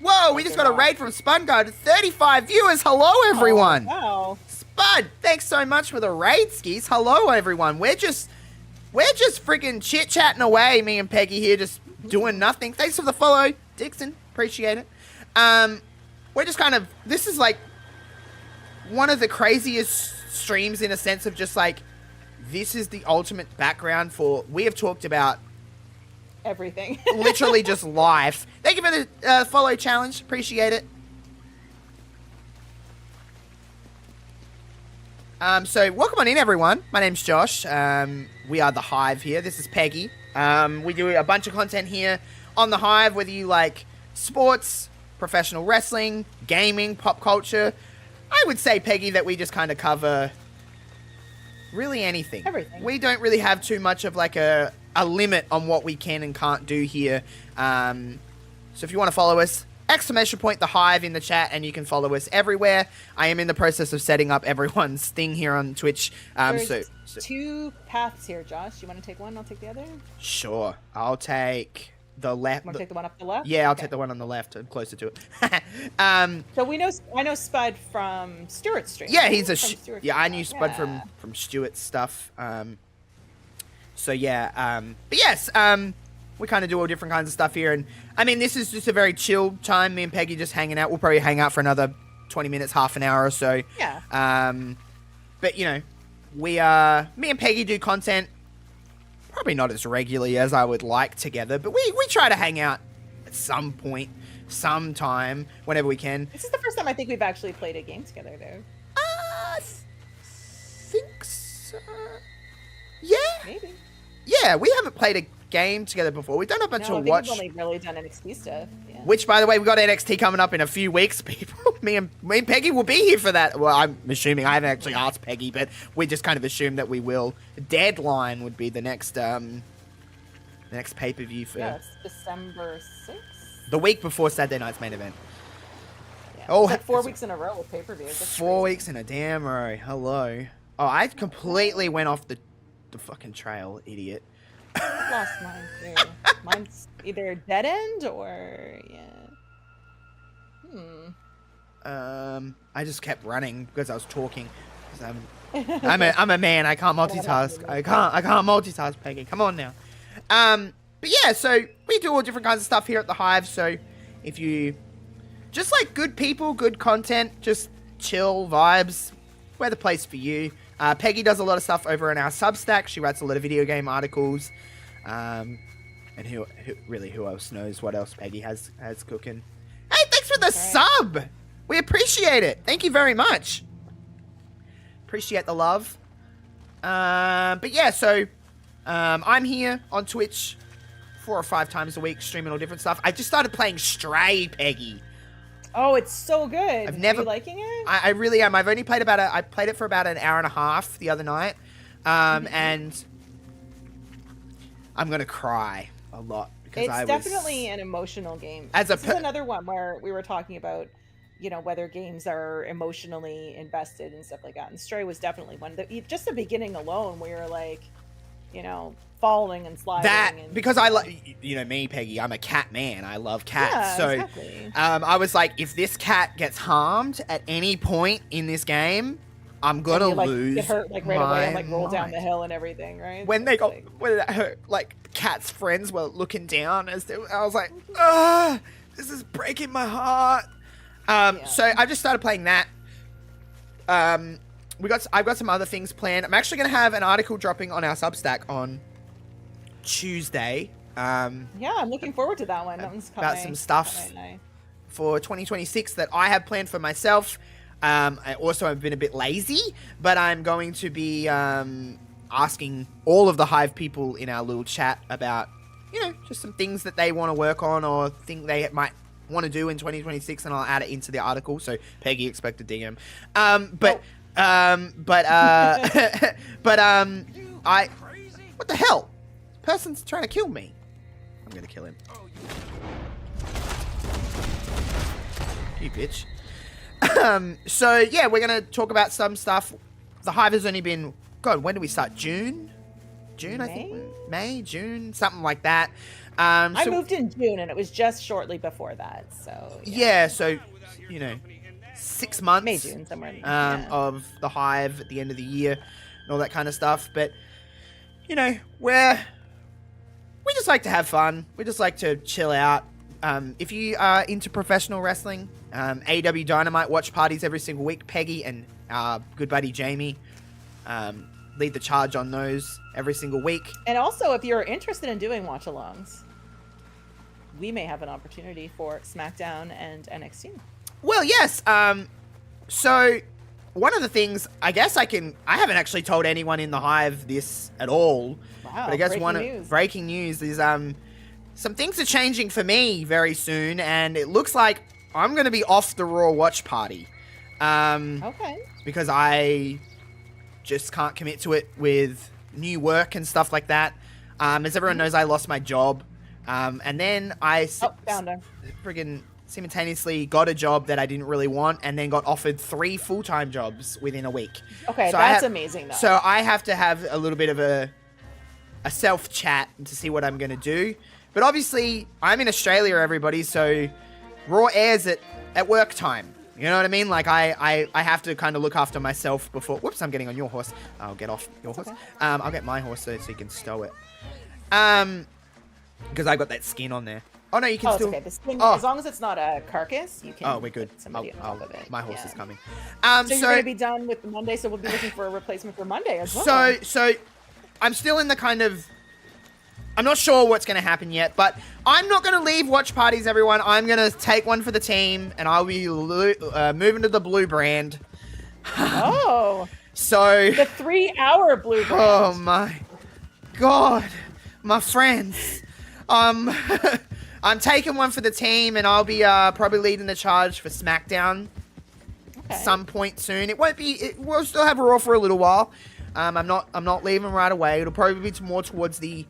Whoa, we just got a raid from Spud Guy to 35 viewers. Hello, everyone. Oh, wow. Spud, thanks so much for the raid, skis. Hello, everyone. We're just freaking chit-chatting away, me and Peggy here, just doing nothing. Thanks for the follow, Dixon. Appreciate it. We're just kind of, this is like one of the craziest streams in a sense of just like, this is the ultimate background for, we have talked about everything. literally just life. Thank you for the follow challenge. Appreciate it. So welcome on in, everyone. My name's Josh. We are The Hive here. This is Peggy. We do a bunch of content here on The Hive, whether you like sports, professional wrestling, gaming, pop culture. I would say, Peggy, that we just kind of cover really anything. Everything. We don't really have too much of like a limit on what we can and can't do here. So if you want to follow us, !The Hive in the chat, and you can follow us everywhere. I am in the process of setting up everyone's thing here on Twitch. There's two paths here, Josh. You want to take one? I'll take the other. Sure. I'll take the left. Want to take the one up the left? Yeah, I'll take the one on the left. I'm closer to it. So I know Spud from Stuart's stream. Yeah, he's I knew stream. Spud from Stuart's stuff. So yeah, but yes, we kind of do all different kinds of stuff here, and I mean, this is just a very chill time. Me and Peggy just hanging out. We'll probably hang out for another 20 minutes, half an hour or so. Yeah. But you know, me and Peggy do content probably not as regularly as I would like together, but we try to hang out at some point, sometime, whenever we can. This is the first time I think we've actually played a game together, though. I think so. Yeah. Maybe. Yeah, we haven't played a game together before. We've done a bunch of watch. We've only really done NXT stuff. Yeah. Which, by the way, we got NXT coming up in a few weeks, people. me and Peggy will be here for that. Well, I'm assuming. I haven't actually asked Peggy, but we just kind of assume that we will. Deadline would be the next pay-per-view for. Yeah, it's December 6th. The week before Saturday night's main event. Yeah, Oh, it's like 4 weeks in a row with pay-per-view. 4 weeks in a damn row. Hello. Oh, I completely went off the fucking trail, idiot. I've lost mine too. Mine's either dead end or I just kept running because I was talking. I'm a man. I can't multitask. I can't multitask, Peggy. Come on now. But yeah, so we do all different kinds of stuff here at the Hive. So if you just like good people, good content, just chill vibes, we're the place for you. Peggy does a lot of stuff over on our Substack. She writes a lot of video game articles. And who else knows what else Peggy has cooking? Hey, thanks for the sub. We appreciate it. Thank you very much. Appreciate the love. But yeah, so I'm here on Twitch 4 or 5 times a week, streaming all different stuff. I just started playing Stray, Peggy. Oh, it's so good. I've never. Are you liking it? I really am. I've only played I played it for about an hour and a half the other night, and I'm gonna cry. a lot because It's definitely an emotional game. This is another one where we were talking about, you know, whether games are emotionally invested and stuff like that. And Stray was definitely one. Just the beginning alone, where you're like, you know, falling and sliding. Because I love, you know, me, Peggy. I'm a cat man. I love cats. Yeah, so, exactly. I was like, if this cat gets harmed at any point in this game, I'm gonna lose. Get hurt like right away and like roll down the hill and everything, right? When that hurt, like Cat's friends were looking down I was like, this is breaking my heart. So I just started playing that. I've got some other things planned. I'm actually gonna have an article dropping on our Substack on Tuesday. Yeah, I'm looking forward to that one. That one's coming. About some stuff for 2026 that I have planned for myself. I also have been a bit lazy, but I'm going to be asking all of the Hive people in our little chat about, you know, just some things that they want to work on or think they might want to do in 2026, and I'll add it into the article. So Peggy, expect a DM. What the hell? Person's trying to kill me. I'm gonna kill him. You bitch. So yeah, we're gonna talk about some stuff. The Hive has only been, God, when did we start? June, I think. May, June, something like that. I moved in June, and it was just shortly before that. So yeah, so you know, 6 months, May, June, somewhere. Of the Hive at the end of the year and all that kind of stuff. But you know, we just like to have fun. We just like to chill out. If you are into professional wrestling, AEW Dynamite watch parties every single week. Peggy and our good buddy Jamie lead the charge on those every single week. And also, if you're interested in doing watch-alongs, we may have an opportunity for SmackDown and NXT. Well, yes. So one of the things, I guess I haven't actually told anyone in the Hive this at all. Wow, but I guess breaking news is some things are changing for me very soon, and it looks like I'm going to be off the Raw watch party. Okay. Because I just can't commit to it with new work and stuff like that. As everyone knows, I lost my job. And then I friggin' simultaneously got a job that I didn't really want, and then got offered 3 full-time jobs within a week. Okay, so that's amazing, though. So I have to have a little bit of a self-chat to see what I'm going to do. But obviously, I'm in Australia, everybody, so Raw airs at work time. You know what I mean? Like, I have to kind of look after myself before... Whoops, I'm getting on your horse. I'll get off your horse. Okay. I'll get my horse so you can stow it. Because I got that skin on there. Oh, no, you can still... It's okay. The skin, as long as it's not a carcass, you can... Oh, we're good. Somebody on top of it. My horse is coming. So you're going to be done with Monday, so we'll be looking for a replacement for Monday as well. So I'm still in the kind of... I'm not sure what's going to happen yet, but I'm not going to leave watch parties, everyone. I'm going to take one for the team, and I'll be moving to the blue brand. Oh. So... The 3-hour blue brand. Oh, my God. My friends. I'm taking one for the team, and I'll be probably leading the charge for SmackDown some point soon. It won't be... We'll still have Raw for a little while. I'm not leaving right away. It'll probably be more towards the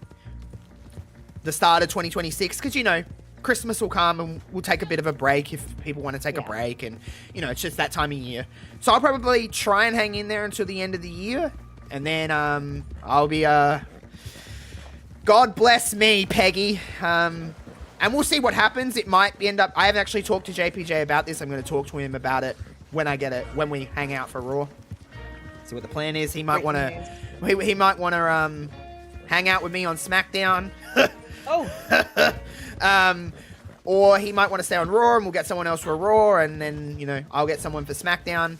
start of 2026, because, you know, Christmas will come and we'll take a bit of a break if people want to take a break, and, you know, it's just that time of year. So I'll probably try and hang in there until the end of the year, and then I'll be God bless me, Peggy. And we'll see what happens. It might end up... I haven't actually talked to JPJ about this. I'm going to talk to him about it when we hang out for Raw. See what the plan is. He might want to... He might want to hang out with me on SmackDown. Or he might want to stay on Raw, and we'll get someone else for Raw, and then, you know, I'll get someone for SmackDown.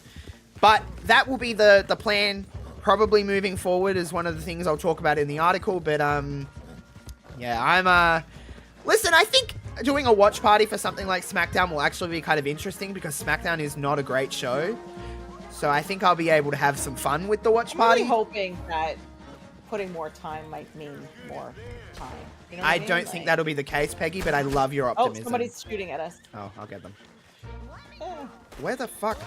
But that will be the plan, probably moving forward, is one of the things I'll talk about in the article. But yeah, I'm listen, I think doing a watch party for something like SmackDown will actually be kind of interesting, because SmackDown is not a great show. So I think I'll be able to have some fun with the watch party. I'm really hoping that putting more time might mean more time. You know what I mean? Don't think that'll be the case, Peggy, but I love your optimism. Oh, somebody's shooting at us. Oh, I'll get them. Yeah. Where the fuck?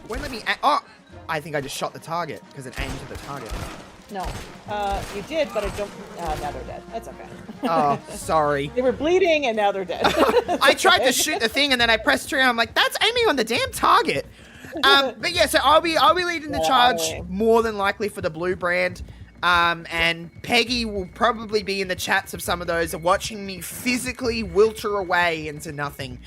Won't let me... Oh! I think I just shot the target, because it aimed to the target. No. You did, but I don't. Now they're dead. That's okay. Oh, sorry. They were bleeding, and now they're dead. I tried to shoot the thing, and then I pressed trigger. I'm like, that's aiming on the damn target. But yeah, so I'll be leading the charge more than likely for the blue brand. And Peggy will probably be in the chats of some of those, watching me physically wilter away into nothing.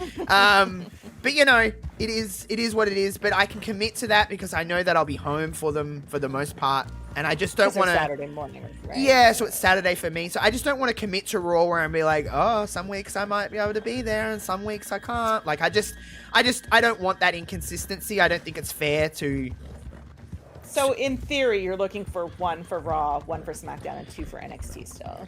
But you know, it is what it is. But I can commit to that because I know that I'll be home for them for the most part, and I just don't want to. Saturday morning, right? Yeah, so it's Saturday for me. So I just don't want to commit to Raw where I'm be like, oh, some weeks I might be able to be there, and some weeks I can't. Like I don't want that inconsistency. I don't think it's fair to. So in theory, you're looking for 1 for Raw, 1 for SmackDown, and 2 for NXT still.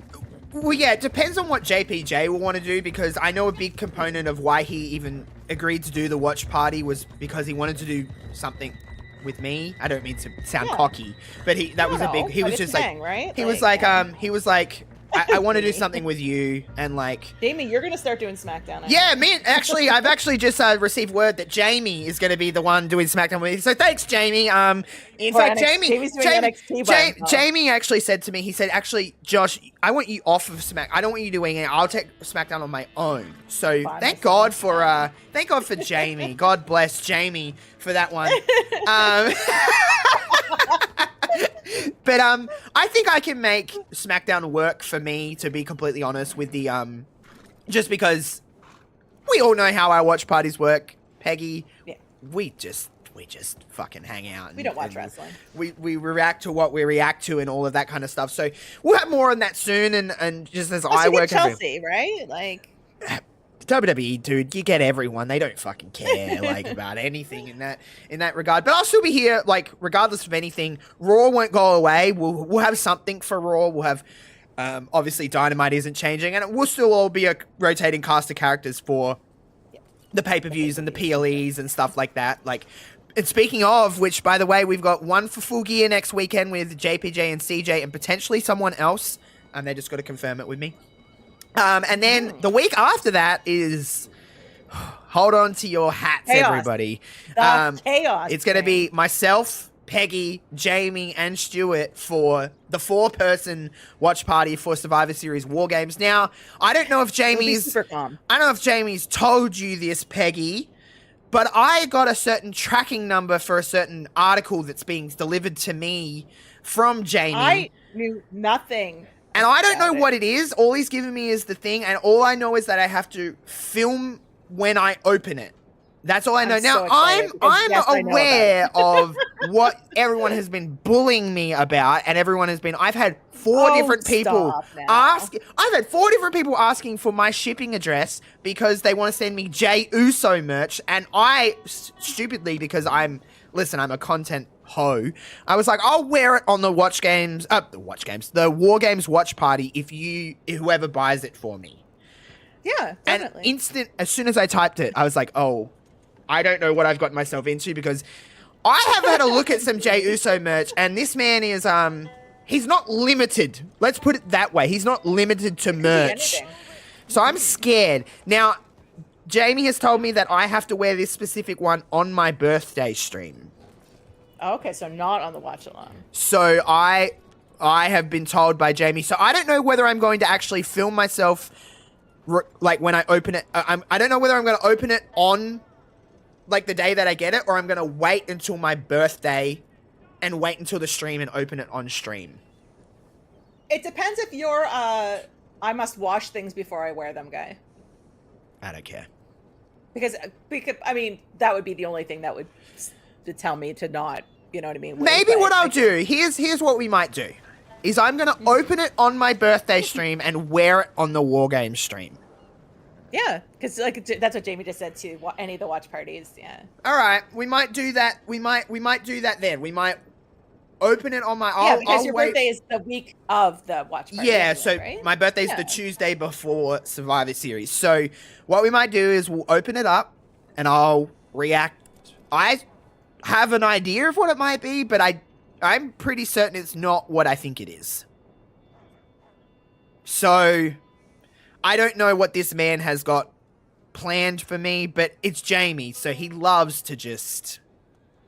Well, yeah, it depends on what JPJ will want to do, because I know a big component of why he even agreed to do the watch party was because he wanted to do something with me. I don't mean to sound cocky, but he was just like, right? He was like, I want to do something with you, and like... Jamie, you're going to start doing SmackDown. Yeah, man, I've actually just received word that Jamie is going to be the one doing SmackDown with me. So thanks, Jamie. In fact, Jamie actually said to me, he said, actually, Josh, I want you off of SmackDown. I don't want you doing it. I'll take SmackDown on my own. So thank God for Jamie. God bless Jamie for that one. But I think I can make SmackDown work for me, to be completely honest, with the just because we all know how our watch parties work, Peggy. Yeah. We just fucking hang out. We don't watch wrestling. We react to what we react to and all of that kind of stuff. So we'll have more on that soon, and just as I work. Chelsea, right? Like. WWE, dude, you get everyone. They don't fucking care like about anything in that regard. But I'll still be here, like, regardless of anything. Raw won't go away. We'll have something for Raw. We'll have obviously Dynamite isn't changing, and it will still all be a rotating cast of characters for the pay-per-views and the PLEs and stuff like that. Like, and speaking of which, by the way, we've got one for Full Gear next weekend with JPJ and CJ and potentially someone else. And they just got to confirm it with me. And then the week after that is, hold on to your hats, everybody. Chaos. It's going to be myself, Peggy, Jamie, and Stuart for the 4-person watch party for Survivor Series War Games. Now, I don't know if Jamie's told you this, Peggy, but I got a certain tracking number for a certain article that's being delivered to me from Jamie. I knew nothing. And I don't know what it is. All he's given me is the thing, and all I know is that I have to film when I open it. That's all I know. Now, I'm aware of what everyone has been bullying me about, and I've had 4 different people asking for my shipping address because they want to send me Jey Uso merch, and I, stupidly, because I'm a content hoe, I was like, I'll wear it on the the War Games watch party if whoever buys it for me. Yeah, definitely. And as soon as I typed it, I was like, oh, I don't know what I've gotten myself into, because I have had a look at some Jey Uso merch, and this man is, he's not limited. Let's put it that way. He's not limited to merch. So I'm scared. Now, Jamie has told me that I have to wear this specific one on my birthday stream. Okay, so not on the watch along. So I have been told by Jamie. So I don't know whether I'm going to actually film myself, like when I open it. I don't know whether I'm going to open it on, like, the day that I get it, or I'm going to wait until my birthday and wait until the stream and open it on stream. It depends if you're I must wash things before I wear them guy. I don't care. Because I mean, that would be the only thing that would to tell me to not, you know what I mean? Maybe what I'll do, here's what we might do, is I'm going to open it on my birthday stream and wear it on the War Games stream. Yeah, because like that's what Jamie just said to any of the watch parties. Yeah. All right, we might do that. We might do that then. We might open it on my. Because your birthday is the week of the watch party. Yeah, anyway, so right? my birthday's the Tuesday before Survivor Series. So what we might do is we'll open it up and I'll react. I have an idea of what it might be, but I'm pretty certain it's not what I think it is. So I don't know what this man has got planned for me, but it's Jamie, so he loves to just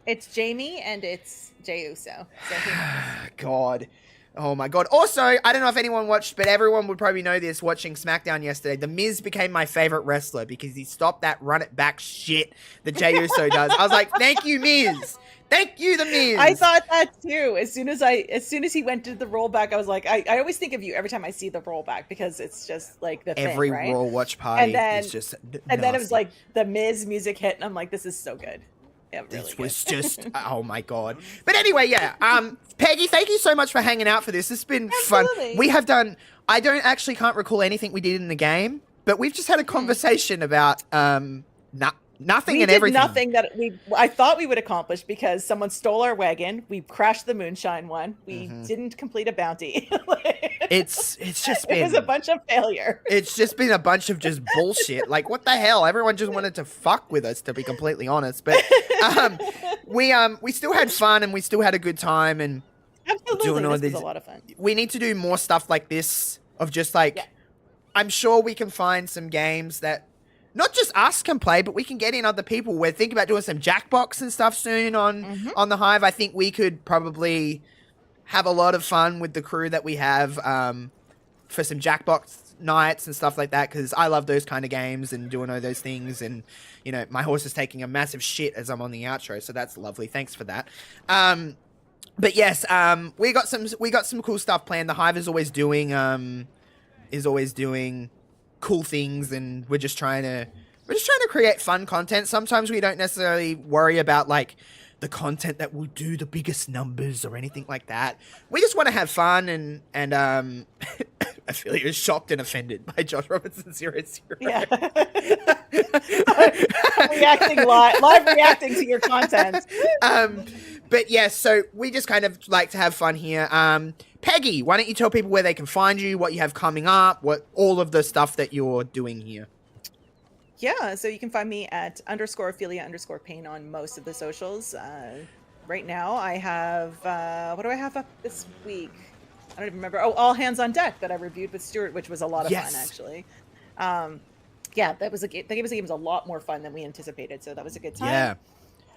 It's Jamie and it's Jey Uso. So who knows? God. Oh my God. Also, I don't know if anyone watched, but everyone would probably know this watching SmackDown yesterday. The Miz became my favorite wrestler because he stopped that run it back shit that Jey Uso does. I was like, thank you, Miz. Thank you, the Miz. I thought that too. As soon as he went to the rollback, I was like, I always think of you every time I see the rollback because it's just like the Every thing, right? Raw watch party is just and then it was nasty. like the Miz music hit, and I'm like, this is so good. Yeah, really This good. was just, oh my God. But anyway, yeah. Peggy, thank you so much for hanging out for this. It's been Absolutely. fun. We have done, can't recall anything we did in the game, but we've just had a conversation about nothing We and did everything. nothing that I thought we would accomplish because someone stole our wagon. We crashed the moonshine one. We didn't complete a bounty. It's just been, it was a bunch of failure. it's just been a bunch of just bullshit. Like, what the hell? Everyone just wanted to fuck with us, to be completely honest. But we still had fun and we still had a good time and Absolutely, all this these- was a lot of fun. we need to do more stuff like this of just like, Yeah. I'm sure we can find some games that not just us can play, but we can get in other people. We're thinking about doing some Jackbox and stuff soon on the Hive. I think we could probably have a lot of fun with the crew that we have for some Jackbox nights and stuff like that, because I love those kind of games and doing all those things. And, you know, my horse is taking a massive shit as I'm on the outro, so that's lovely. Thanks for that. But yes, we got some cool stuff planned. The Hive is always doing cool things, and we're just trying to create fun content. Sometimes we don't necessarily worry about like the content that will do the biggest numbers or anything like that. We just want to have fun and I feel like you're shocked and offended by Josh Robinson 00. Yeah. Reacting live reacting to your content. But yeah, so we just kind of like to have fun here. Peggy, why don't you tell people where they can find you, what you have coming up, what all of the stuff that you're doing here? Yeah, so you can find me at _Ophelia_Pain on most of the socials. Right now, I have what do I have up this week? I don't even remember. Oh, All Hands on Deck that I reviewed with Stuart, which was a lot of fun actually. Yeah, that game was a lot more fun than we anticipated, so that was a good time. Yeah.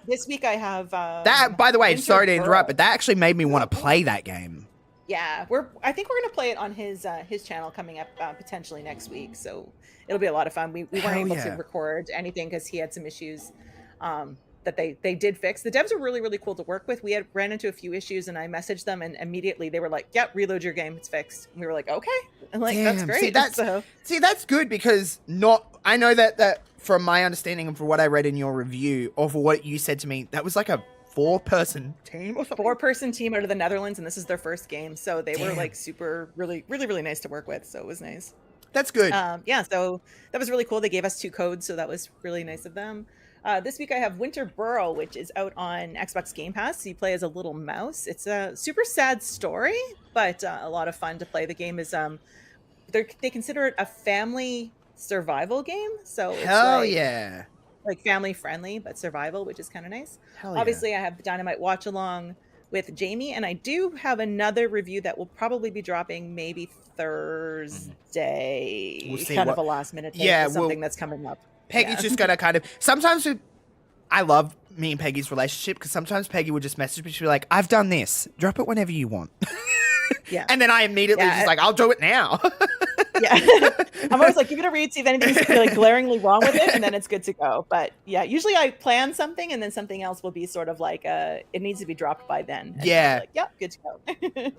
This week I have That, by the way, Winter sorry to interrupt, Burrow. but that actually made me want to play that game. Yeah, I think we're gonna play it on his channel coming up potentially next week, so it'll be a lot of fun. We weren't Hell able yeah. to record anything because he had some issues that they did fix. The devs are really, really cool to work with. We had ran into a few issues and I messaged them and immediately they were like, "Yep, reload your game, it's fixed." And we were like, "Okay," and like that's Damn. great. See, that's good because I know that from my understanding and from what I read in your review or for what you said to me, that was like a 4-person team or something. 4-person team out of the Netherlands, and this is their first game, so they were Damn. like super, really, really, really nice to work with. So it was nice. That's good. Yeah, so that was really cool. They gave us 2 codes, so that was really nice of them. This week I have Winter Burrow, which is out on Xbox Game Pass. So you play as a little mouse. It's a super sad story, but a lot of fun to play. The game is they consider it a family survival game, so it's Hell like, yeah. like family friendly but survival, which is kind of nice. Hell yeah. Obviously, I have the Dynamite watch along with Jamie, and I do have another review that will probably be dropping maybe Thursday. We'll see kind what- of a last minute thing. Yeah, for something that's coming up. Peggy's Yeah. just gonna kind of sometimes I love me and Peggy's relationship because sometimes Peggy would just message me. She'd be like, "I've done this. Drop it whenever you want." Yeah. And then I immediately Yeah, just like, "I'll do it now." Yeah. I'm always like, give it a read, see if anything's like glaringly wrong with it, and then it's good to go. But yeah, usually I plan something and then something else will be sort of like it needs to be dropped by then. And Yeah. I'm like, yeah, good to go.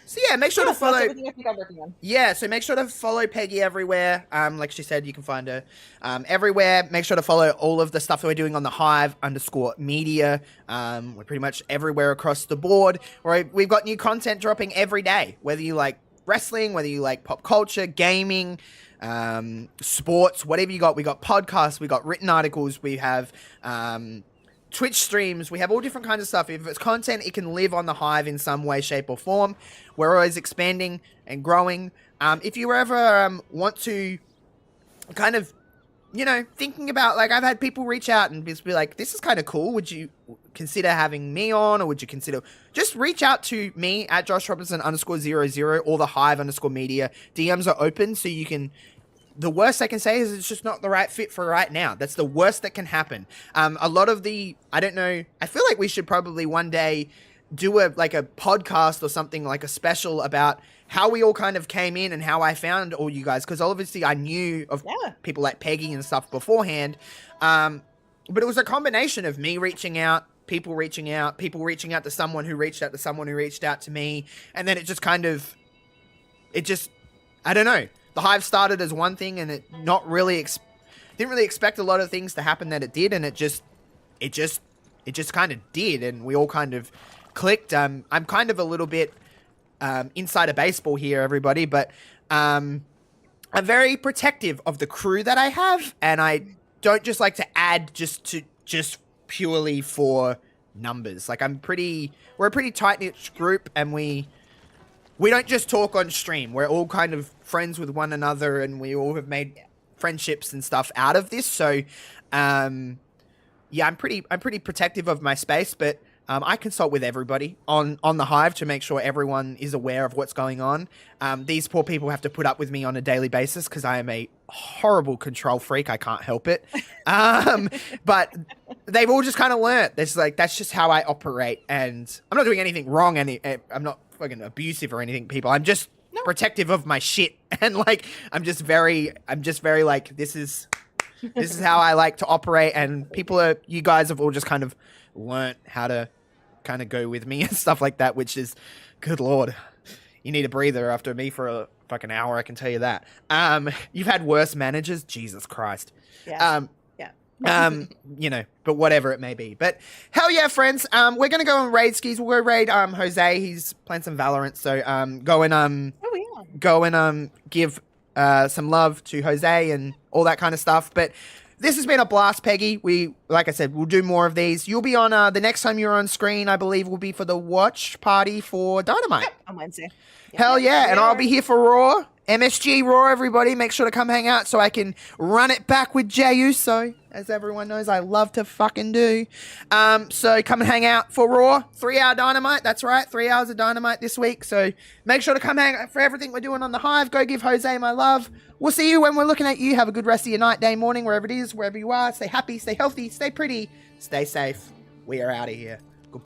So yeah, make sure to So that's follow. everything I think I'm working on. Yeah, so make sure to follow Peggy everywhere. Like she said, you can find her everywhere. Make sure to follow all of the stuff that we're doing on the Hive_media. We're pretty much everywhere across the board. We've got new content dropping every day, whether you like wrestling, whether you like pop culture, gaming, sports, whatever you got. We got podcasts, we got written articles, we have Twitch streams, we have all different kinds of stuff. If it's content, it can live on the Hive in some way, shape, or form. We're always expanding and growing. If you ever want to kind of, thinking about, like, I've had people reach out and just be like, this is kind of cool. Would you consider having me on, or would you consider, just reach out to me at Josh Robinson _00 or the Hive_media. DMs are open, so you can the worst I can say is it's just not the right fit for right now. That's the worst that can happen. A lot of I don't know, I feel like we should probably one day do a podcast or something, like a special about how we all kind of came in and how I found all you guys, because obviously I knew of people like Peggy and stuff beforehand, but it was a combination of me reaching out, people reaching out to someone who reached out to someone who reached out to me, and then it just kind of, I don't know. The Hive started as one thing, and it didn't really expect a lot of things to happen that it did, and it just kind of did, and we all kind of clicked. I'm kind of a little bit inside baseball here, everybody, but I'm very protective of the crew that I have, and I don't just like to add just purely for numbers. Like we're a pretty tight-knit group, and we don't just talk on stream. We're all kind of friends with one another, and we all have made friendships and stuff out of this. So, yeah, I'm pretty protective of my space, but I consult with everybody on the Hive to make sure everyone is aware of what's going on. These poor people have to put up with me on a daily basis because I am a horrible control freak. I can't help it. But they've all just kind of learnt. That's just how I operate, and I'm not doing anything wrong. I'm not fucking abusive or anything, people. I'm just protective of my shit, and I'm just very like, this is how I like to operate, and you guys have all just kind of learnt how to kind of go with me and stuff like that, which is, good lord, you need a breather after me for a fucking hour, I can tell you that. You've had worse managers, Jesus Christ. Yeah. But whatever it may be. But hell yeah, friends. We're gonna go on raid skis. We'll go raid Jose. He's playing some Valorant, so go and give some love to Jose and all that kind of stuff. But this has been a blast, Peggy. Like I said, we'll do more of these. You'll be on the next time you're on screen, I believe, will be for the watch party for Dynamite. Yep, on Wednesday. Hell yeah, and I'll be here for Raw. MSG Raw, everybody. Make sure to come hang out so I can run it back with Jey Uso. As everyone knows, I love to fucking do. So come and hang out for Raw. 3-hour Dynamite. That's right, 3 hours of Dynamite this week. So make sure to come hang out for everything we're doing on the Hive. Go give Jose my love. We'll see you when we're looking at you. Have a good rest of your night, day, morning, wherever it is, wherever you are. Stay happy, stay healthy, stay pretty, stay safe. We are out of here.